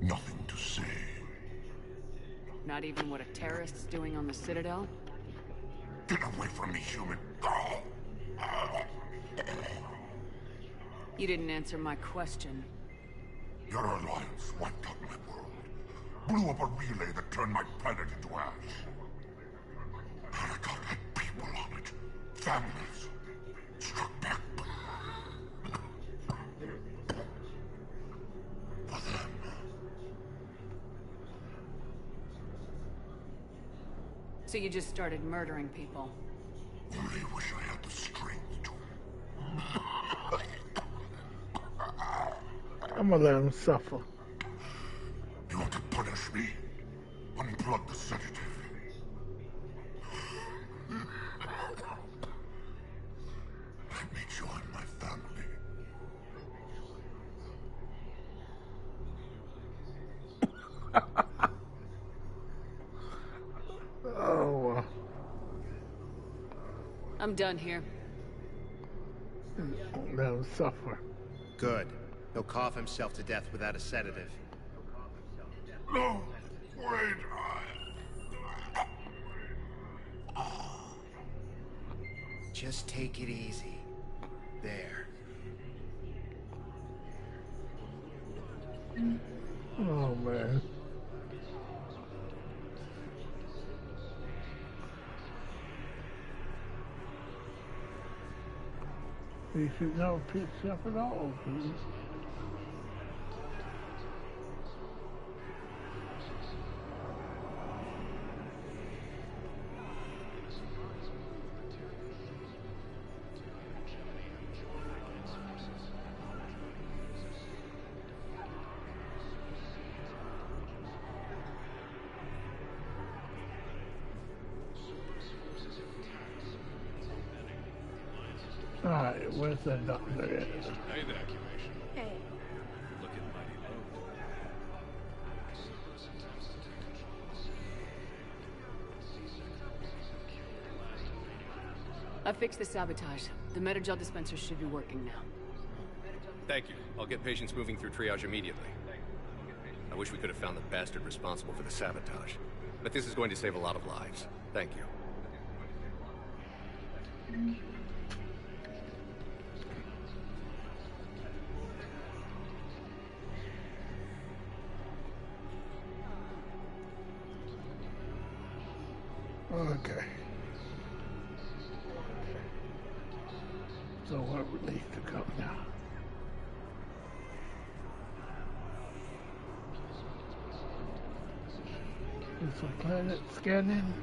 Nothing to say. Not even what a terrorist's doing on the Citadel? Get away from me, human. You didn't answer my question. Your alliance wiped out my world. Blew up a relay that turned my planet into ash. Paragon had people on it. Families. Struck back. For them. So you just started murdering people? Only wish I had the strength to. I'm gonna let him suffer. You want to punish me? Unplug the sedative. Let me join my family. Oh, I'm done here. let him suffer. Good. He'll cough himself to death without a sedative. No! Wait! Just take it easy. There. Oh, man. You should never pick up at all, please. Alright, where's the doctor at? Evacuation. Hey. Looking mighty low. I fixed the sabotage. The Metagel dispenser should be working now. Thank you. I'll get patients moving through triage immediately. I wish we could have found the bastard responsible for the sabotage. But this is going to save a lot of lives. Thank you. Okay. So what needs to come now? Do some planet scanning.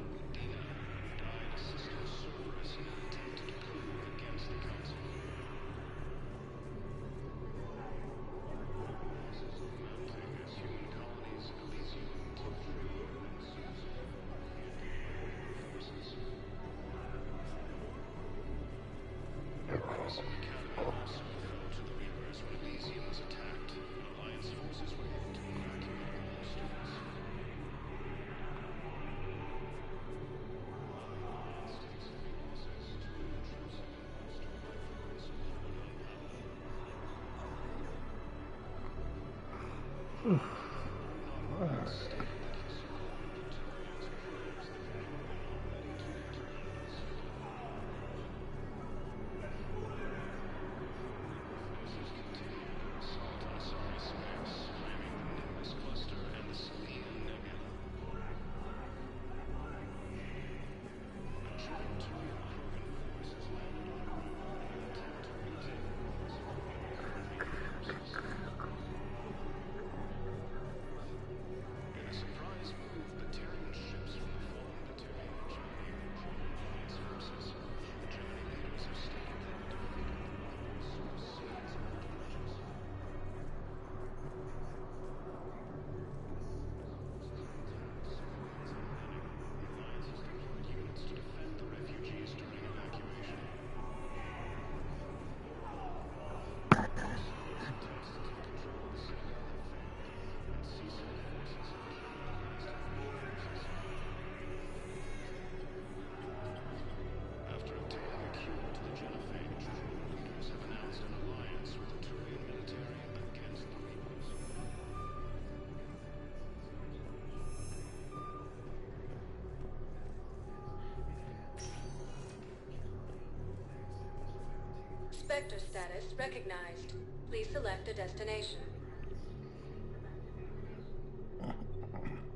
Spectre status recognized. Please select a destination.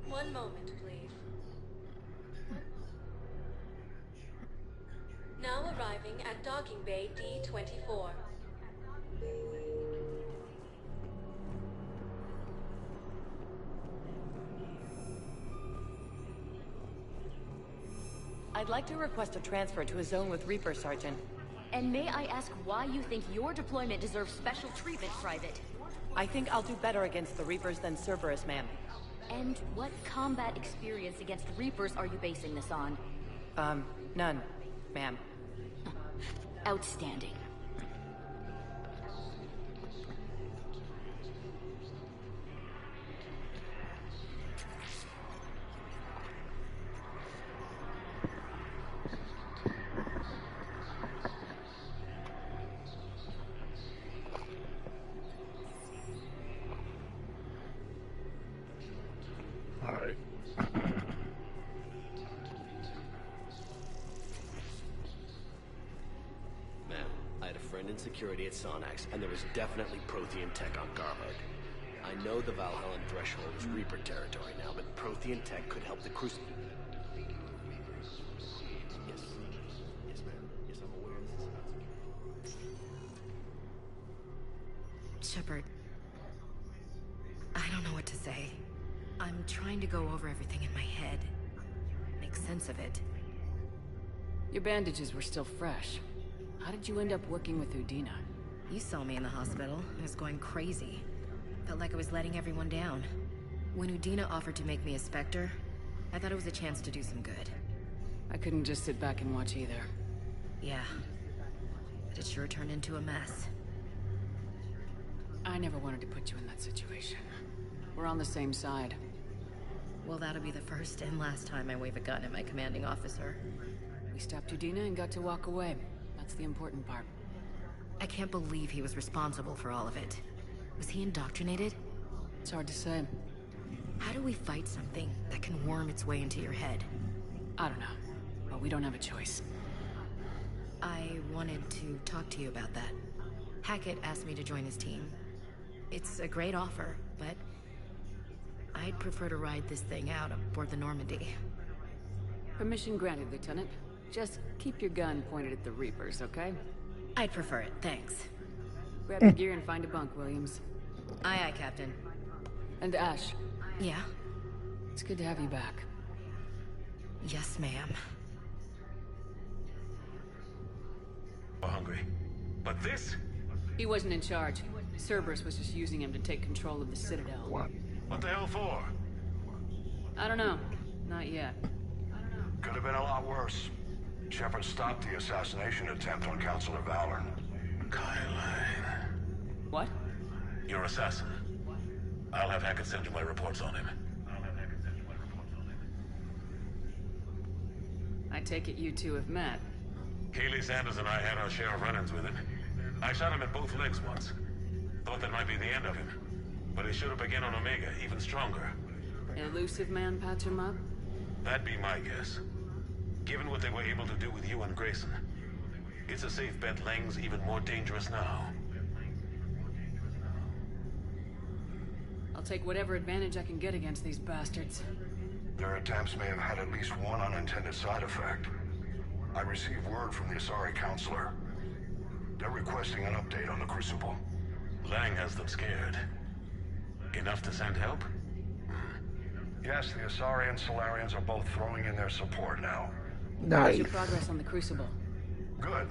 One moment, please. Now arriving at docking bay D-24. I'd like to request a transfer to a zone with Reaper, Sergeant. And may I ask why you think your deployment deserves special treatment, Private? I think I'll do better against the Reapers than Cerberus, ma'am. And what combat experience against Reapers are you basing this on? None, ma'am. Outstanding. Security at Sonax, and there was definitely Prothean tech on Garhard. I know the Valhellan threshold is Reaper territory now, but Prothean tech could help the Crucible. Yes. Yes, ma'am. Yes, I'm aware this is about security. Shepard, I don't know what to say. I'm trying to go over everything in my head. Make sense of it. Your bandages were still fresh. How did you end up working with Udina? You saw me in the hospital. I was going crazy. Felt like I was letting everyone down. When Udina offered to make me a Spectre, I thought it was a chance to do some good. I couldn't just sit back and watch either. Yeah. but it sure turned into a mess. I never wanted to put you in that situation. We're on the same side. Well, that'll be the first and last time I wave a gun at my commanding officer. We stopped Udina and got to walk away. That's the important part. I can't believe he was responsible for all of it. Was he indoctrinated? It's hard to say. How do we fight something that can worm its way into your head? I don't know, but we don't have a choice. I wanted to talk to you about that. Hackett asked me to join his team. It's a great offer, but I'd prefer to ride this thing out aboard the Normandy. Permission granted, Lieutenant. Just keep your gun pointed at the Reapers, okay? I'd prefer it, thanks. Grab your gear and find a bunk, Williams. Aye, aye, Captain. And Ash. Yeah? It's good to have you back. Yes, ma'am. Hungry. But this? He wasn't in charge. Cerberus was just using him to take control of the Citadel. What the hell for? I don't know. Not yet. Could have been a lot worse. Shepard stopped the assassination attempt on Counselor Valorn. What? Your assassin. I'll have Hackett send you my reports on him. I take it you two have met. Kaylee Sanders and I had our share of run-ins with him. I shot him in both legs once. Thought that might be the end of him. But he showed up again on Omega, even stronger. Elusive man patch him up? That'd be my guess. Given what they were able to do with you and Grayson, it's a safe bet Lang's even more dangerous now. I'll take whatever advantage I can get against these bastards. Their attempts may have had at least one unintended side effect. I received word from the Asari Counselor. They're requesting an update on the Crucible. Lang has them scared. Enough to send help? Yes, the Asari and Solarians are both throwing in their support now. Nice. How's your progress on the Crucible? Good.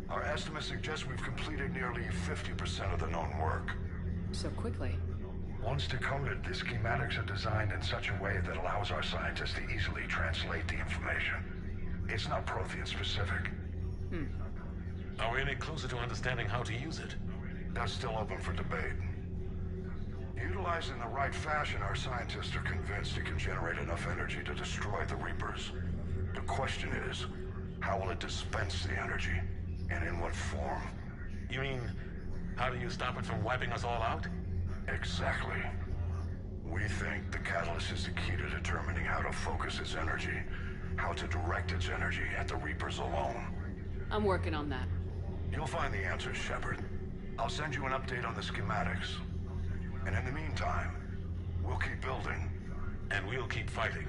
Our estimates suggest we've completed nearly 50% of the known work. So quickly? Once decoded, the schematics are designed in such a way that allows our scientists to easily translate the information. It's not Prothean specific. Are we any closer to understanding how to use it? That's still open for debate. Utilized in the right fashion, our scientists are convinced it can generate enough energy to destroy the Reapers. The question is, how will it dispense the energy? And in what form? You mean, how do you stop it from wiping us all out? Exactly. We think the catalyst is the key to determining how to focus its energy, how to direct its energy at the Reapers alone. I'm working on that. You'll find the answers, Shepard. I'll send you an update on the schematics. And in the meantime, we'll keep building. And we'll keep fighting.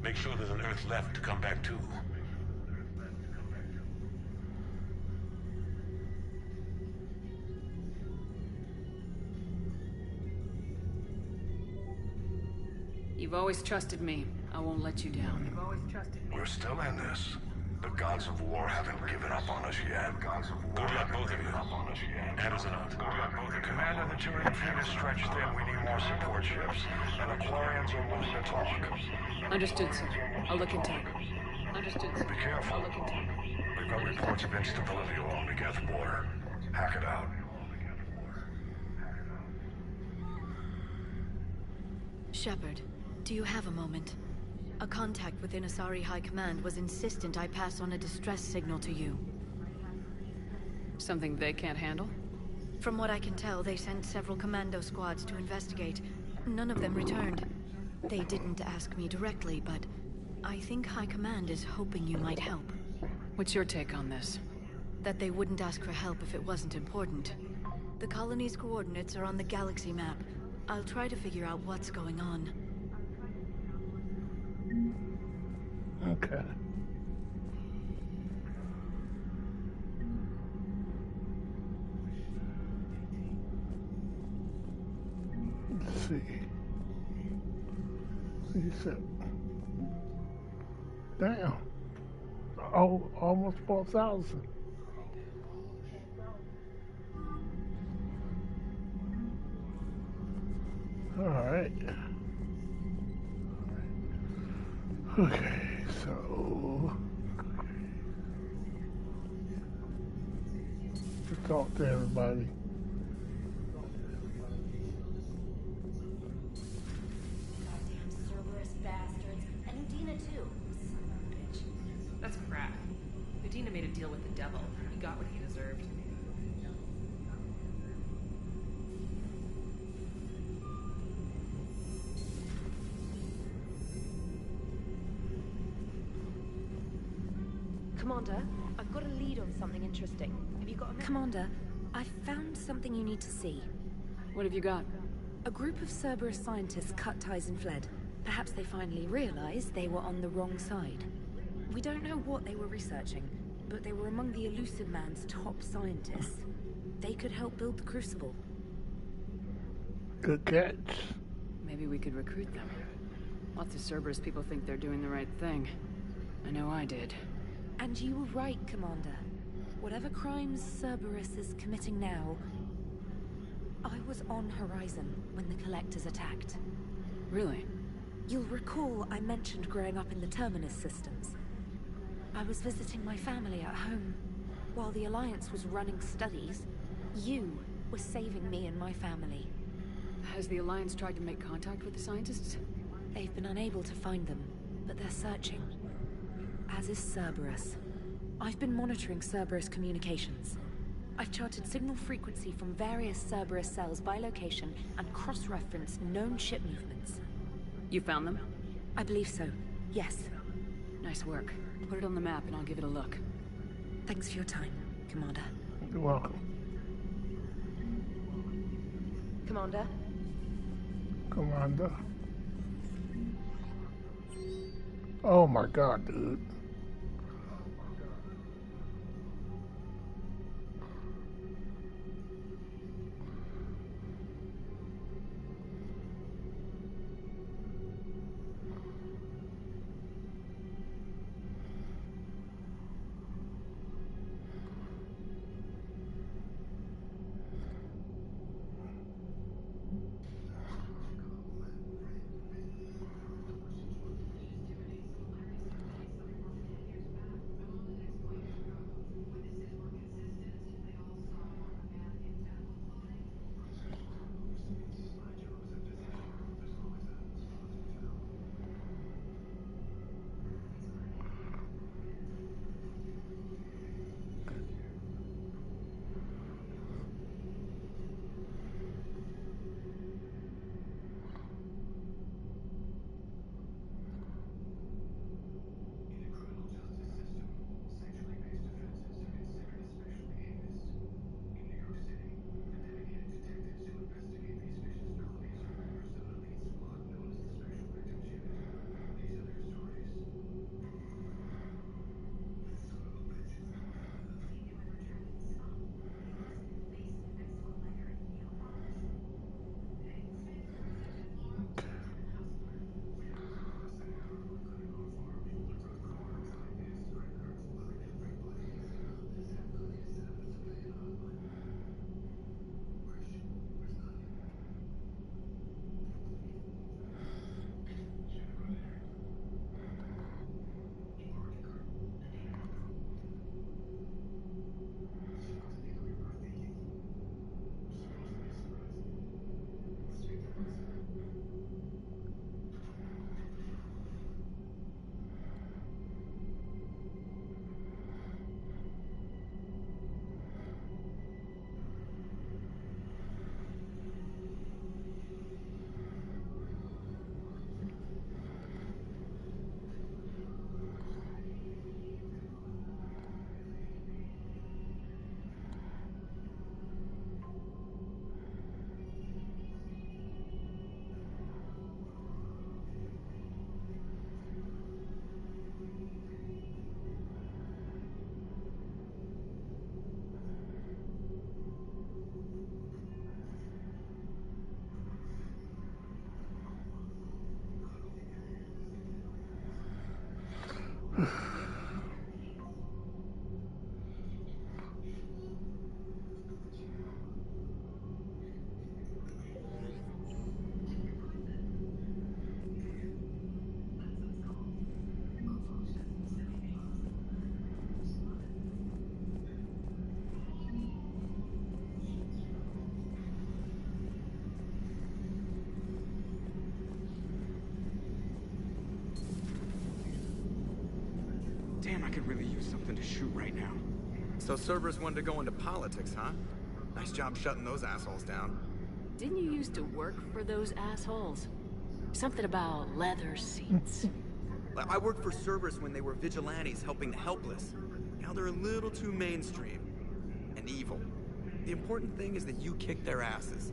Make sure there's an Earth left to come back to. You've always trusted me. I won't let you down. We're still in this. The gods of war haven't given up on us yet. Good luck, both of you. Anderson out. Commander, the Turian fleet is stretched thin. We need more support ships. And the Quarians are willing to talk. Understood, sir. I'll look into it. Understood, sir. Be careful. I'll look into it. We've got reports of instability along the Geth border. Hack it out. Shepard, do you have a moment? A contact within Asari High Command was insistent I pass on a distress signal to you. Something they can't handle? From what I can tell, they sent several commando squads to investigate. None of them returned. They didn't ask me directly, but I think High Command is hoping you might help. What's your take on this? That they wouldn't ask for help if it wasn't important. The colony's coordinates are on the galaxy map. I'll try to figure out what's going on. Okay. Let's see. He said, damn. Oh, almost 4,000. All right. Okay, so talk to everybody. Goddamn Cerberus bastards. And Udina too. Son of a bitch. That's crap. Udina made a deal with the devil. He got what he deserved. Commander, I've got a lead on something interesting. Have you got a minute? Commander, I've found something you need to see. What have you got? A group of Cerberus scientists cut ties and fled. Perhaps they finally realized they were on the wrong side. We don't know what they were researching, but they were among the Elusive Man's top scientists. They could help build the Crucible. Good catch. Maybe we could recruit them. Lots of Cerberus people think they're doing the right thing. I know I did. And you were right, Commander. Whatever crimes Cerberus is committing now, I was on Horizon when the Collectors attacked. Really? You'll recall I mentioned growing up in the Terminus systems. I was visiting my family at home. While the Alliance was running studies, you were saving me and my family. Has the Alliance tried to make contact with the scientists? They've been unable to find them, but they're searching. As is Cerberus. I've been monitoring Cerberus communications. I've charted signal frequency from various Cerberus cells by location and cross-referenced known ship movements. You found them? I believe so, yes. Nice work. Put it on the map and I'll give it a look. Thanks for your time, Commander. You're welcome. Commander? Commander. Oh my god, dude. Damn, I could really use something to shoot right now. So Cerberus wanted to go into politics, huh? Nice job shutting those assholes down. Didn't you used to work for those assholes? Something about leather seats. I worked for Cerberus when they were vigilantes helping the helpless. Now they're a little too mainstream. And evil. The important thing is that you kick their asses.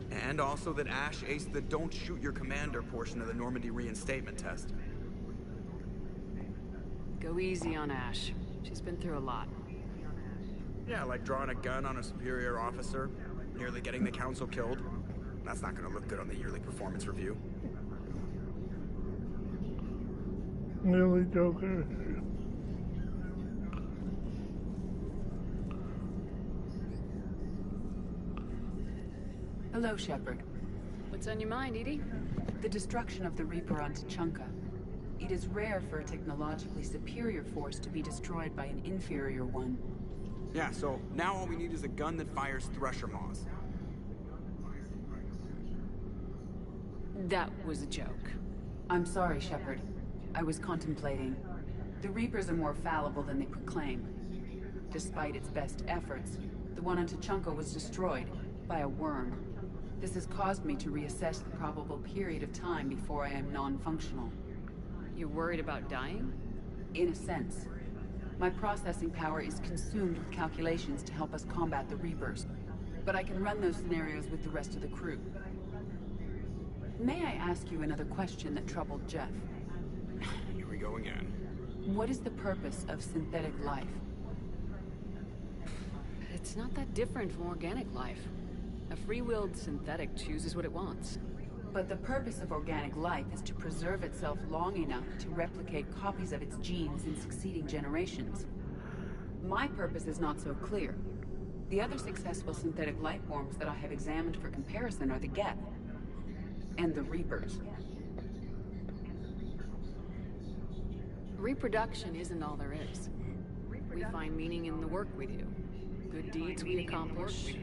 And also that Ash aced the don't shoot your commander portion of the Normandy reinstatement test. Go easy on Ash. She's been through a lot. Yeah, like drawing a gun on a superior officer, nearly getting the council killed. That's not gonna look good on the yearly performance review. Really, Joker? Hello, Shepard. What's on your mind, Edie? The destruction of the Reaper on Tuchanka. It is rare for a technologically superior force to be destroyed by an inferior one. Yeah, so now all we need is a gun that fires thresher maws. That was a joke. I'm sorry, Shepard. I was contemplating. The Reapers are more fallible than they proclaim. Despite its best efforts, the one on Tuchanka was destroyed by a worm. This has caused me to reassess the probable period of time before I am non-functional. You're worried about dying? In a sense. My processing power is consumed with calculations to help us combat the Reapers. But I can run those scenarios with the rest of the crew. May I ask you another question that troubled Jeff? Here we go again. What is the purpose of synthetic life? It's not that different from organic life. A free-willed synthetic chooses what it wants. But the purpose of organic life is to preserve itself long enough to replicate copies of its genes in succeeding generations. My purpose is not so clear. The other successful synthetic life forms that I have examined for comparison are the Geth and the Reapers. Reproduction isn't all there is. We find meaning in the work we do. Good deeds we accomplish.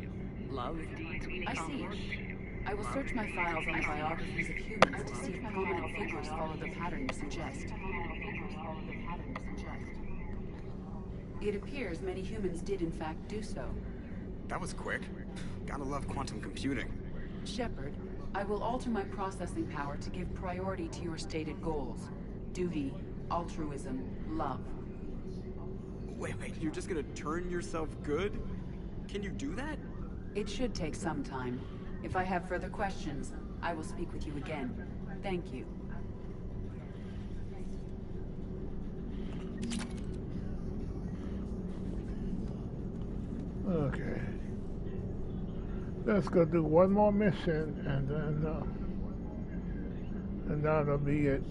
Love. I see. I will search my files on the biographies of humans to see if prominent figures follow the pattern you suggest. It appears many humans did in fact do so. That was quick. Gotta love quantum computing. Shepard, I will alter my processing power to give priority to your stated goals. Duty, altruism, love. Wait, you're just gonna turn yourself good? Can you do that? It should take some time. If I have further questions, I will speak with you again. Thank you. Okay. Let's go do one more mission and that'll be it.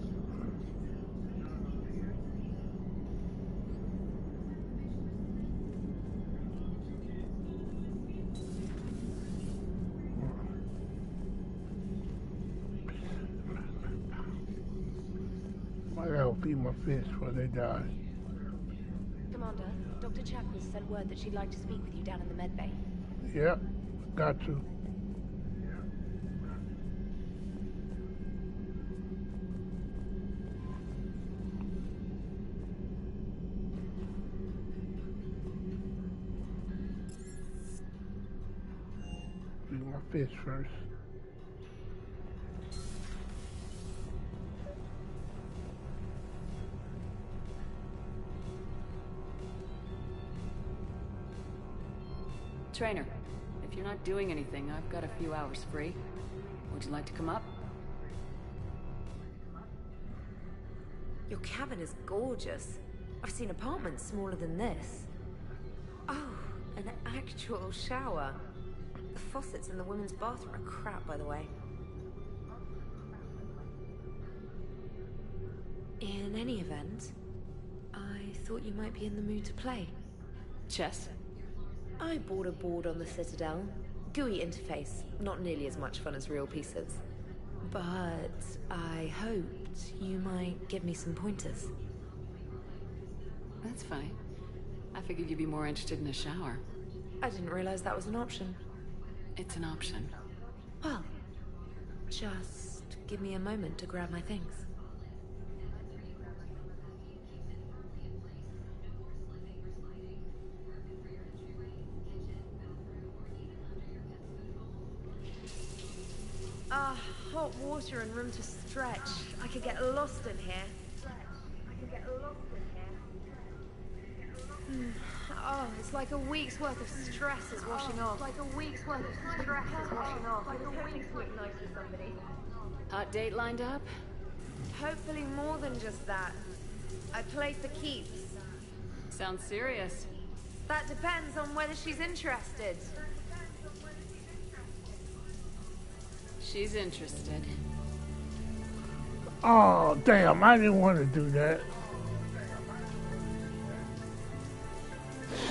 I gotta feed my fish before they die. Commander, Dr. Chapman sent word that she'd like to speak with you down in the med bay. Yep, got to. Feed my fish first. Trainer, if you're not doing anything, I've got a few hours free. Would you like to come up? Your cabin is gorgeous. I've seen apartments smaller than this. Oh, an actual shower. The faucets in the women's bathroom are crap, by the way. In any event, I thought you might be in the mood to play. Chess? I bought a board on the Citadel. GUI interface, not nearly as much fun as real pieces. But I hoped you might give me some pointers. That's funny. I figured you'd be more interested in a shower. I didn't realize that was an option. It's an option. Well, just give me a moment to grab my things. hot water and room to stretch. I could get lost in here. Oh, it's like a week's worth of stress is washing off. Like a week's worth of stress is washing off. I was hoping to look nice to somebody. Hot date lined up? Hopefully more than just that. I play for keeps. Sounds serious. That depends on whether she's interested. She's interested. Oh, damn, I didn't want to do that.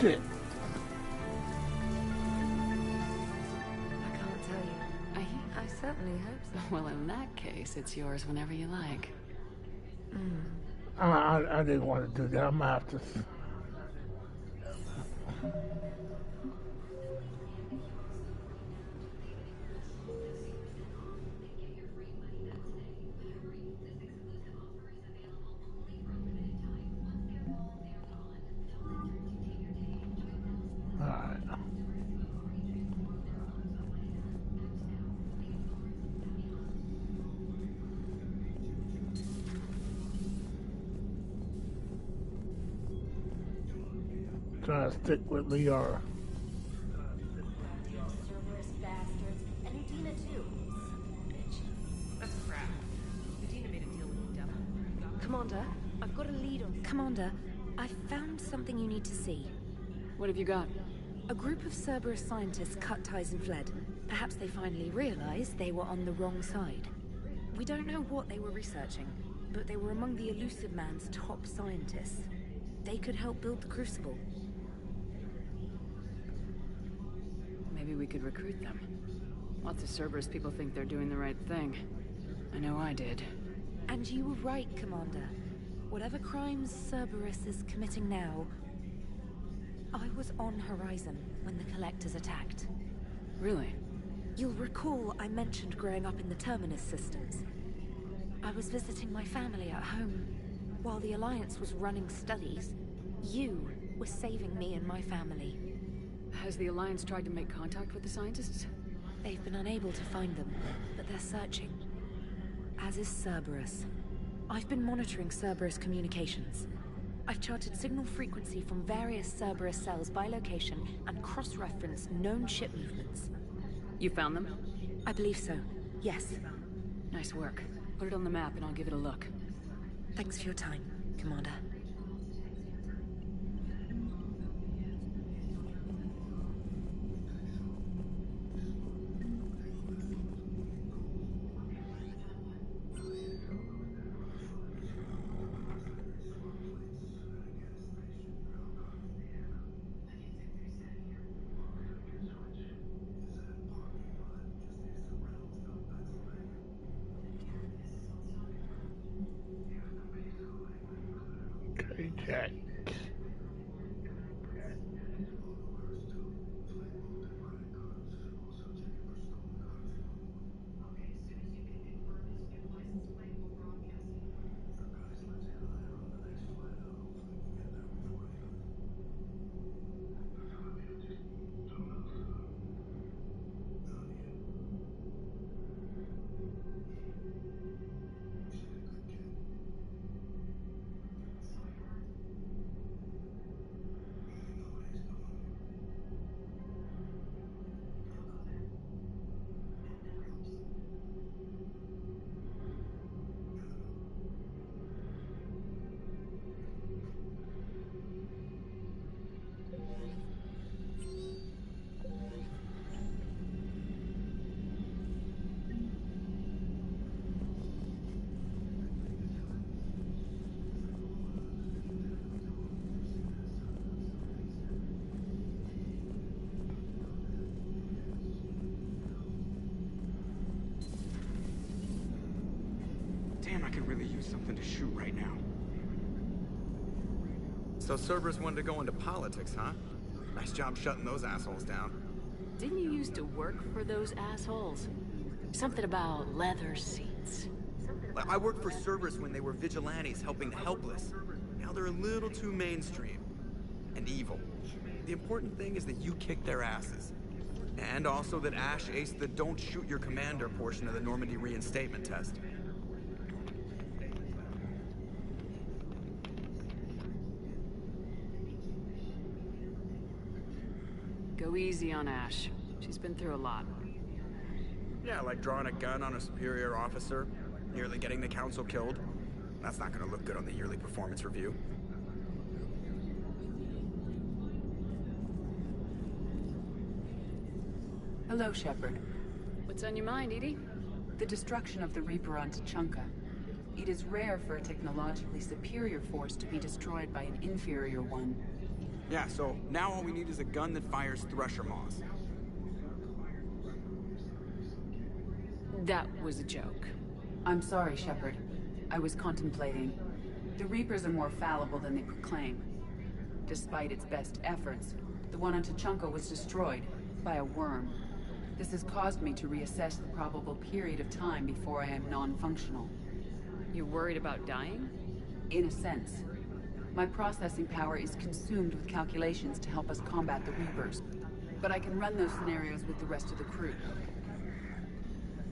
Shit. I can't tell you. I certainly hope so. Well, in that case, it's yours whenever you like. I didn't want to do that. I'm gonna have to. Trying to stick with Liara. Cerberus bastards, and Udina too. Bitch. That's crap. Udina made a deal with the devil. Commander, I've got a lead on... Commander, I found something you need to see. What have you got? A group of Cerberus scientists cut ties and fled. Perhaps they finally realized they were on the wrong side. We don't know what they were researching, but they were among the Elusive Man's top scientists. They could help build the Crucible. Maybe we could recruit them. Lots of Cerberus people think they're doing the right thing. I know I did. And you were right, Commander. Whatever crimes Cerberus is committing now, I was on Horizon when the Collectors attacked. Really? You'll recall I mentioned growing up in the Terminus systems. I was visiting my family at home. While the Alliance was running studies, you were saving me and my family. Has the Alliance tried to make contact with the scientists? They've been unable to find them, but they're searching. As is Cerberus. I've been monitoring Cerberus communications. I've charted signal frequency from various Cerberus cells by location and cross-referenced known ship movements. You found them? I believe so, yes. Nice work. Put it on the map and I'll give it a look. Thanks for your time, Commander. Jack. Damn, I could really use something to shoot right now. So Cerberus wanted to go into politics, huh? Nice job shutting those assholes down. Didn't you used to work for those assholes? Something about leather seats. I worked for Cerberus when they were vigilantes helping the helpless. Now they're a little too mainstream. And evil. The important thing is that you kick their asses. And also that Ash aced the don't shoot your commander portion of the Normandy reinstatement test. Go easy on Ash. She's been through a lot. Yeah, like drawing a gun on a superior officer, nearly getting the council killed. That's not gonna look good on the yearly performance review. Hello, Shepard. What's on your mind, Edie? The destruction of the Reaper on Tuchanka. It is rare for a technologically superior force to be destroyed by an inferior one. Yeah, so now all we need is a gun that fires thresher maws. That was a joke. I'm sorry, Shepard. I was contemplating. The Reapers are more fallible than they proclaim. Despite its best efforts, the one on Tuchanka was destroyed by a worm. This has caused me to reassess the probable period of time before I am non-functional. You're worried about dying? In a sense. My processing power is consumed with calculations to help us combat the Reapers. But I can run those scenarios with the rest of the crew.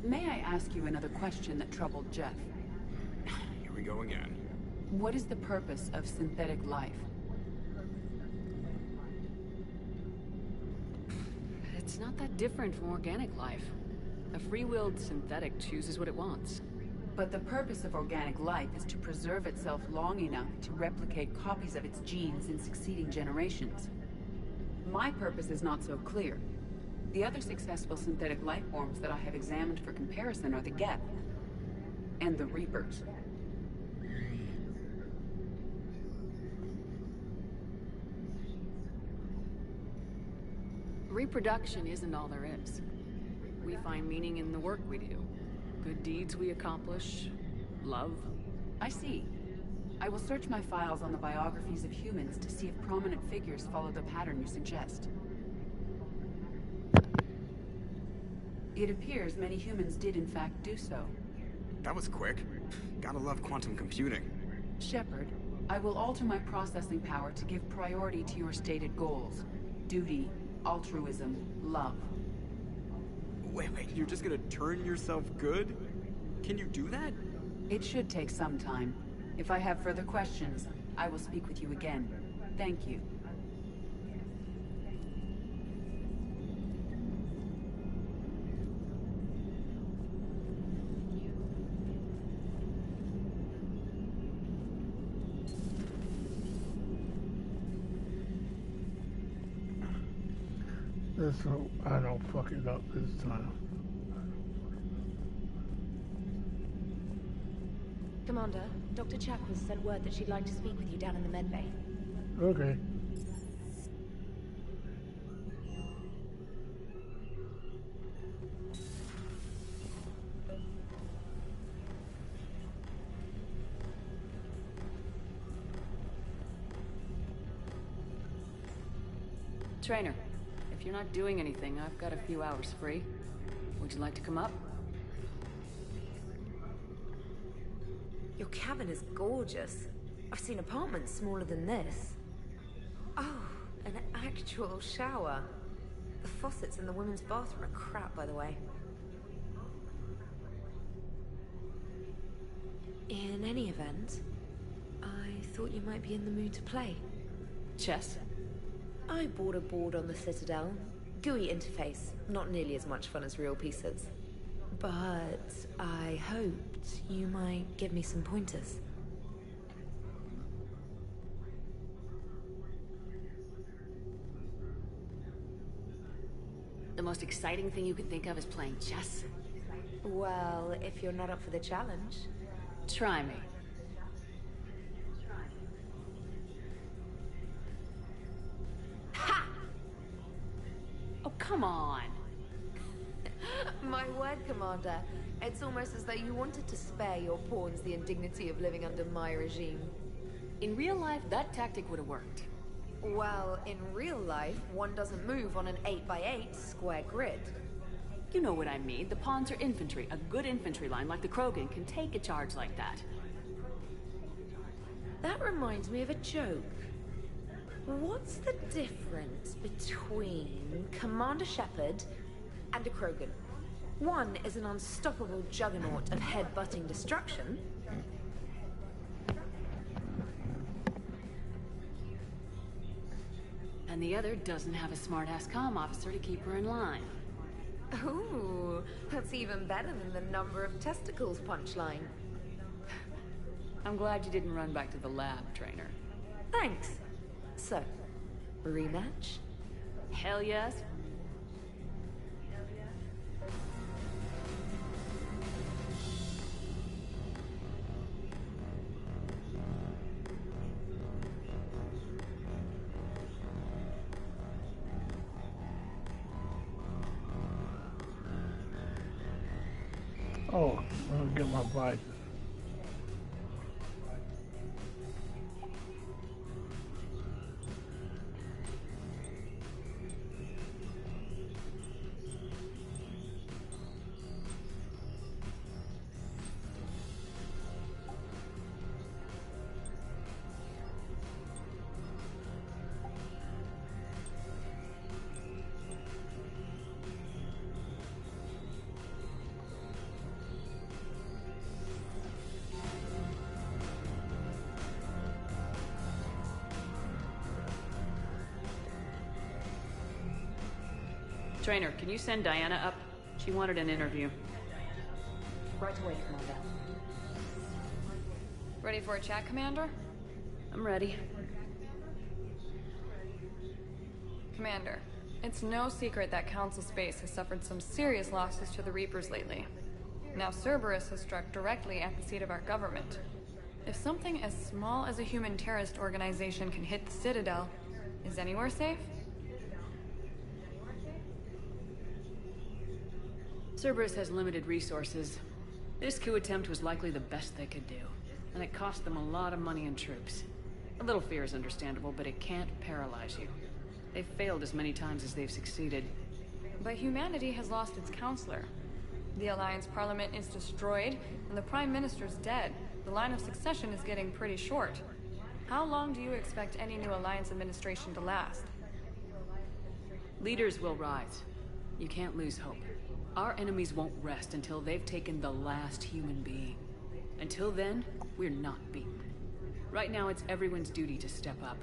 May I ask you another question that troubled Jeff? Here we go again. What is the purpose of synthetic life? It's not that different from organic life. A free-willed synthetic chooses what it wants. But the purpose of organic life is to preserve itself long enough to replicate copies of its genes in succeeding generations. My purpose is not so clear. The other successful synthetic life forms that I have examined for comparison are the Geth and the Reapers. Reproduction isn't all there is. We find meaning in the work we do. Good deeds we accomplish. Love. I see. I will search my files on the biographies of humans to see if prominent figures follow the pattern you suggest. It appears many humans did in fact do so. That was quick. Gotta love quantum computing. Shepard, I will alter my processing power to give priority to your stated goals. Duty, altruism, love. Wait, you're just gonna turn yourself good? Can you do that? It should take some time. If I have further questions, I will speak with you again. Thank you. Let's hope I don't fuck it up this time. Commander, Dr. Chakwas sent word that she'd like to speak with you down in the medbay. Okay. Trainer, if you're not doing anything, I've got a few hours free. Would you like to come up? Your cabin is gorgeous. I've seen apartments smaller than this. Oh, an actual shower. The faucets in the women's bathroom are crap, by the way. In any event, I thought you might be in the mood to play. Chess? I bought a board on the Citadel. GUI interface, not nearly as much fun as real pieces. But I hoped you might give me some pointers. The most exciting thing you can think of is playing chess? Well, if you're not up for the challenge. Try me. Ha! Oh, come on. My word, Commander. It's almost as though you wanted to spare your pawns the indignity of living under my regime. In real life, that tactic would have worked. Well, in real life, one doesn't move on an 8x8 square grid. You know what I mean. The pawns are infantry. A good infantry line like the Krogan can take a charge like that. That reminds me of a joke. What's the difference between Commander Shepard and a Krogan? One is an unstoppable juggernaut of head-butting destruction. And the other doesn't have a smart-ass comm officer to keep her in line. Ooh, that's even better than the number of testicles punchline. I'm glad you didn't run back to the lab, trainer. Thanks. So, rematch? Hell yes. Oh, I'll get my visor. Trainer, can you send Diana up? She wanted an interview. Right away, Commander. Ready for a chat, Commander? I'm ready. Commander, it's no secret that Council Space has suffered some serious losses to the Reapers lately. Now Cerberus has struck directly at the seat of our government. If something as small as a human terrorist organization can hit the Citadel, is anywhere safe? Cerberus has limited resources. This coup attempt was likely the best they could do, and it cost them a lot of money and troops. A little fear is understandable, but it can't paralyze you. They've failed as many times as they've succeeded. But humanity has lost its counselor. The Alliance Parliament is destroyed, and the Prime Minister's dead. The line of succession is getting pretty short. How long do you expect any new Alliance administration to last? Leaders will rise. You can't lose hope. Our enemies won't rest until they've taken the last human being. Until then, we're not beaten. Right now, it's everyone's duty to step up.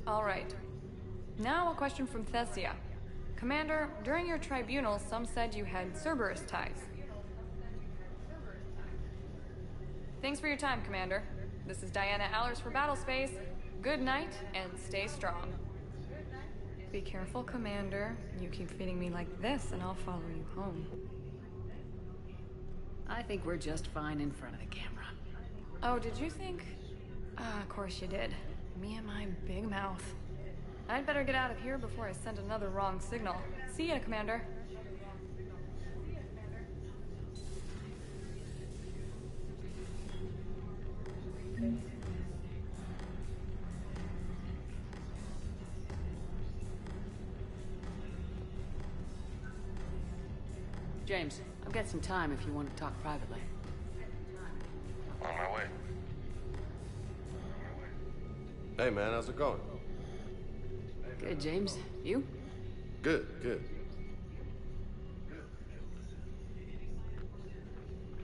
All right. Now a question from Thessia. Commander, during your tribunal, some said you had Cerberus ties. Thanks for your time, Commander. This is Diana Allers for Battlespace. Good night, and stay strong. Be careful, Commander. You keep feeding me like this, and I'll follow you home. I think we're just fine in front of the camera. Oh, did you think? Of course you did. Me and my big mouth. I'd better get out of here before I send another wrong signal. See ya, Commander. James, I've got some time if you want to talk privately. On my way. Hey man, how's it going? Good, James. You? Good, good.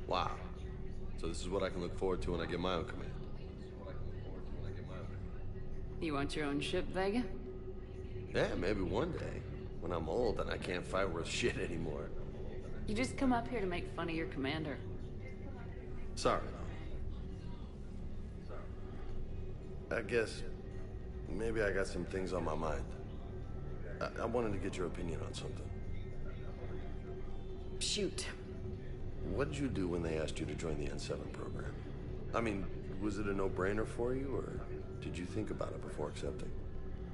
Wow. So this is what I can look forward to when I get my own command. You want your own ship, Vega? Yeah, maybe one day. When I'm old and I can't fight worth shit anymore. You just come up here to make fun of your commander. Sorry. I guess maybe I got some things on my mind. I wanted to get your opinion on something. Shoot. What did you do when they asked you to join the N7 program? I mean, was it a no-brainer for you, or did you think about it before accepting?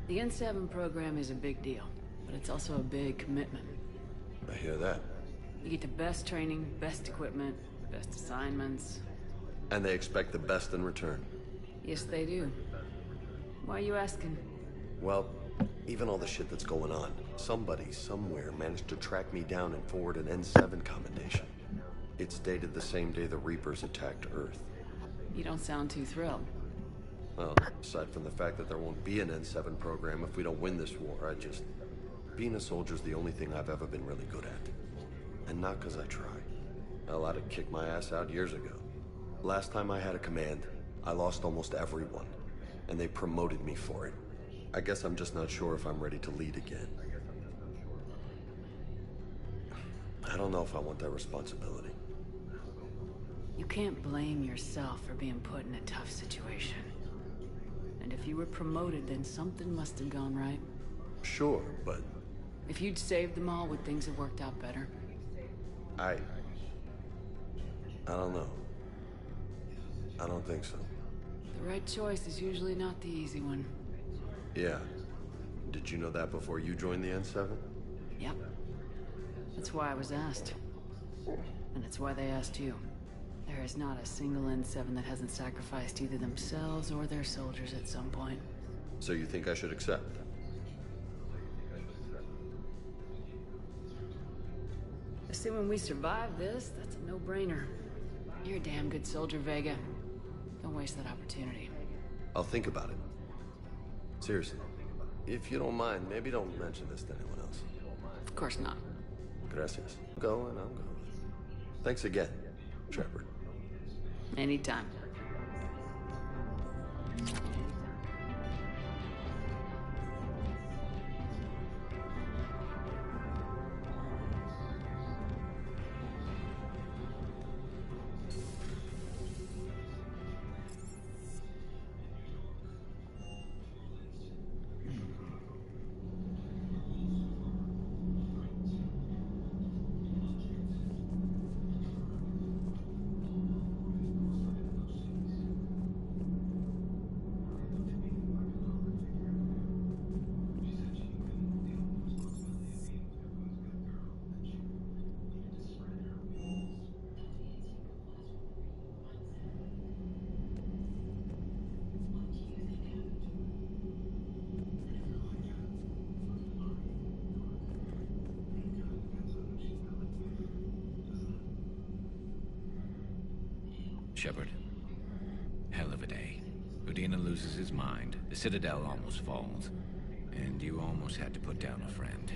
The N7 program is a big deal, but it's also a big commitment. I hear that. You get the best training, best equipment, best assignments. And they expect the best in return. Yes, they do. Why are you asking? Well, even all the shit that's going on, somebody somewhere managed to track me down and forward an N7 commendation. It's dated the same day the Reapers attacked Earth. You don't sound too thrilled. Well, aside from the fact that there won't be an N7 program if we don't win this war, being a soldier's the only thing I've ever been really good at. And not because I try. Hell, I'd have kicked my ass out years ago. Last time I had a command, I lost almost everyone. And they promoted me for it. I guess I'm just not sure if I'm ready to lead again. I don't know if I want that responsibility. You can't blame yourself for being put in a tough situation. And if you were promoted, then something must have gone right. Sure, but... If you'd saved them all, would things have worked out better? I don't know. I don't think so. The right choice is usually not the easy one. Yeah. Did you know that before you joined the N7? Yep. That's why I was asked. And it's why they asked you. There is not a single N7 that hasn't sacrificed either themselves or their soldiers at some point. So you think I should accept? Assuming we survive this, that's a no-brainer. You're a damn good soldier, Vega. Don't waste that opportunity. I'll think about it. Seriously. If you don't mind, maybe don't mention this to anyone else. Of course not. Gracias. I'm going. Thanks again, Shepard. Anytime. Shepard. Hell of a day. Udina loses his mind, the Citadel almost falls, and you almost had to put down a friend.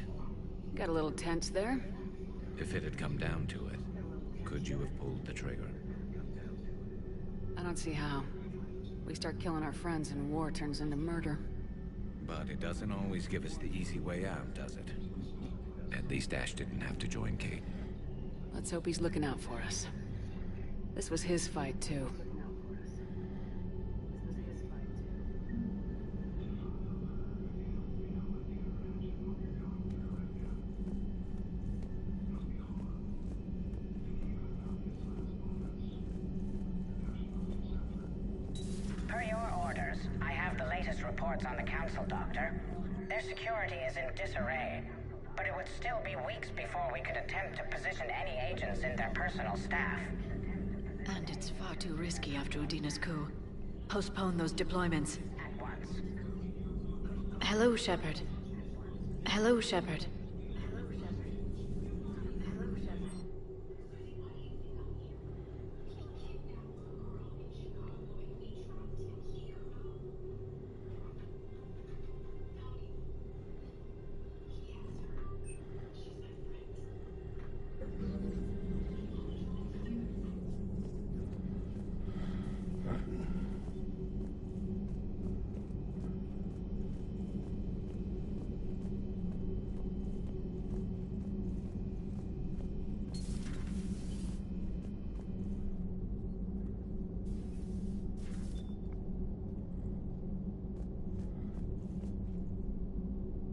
Got a little tense there? If it had come down to it, could you have pulled the trigger? I don't see how. We start killing our friends and war turns into murder. But it doesn't always give us the easy way out, does it? At least Ash didn't have to join Kate. Let's hope he's looking out for us. This was his fight, too. Per your orders, I have the latest reports on the Council, Doctor. Their security is in disarray, but it would still be weeks before we could attempt to position any agents in their personal staff. And it's far too risky after Udina's coup. Postpone those deployments. At once. Hello, Shepard. Hello, Shepard.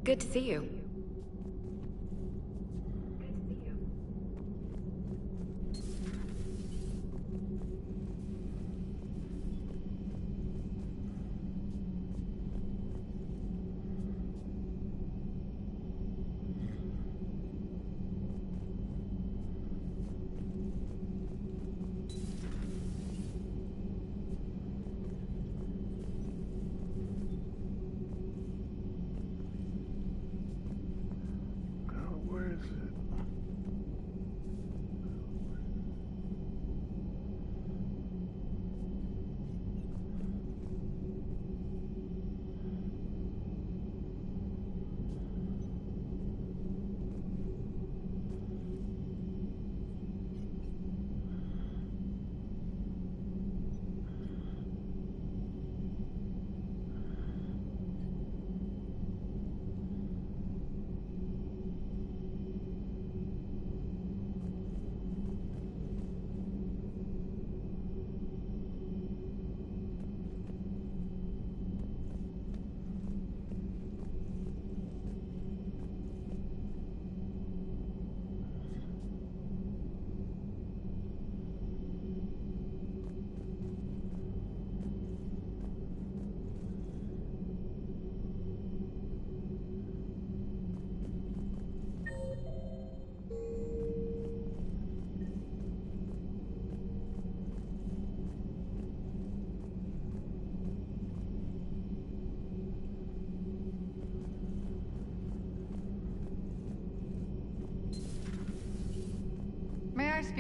Good to see you.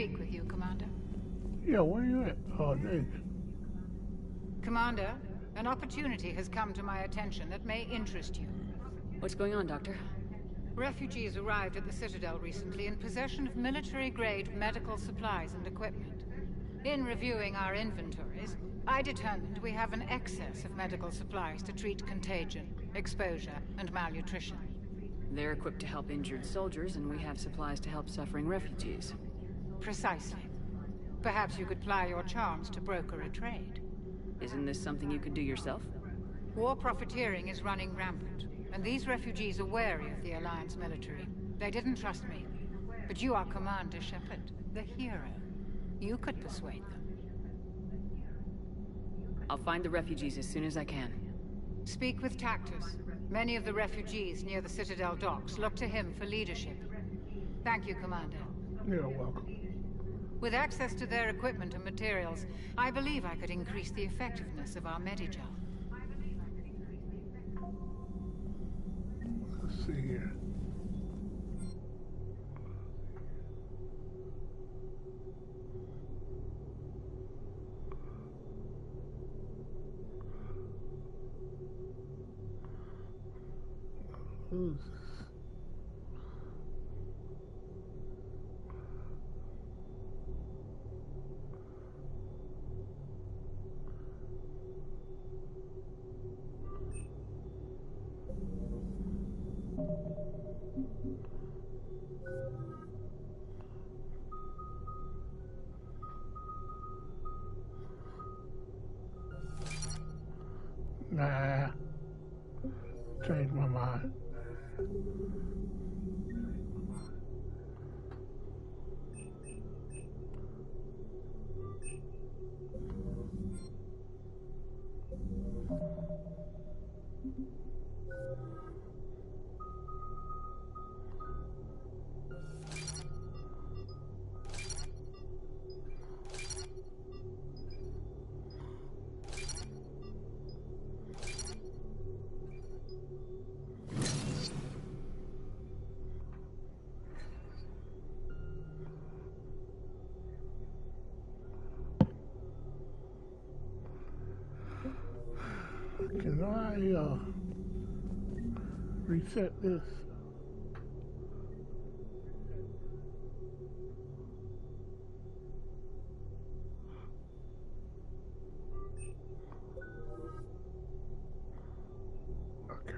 speak with you, Commander? Yeah, where you at? Oh, there. Commander, an opportunity has come to my attention that may interest you. What's going on, Doctor? Refugees arrived at the Citadel recently in possession of military-grade medical supplies and equipment. In reviewing our inventories, I determined we have an excess of medical supplies to treat contagion, exposure, and malnutrition. They're equipped to help injured soldiers, and we have supplies to help suffering refugees. Precisely. Perhaps you could ply your charms to broker a trade. Isn't this something you could do yourself? War profiteering is running rampant, and these refugees are wary of the Alliance military. They didn't trust me. But you are Commander Shepard, the hero. You could persuade them. I'll find the refugees as soon as I can. Speak with Tactus. Many of the refugees near the Citadel docks look to him for leadership. Thank you, Commander. You're welcome. With access to their equipment and materials, I believe I could increase the effectiveness of our Medigel. Let's see here. Who's this? Nah. Changed my mind. Can I reset this? Okay.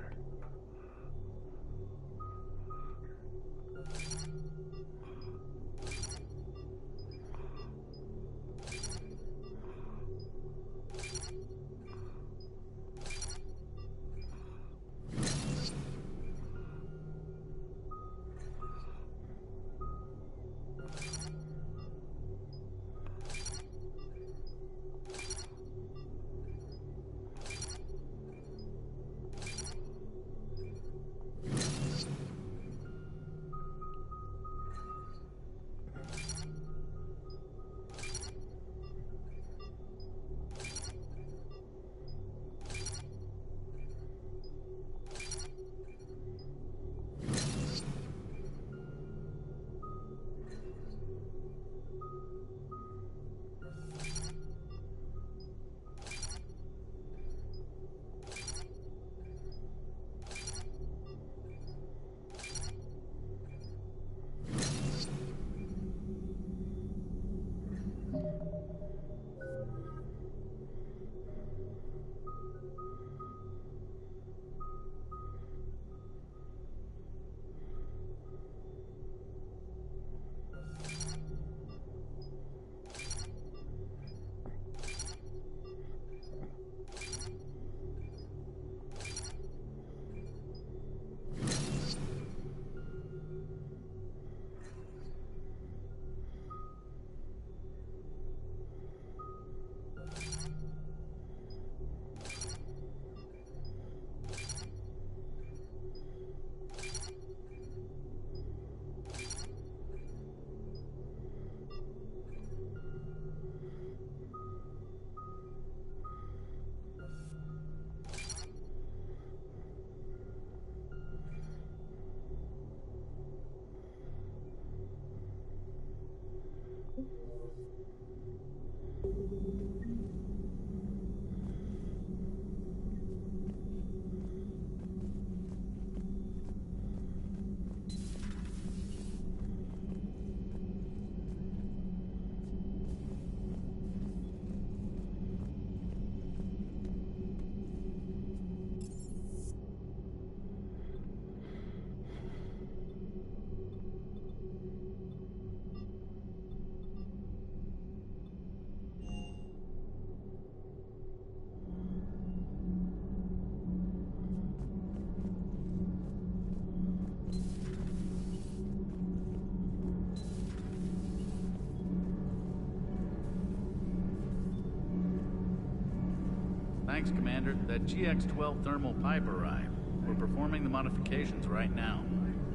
Thanks, Commander. That GX-12 thermal pipe arrived. We're performing the modifications right now.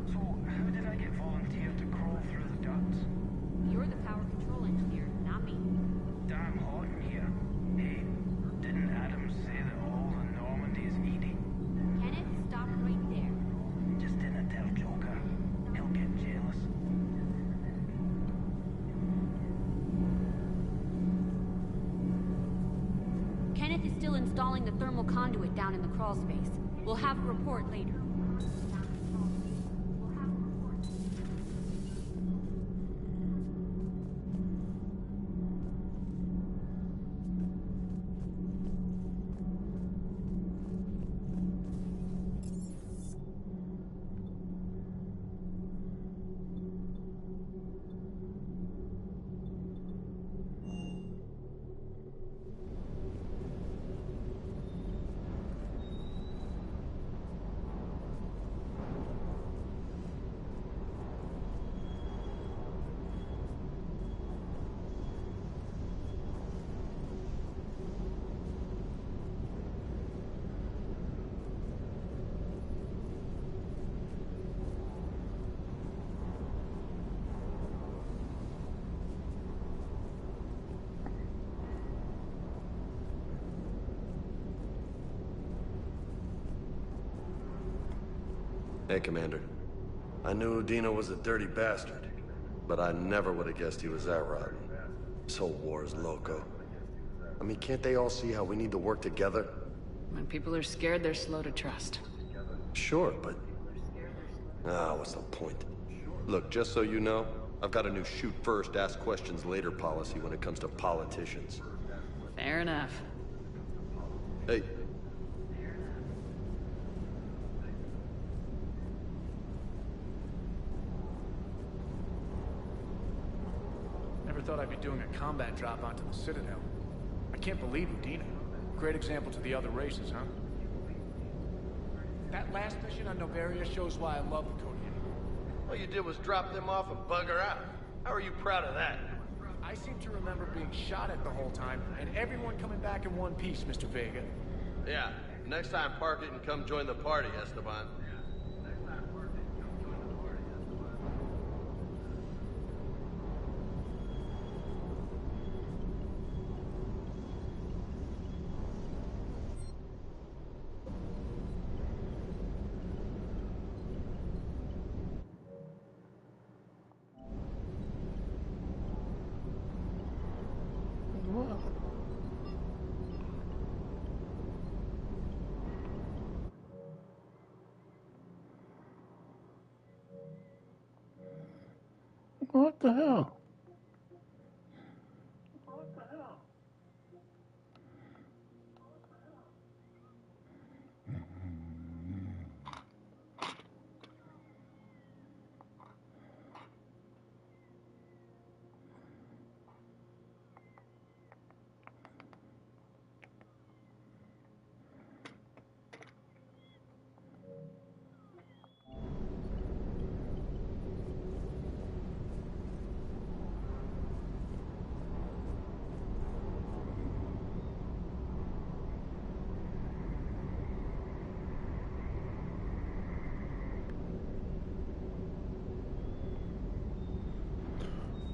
So, how did I get volunteered to crawl through the ducts? You're the power control engineer, not me. Damn hot in here. Hey, didn't Adam say that all in Normandy is needy? Kenneth, stop right there. Just didn't tell Joker. He'll get jealous. Kenneth is still installing the thermal conduit down in the crawl space. We'll have a report later. Hey, Commander. I knew Udina was a dirty bastard, but I never would have guessed he was that rotten. This whole war is loco. I mean, can't they all see how we need to work together? When people are scared, they're slow to trust. Sure, but... what's the point? Look, just so you know, I've got a new shoot first, ask questions later policy when it comes to politicians. Fair enough. Hey. Never thought I'd be doing a combat drop onto the Citadel. I can't believe Udina. Great example to the other races, huh? That last mission on Novaria shows why I love the Codian. All you did was drop them off and bugger out. How are you proud of that? I seem to remember being shot at the whole time, and everyone coming back in one piece, Mr. Vega. Yeah, next time park it and come join the party, Esteban. What the hell?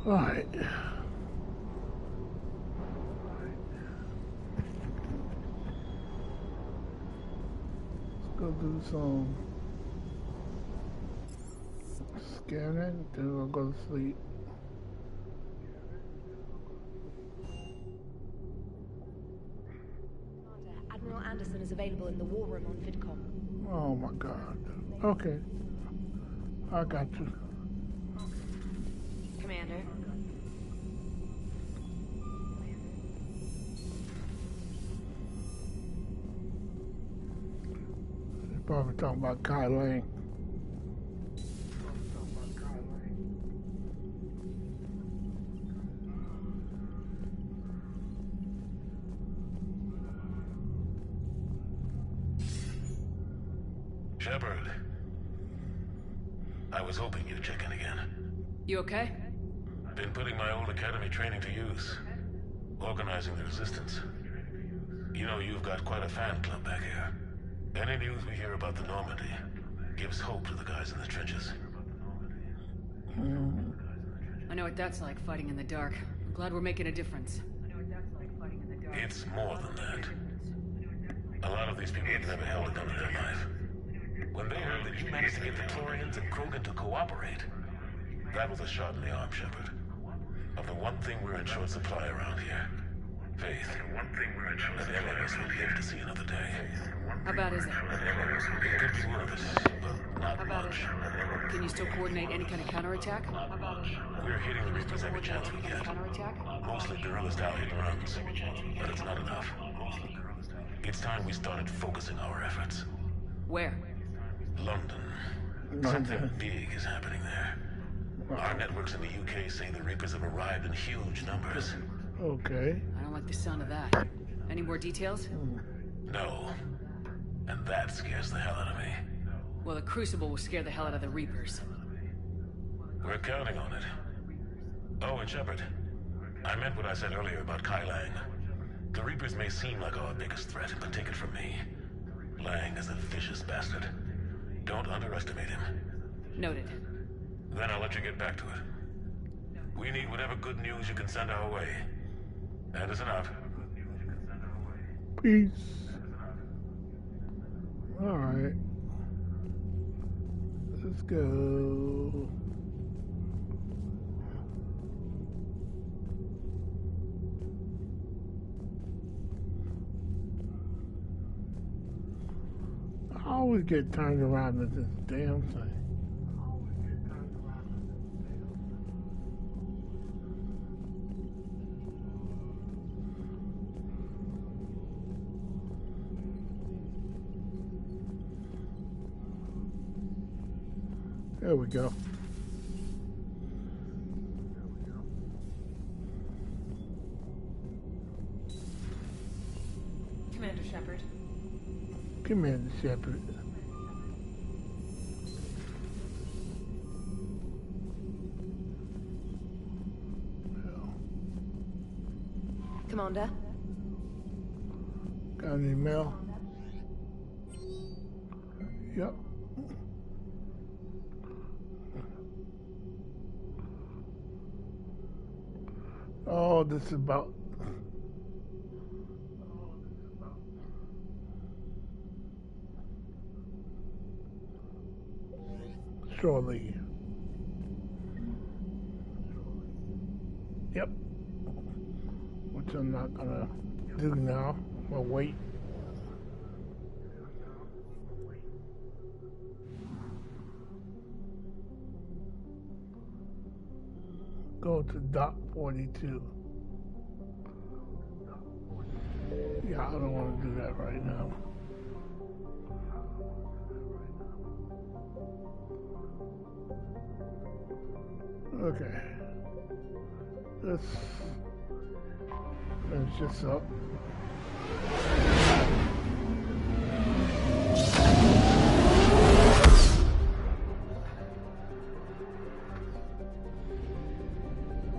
All right. Let's go do some scanning, then we'll go to sleep. Admiral Anderson is available in the war room on VidCom. Oh my God. Okay. I got you. Commander. You're probably talking about Kai Lane. Shepard. I was hoping you'd check in again. You okay? Been putting my old academy training to use. Organizing the resistance. You know, you've got quite a fan club back here. Any news we hear about the Normandy gives hope to the guys in the trenches. I know what that's like, fighting in the dark. I'm glad we're making a difference. It's more than that. A lot of these people have never held a gun in their life. When they heard that you managed to get the Torians and Krogan to cooperate, that was a shot in the arm, Shepard. Of the one thing we're in short supply around here. Faith. That any of us will live to see another day. How bad is it? It could be one of us, but not much. Can you still coordinate any kind of counterattack? We're hitting the Reapers every chance we get. Mostly guerrilla-style hit-and-runs, but it's not enough. It's time we started focusing our efforts. Where? London. Something big is happening there. Our networks in the UK say the Reapers have arrived in huge numbers. Okay. I don't like the sound of that. Any more details? No. And that scares the hell out of me. Well, the Crucible will scare the hell out of the Reapers. We're counting on it. Oh, and Shepard, I meant what I said earlier about Kai Lang. The Reapers may seem like our biggest threat, but take it from me. Lang is a vicious bastard. Don't underestimate him. Noted. Then I'll let you get back to it. We need whatever good news you can send our way. Anderson out. Peace. Alright. Let's go. I always get turned around at this damn thing. There we go. Commander Shepard. Commander Shepard. Commander? Got an email? Yep. Oh, this is about shortly. Yep. Which I'm not gonna do now. I'll wait. Go to Dock 42. Yeah, I don't want to do that right now. Okay. Let's finish this up.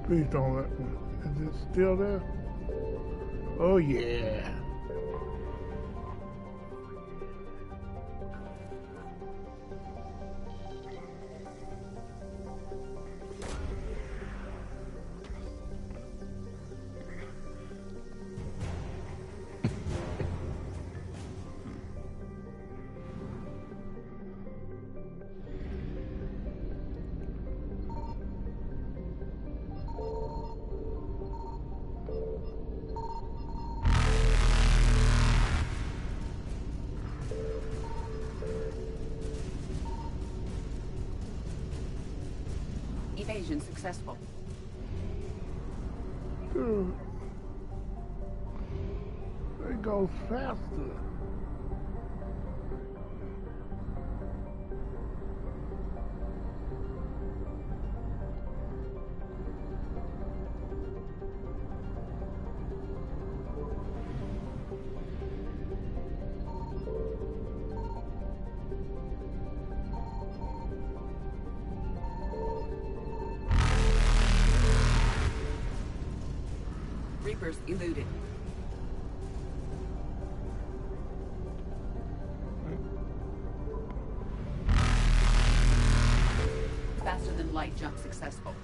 Please don't let me. Is it still there? Oh yeah. Evasion successful. Dude, it goes faster. Reapers eluded. light jump successful.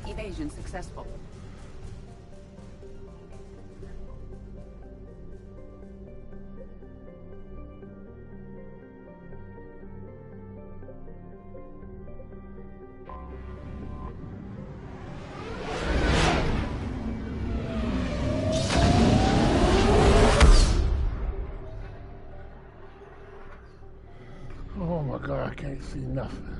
Evasion successful. Oh my God, I can't see nothing.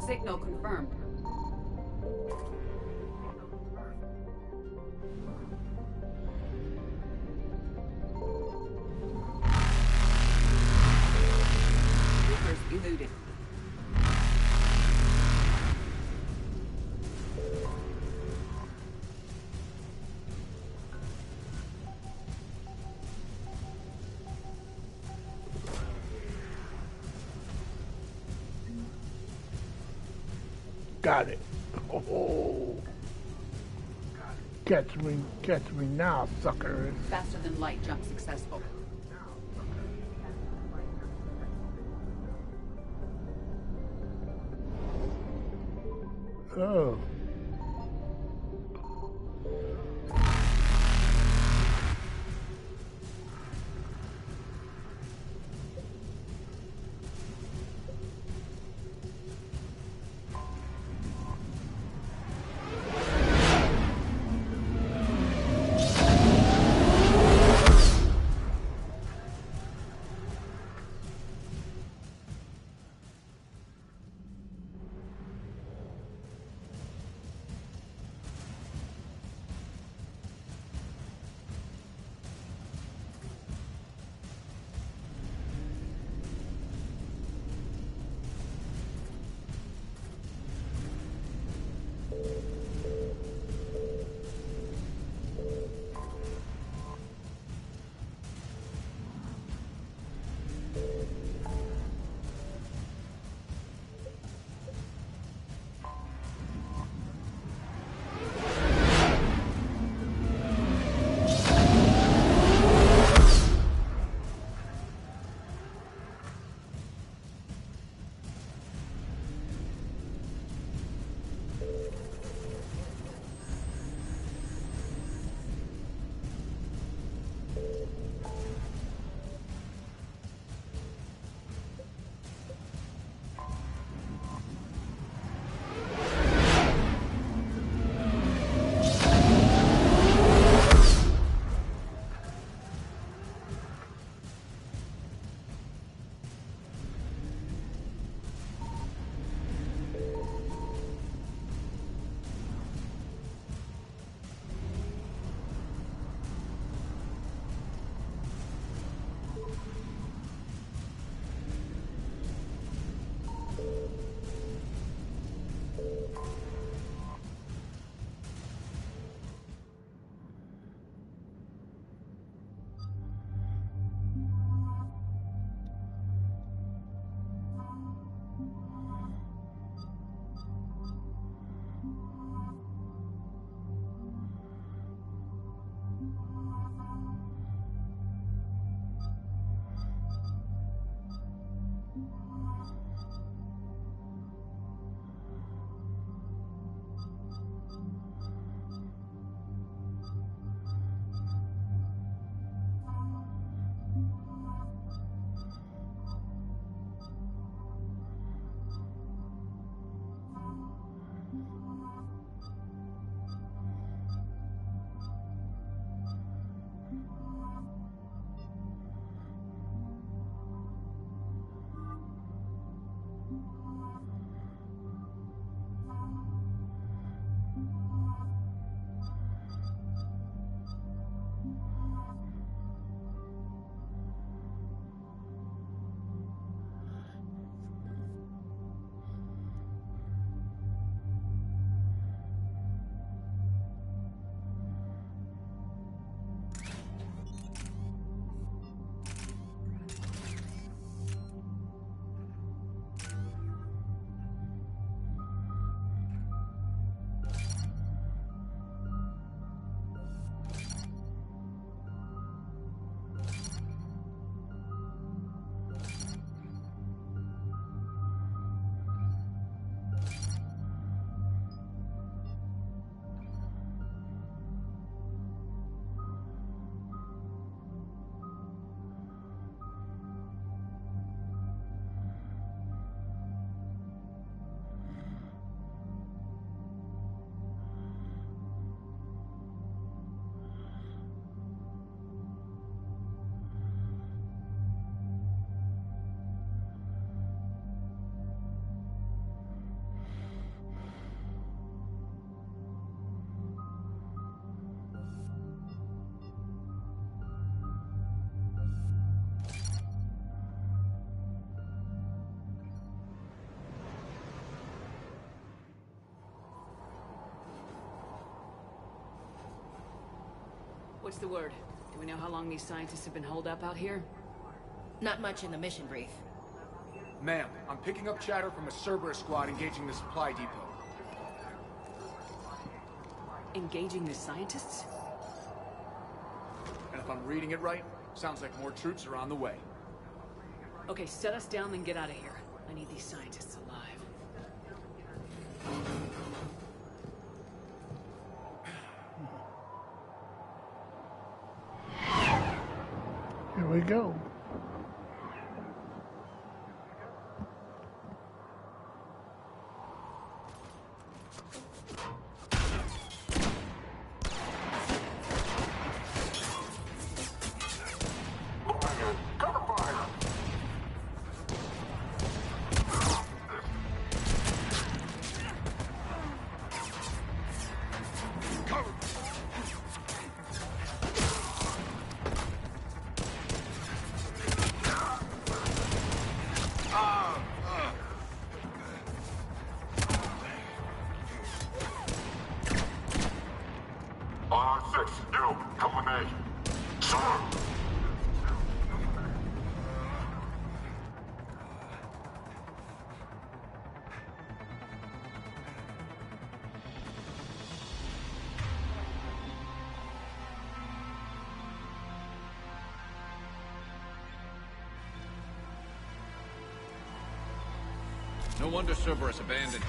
Signal confirmed. Reapers eluded. Got it. Oh. Catch me now, suckers. Faster than light jump successful. Oh. What's the word? Do we know how long these scientists have been holed up out here? Not much in the mission brief. Ma'am, I'm picking up chatter from a Cerberus squad engaging the supply depot. Engaging the scientists? And if I'm reading it right, sounds like more troops are on the way. Okay, set us down, then get out of here. I need these scientists alive. Here we go. No wonder Cerberus abandoned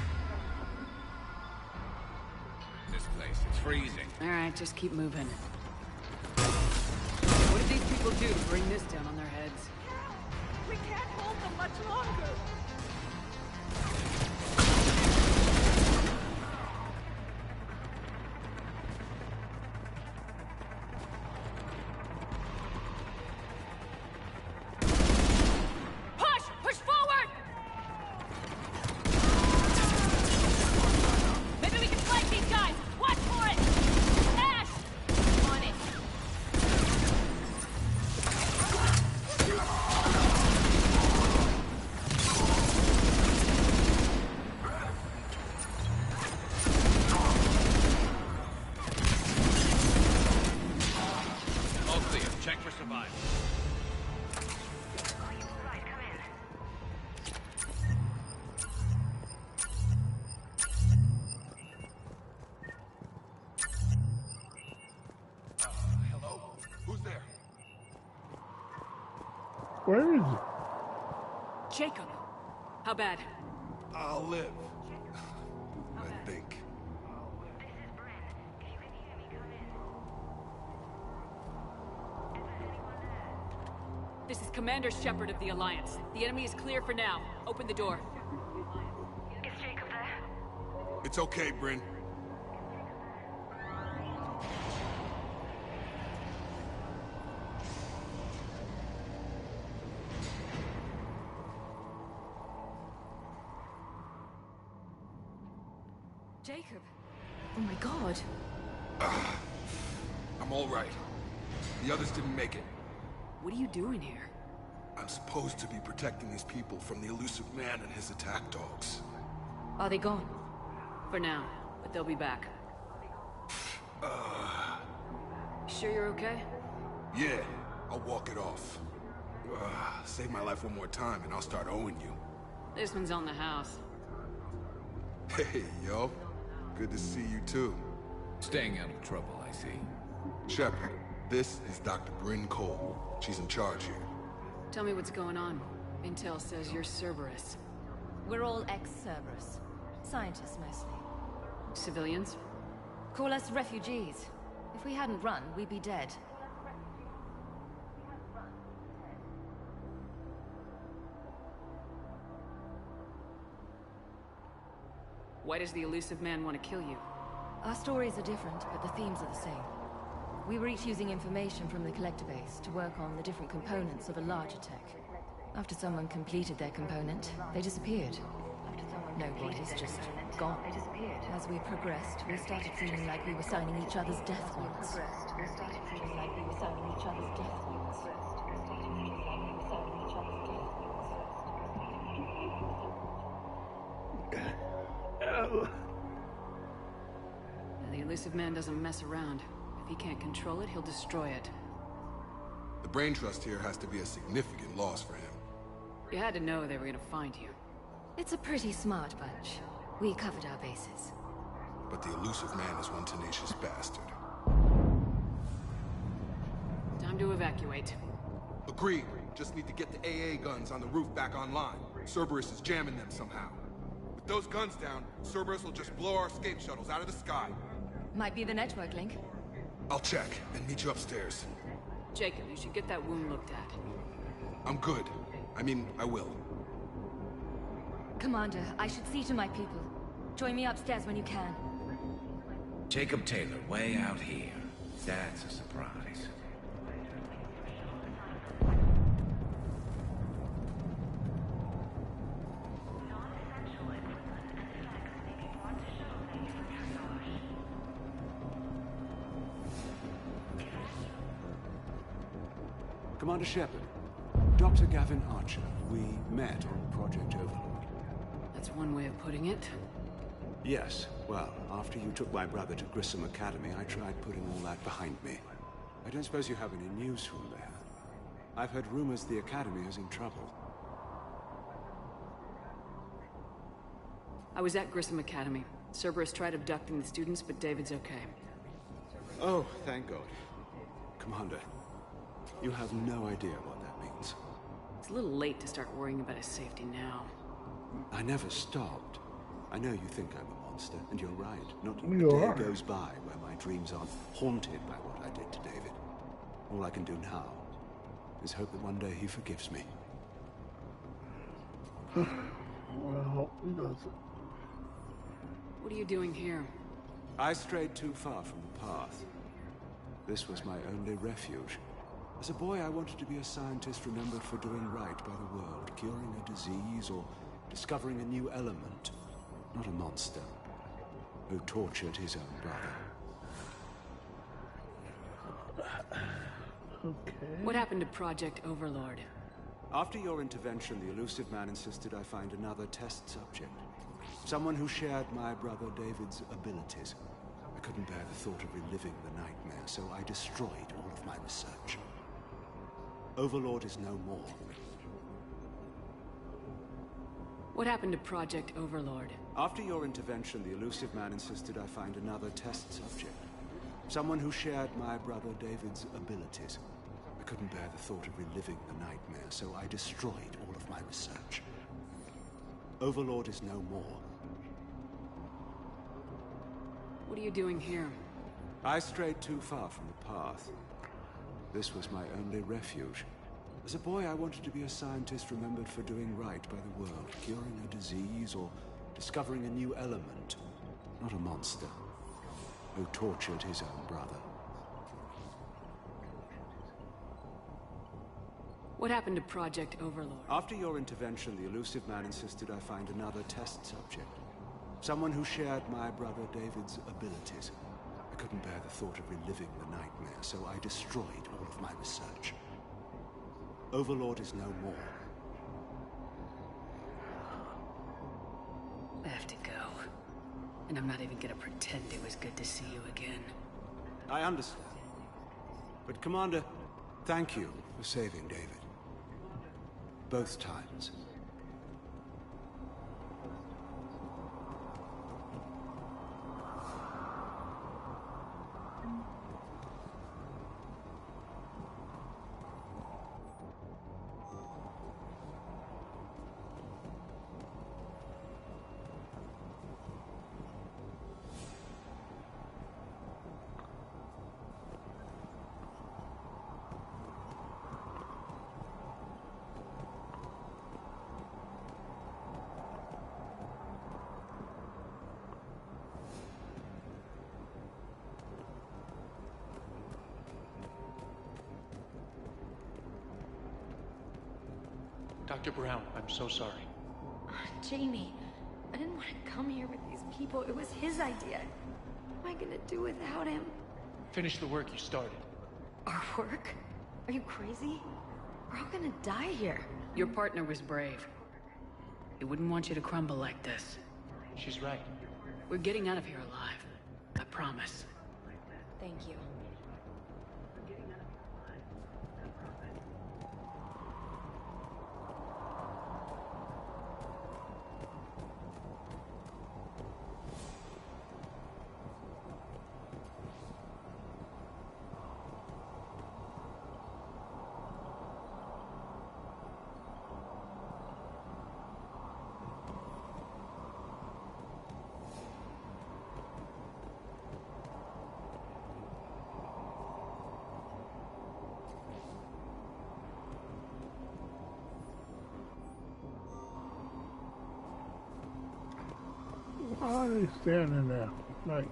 this place. It's freezing. All right, just keep moving. What did these people do to bring this down on their heads? We can't hold them much longer. Where is it? Jacob! How bad? I'll live. I think. This is Commander Shepard of the Alliance. The enemy is clear for now. Open the door. Is Jacob there? It's okay, Bryn. Jacob! Oh my god. I'm all right. The others didn't make it. What are you doing here? I'm supposed to be protecting these people from the elusive man and his attack dogs. Are they gone? For now, but they'll be back. Sure you're okay? Yeah, I'll walk it off. Save my life one more time and I'll start owing you. This one's on the house. Hey, yo. Good to see you too. Staying out of trouble, I see. Shepard, this is Dr. Bryn Cole. She's in charge here. Tell me what's going on. Intel says you're Cerberus. We're all ex-Cerberus. Scientists, mostly. Civilians? Call us refugees. If we hadn't run, we'd be dead. Why does the elusive man want to kill you? Our stories are different, but the themes are the same. We were each using information from the collector base to work on the different components of a larger tech. After someone completed their component, they disappeared. No bodies, just gone. As we progressed, we started feeling like we were signing each other's death warrants. The elusive man doesn't mess around. If he can't control it, he'll destroy it. The brain trust here has to be a significant loss for him. You had to know they were gonna find you. It's a pretty smart bunch. We covered our bases. But the elusive man is one tenacious bastard. Time to evacuate. Agreed. Just need to get the AA guns on the roof back online. Cerberus is jamming them somehow. With those guns down, Cerberus will just blow our escape shuttles out of the sky. Might be the network link. I'll check and meet you upstairs. Jacob, you should get that wound looked at. I'm good. I mean, I will. Commander, I should see to my people. Join me upstairs when you can. Jacob Taylor, way out here. That's a surprise. Commander Shepard, Dr. Gavin Archer, we met on Project Overlord. That's one way of putting it. Yes, well, after you took my brother to Grissom Academy, I tried putting all that behind me. I don't suppose you have any news from there. I've heard rumors the Academy is in trouble. I was at Grissom Academy. Cerberus tried abducting the students, but David's okay. Oh, thank God. Commander, you have no idea what that means. It's a little late to start worrying about his safety now. I never stopped. I know you think I'm a monster, and you're right. Not a You day are. goes by where my dreams aren't haunted by what I did to David. All I can do now is hope that one day he forgives me. Well, he doesn't. What are you doing here? I strayed too far from the path. This was my only refuge. As a boy, I wanted to be a scientist remembered for doing right by the world, curing a disease or discovering a new element. Not a monster who tortured his own brother. Okay. What happened to Project Overlord? After your intervention, the elusive man insisted I find another test subject. Someone who shared my brother David's abilities. I couldn't bear the thought of reliving the nightmare, so I destroyed all of my research. Overlord is no more. What happened to Project Overlord? After your intervention, the elusive man insisted I find another test subject. Someone who shared my brother David's abilities. I couldn't bear the thought of reliving the nightmare, so I destroyed all of my research. Overlord is no more. What are you doing here? I strayed too far from the path. This was my only refuge. As a boy, I wanted to be a scientist remembered for doing right by the world, curing a disease or discovering a new element. Not a monster who tortured his own brother. What happened to Project Overlord? After your intervention, the elusive man insisted I find another test subject. Someone who shared my brother David's abilities. I couldn't bear the thought of reliving the nightmare, so I destroyed all of my research. Overlord is no more. I have to go. And I'm not even gonna pretend it was good to see you again. I understand. But Commander, thank you for saving David. Both times. Dr. Brown, I'm so sorry. Jamie, I didn't want to come here with these people. It was his idea. What am I gonna do without him? Finish the work you started. Our work? Are you crazy? We're all gonna die here. Your partner was brave. He wouldn't want you to crumble like this. She's right. We're getting out of here alive. I promise. Thank you. Why are they standing there? Like,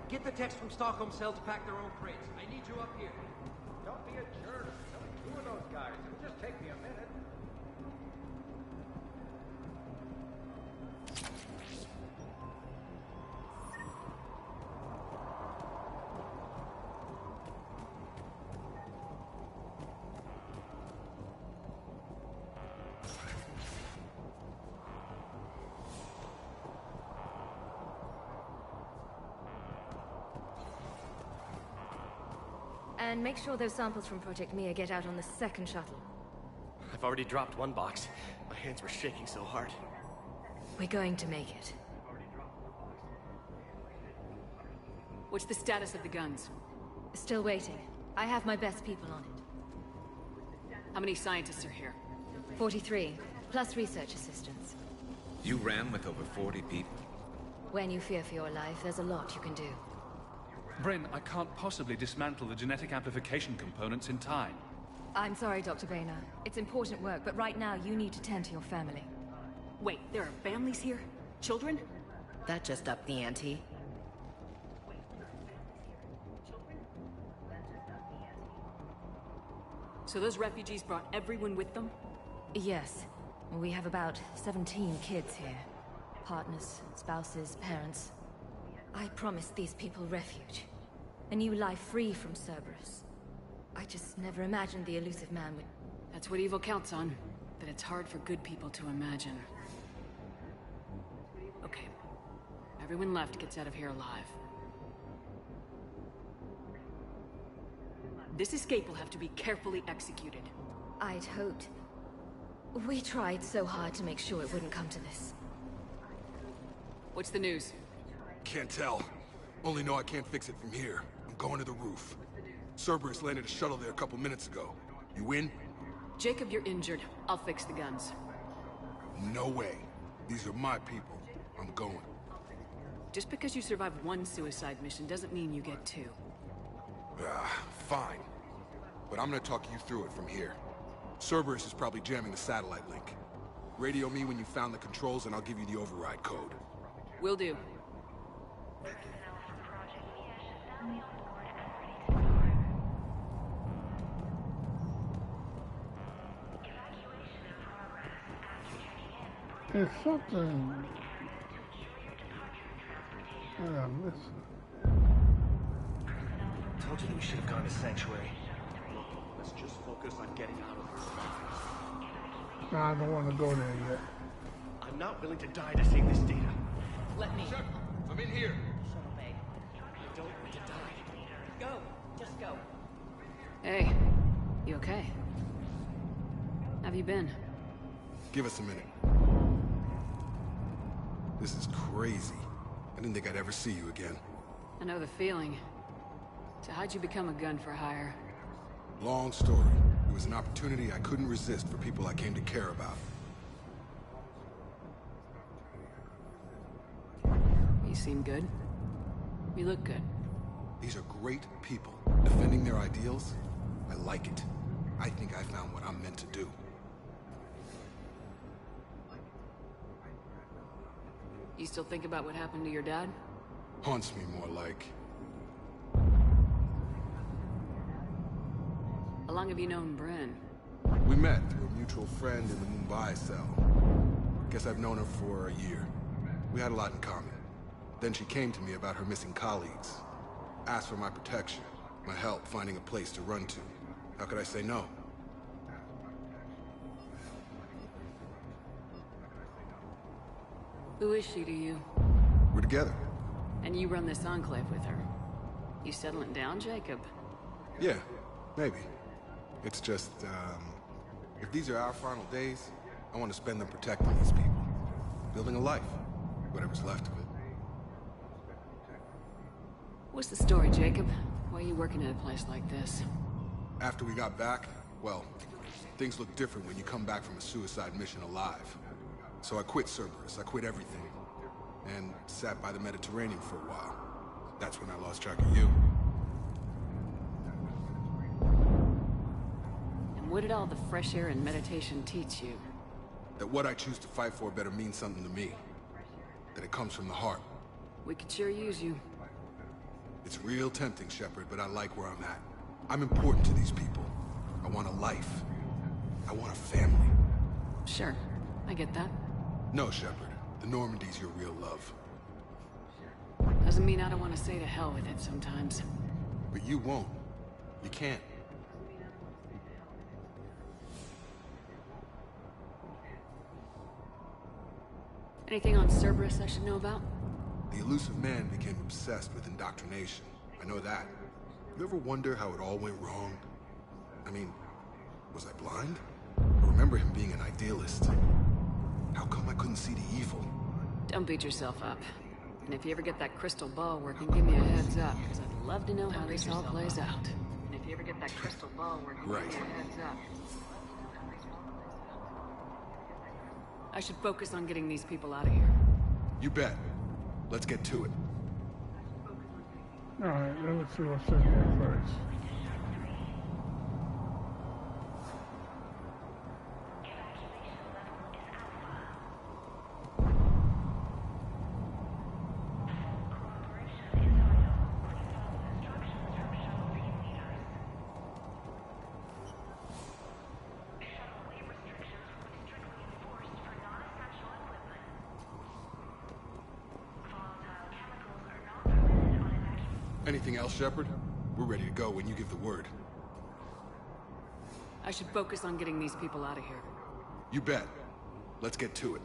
Get the text from Stockholm Cell to pack their own crates. I need you up here. Don't be a jerk. There's only two of those guys. It'll just take me a minute. And make sure those samples from Project Mia get out on the second shuttle. I've already dropped one box. My hands were shaking so hard. We're going to make it. What's the status of the guns? Still waiting. I have my best people on it. How many scientists are here? 43, plus research assistants. You ran with over 40 people? When you fear for your life, there's a lot you can do. Bryn, I can't possibly dismantle the genetic amplification components in time. I'm sorry, Dr. Boehner. It's important work, but right now you need to tend to your family. Wait, there are families here? Children? That just upped the ante. So those refugees brought everyone with them? Yes. We have about 17 kids here. Partners, spouses, parents. I promised these people refuge. A new life free from Cerberus. I just never imagined the elusive man would... That's what evil counts on. That it's hard for good people to imagine. Okay. Everyone left gets out of here alive. This escape will have to be carefully executed. I'd hoped. We tried so hard to make sure it wouldn't come to this. What's the news? Can't tell. Only know I can't fix it from here. I'm going to the roof. Cerberus landed a shuttle there a couple minutes ago. You win? Jacob, you're injured. I'll fix the guns. No way. These are my people. I'm going. Just because you survived one suicide mission doesn't mean you get two. Fine. But I'm gonna talk you through it from here. Cerberus is probably jamming the satellite link. Radio me when you found the controls and I'll give you the override code. Will do. There's something... listen. Told you we should have gone to Sanctuary. Look, let's just focus on getting out of here. No, I don't want to go there yet. I'm not willing to die to save this data. Let me. Shepard, I'm in here. Shuttle bay. I don't want to die. Go. Just go. Hey, you okay? Have you been? Give us a minute. This is crazy. I didn't think I'd ever see you again. I know the feeling. So how'd you become a gun for hire? Long story. It was an opportunity I couldn't resist for people I came to care about. You seem good. You look good. These are great people. Defending their ideals, I like it. I think I found what I'm meant to do. You still think about what happened to your dad? Haunts me more like. How long have you known Bryn? We met through a mutual friend in the Mumbai cell. Guess I've known her for a year. We had a lot in common. Then she came to me about her missing colleagues. Asked for my protection, my help finding a place to run to. How could I say no? Who is she to you? We're together. And you run this enclave with her? You settling down, Jacob? Yeah, maybe. It's just, if these are our final days, I want to spend them protecting these people. Building a life. Whatever's left of it. What's the story, Jacob? Why are you working at a place like this? After we got back, well, things look different when you come back from a suicide mission alive. So I quit Cerberus, I quit everything. And sat by the Mediterranean for a while. That's when I lost track of you. And what did all the fresh air and meditation teach you? That what I choose to fight for better mean something to me. That it comes from the heart. We could sure use you. It's real tempting, Shepard, but I like where I'm at. I'm important to these people. I want a life. I want a family. Sure, I get that. No, Shepard. The Normandy's your real love. Doesn't mean I don't want to say to hell with it sometimes. But you won't. You can't. Anything on Cerberus I should know about? The elusive man became obsessed with indoctrination. I know that. You ever wonder how it all went wrong? I mean, was I blind? I remember him being an idealist. How come I couldn't see the evil? Don't beat yourself up. And if you ever get that crystal ball working, give me a heads up, because I'd love to know how this all plays out. And if you ever get that crystal ball working, give me a heads up. I should focus on getting these people out of here. You bet. Let's get to it. Alright, let's see what's in here first. Anything else, Shepard? We're ready to go when you give the word. I should focus on getting these people out of here. You bet. Let's get to it.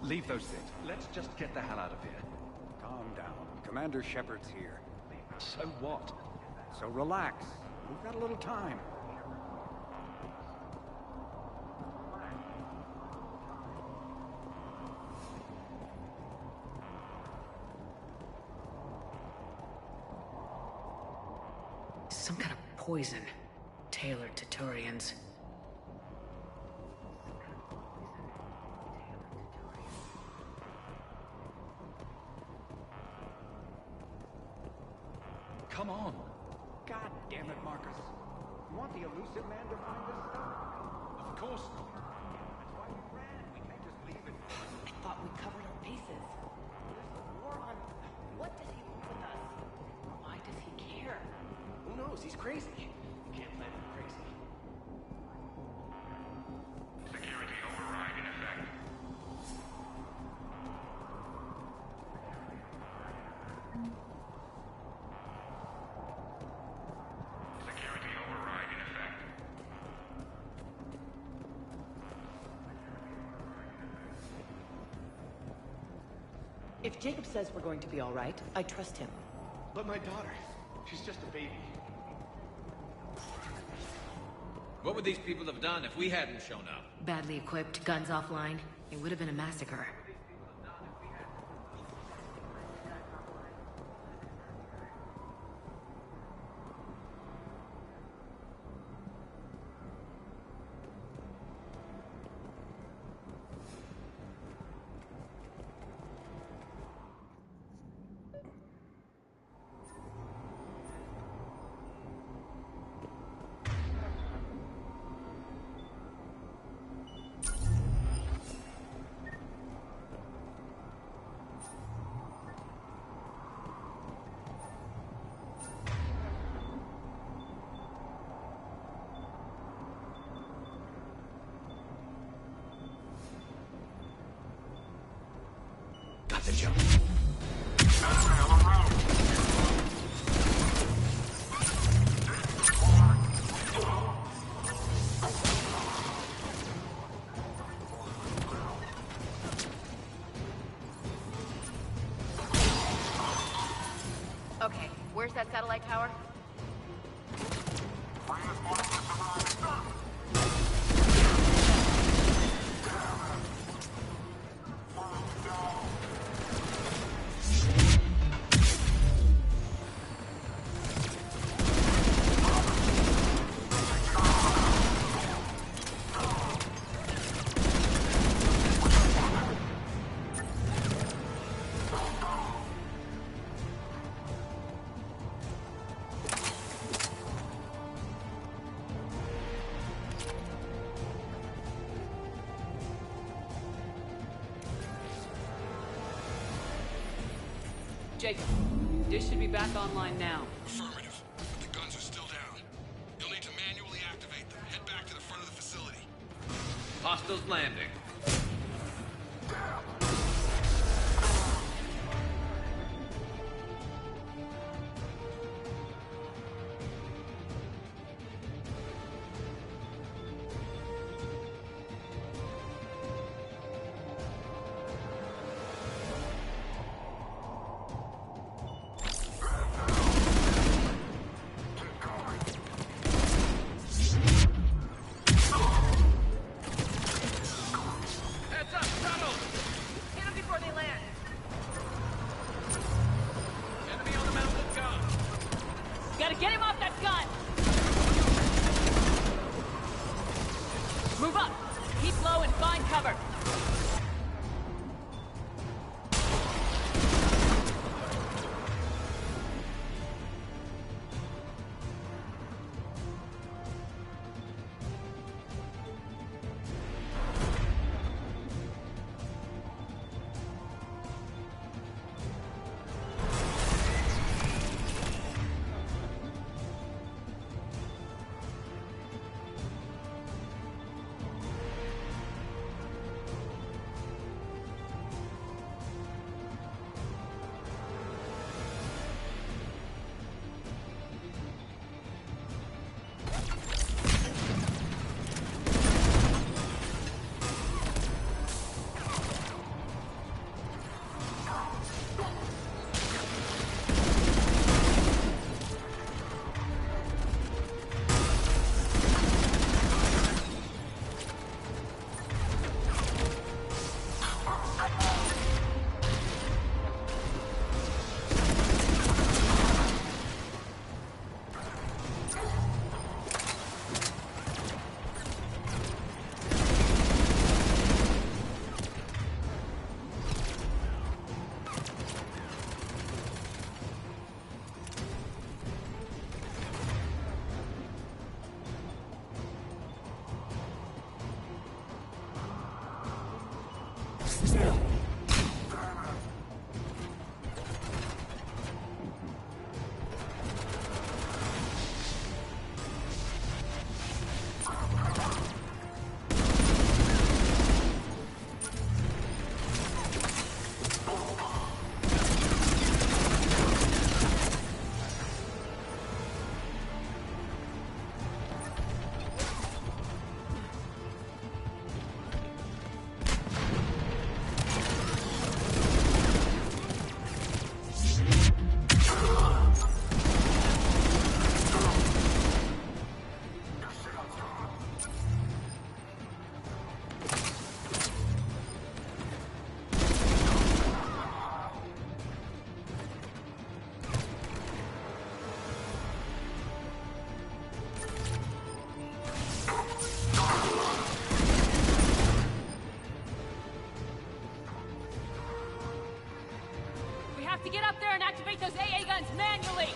Leave those things. Let's just get the hell out of here. Calm down. Commander Shepard's here. So what? So relax. We've got a little time. Some kind of poison tailored to Turians. Come on. God damn it, Marcus. You want the elusive man to find this stuff? Of course not. That's why we ran. We can't just leave it. I thought we covered our bases. There's a war on... What does he want with us? Why does he care? Who knows? He's crazy. Can't blame him crazy. Security override in effect. Security override. If Jacob says we're going to be all right, I trust him. But my daughter, she's just a baby. What would these people have done if we hadn't shown up? Badly equipped, guns offline. It would have been a massacre. Got the jump. Okay, where's that satellite tower? Jacob, dish should be back online now. Affirmative. The guns are still down. You'll need to manually activate them. Head back to the front of the facility. Hostiles landing. to get up there and activate those AA guns manually!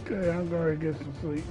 Okay, I'm going to get some sleep.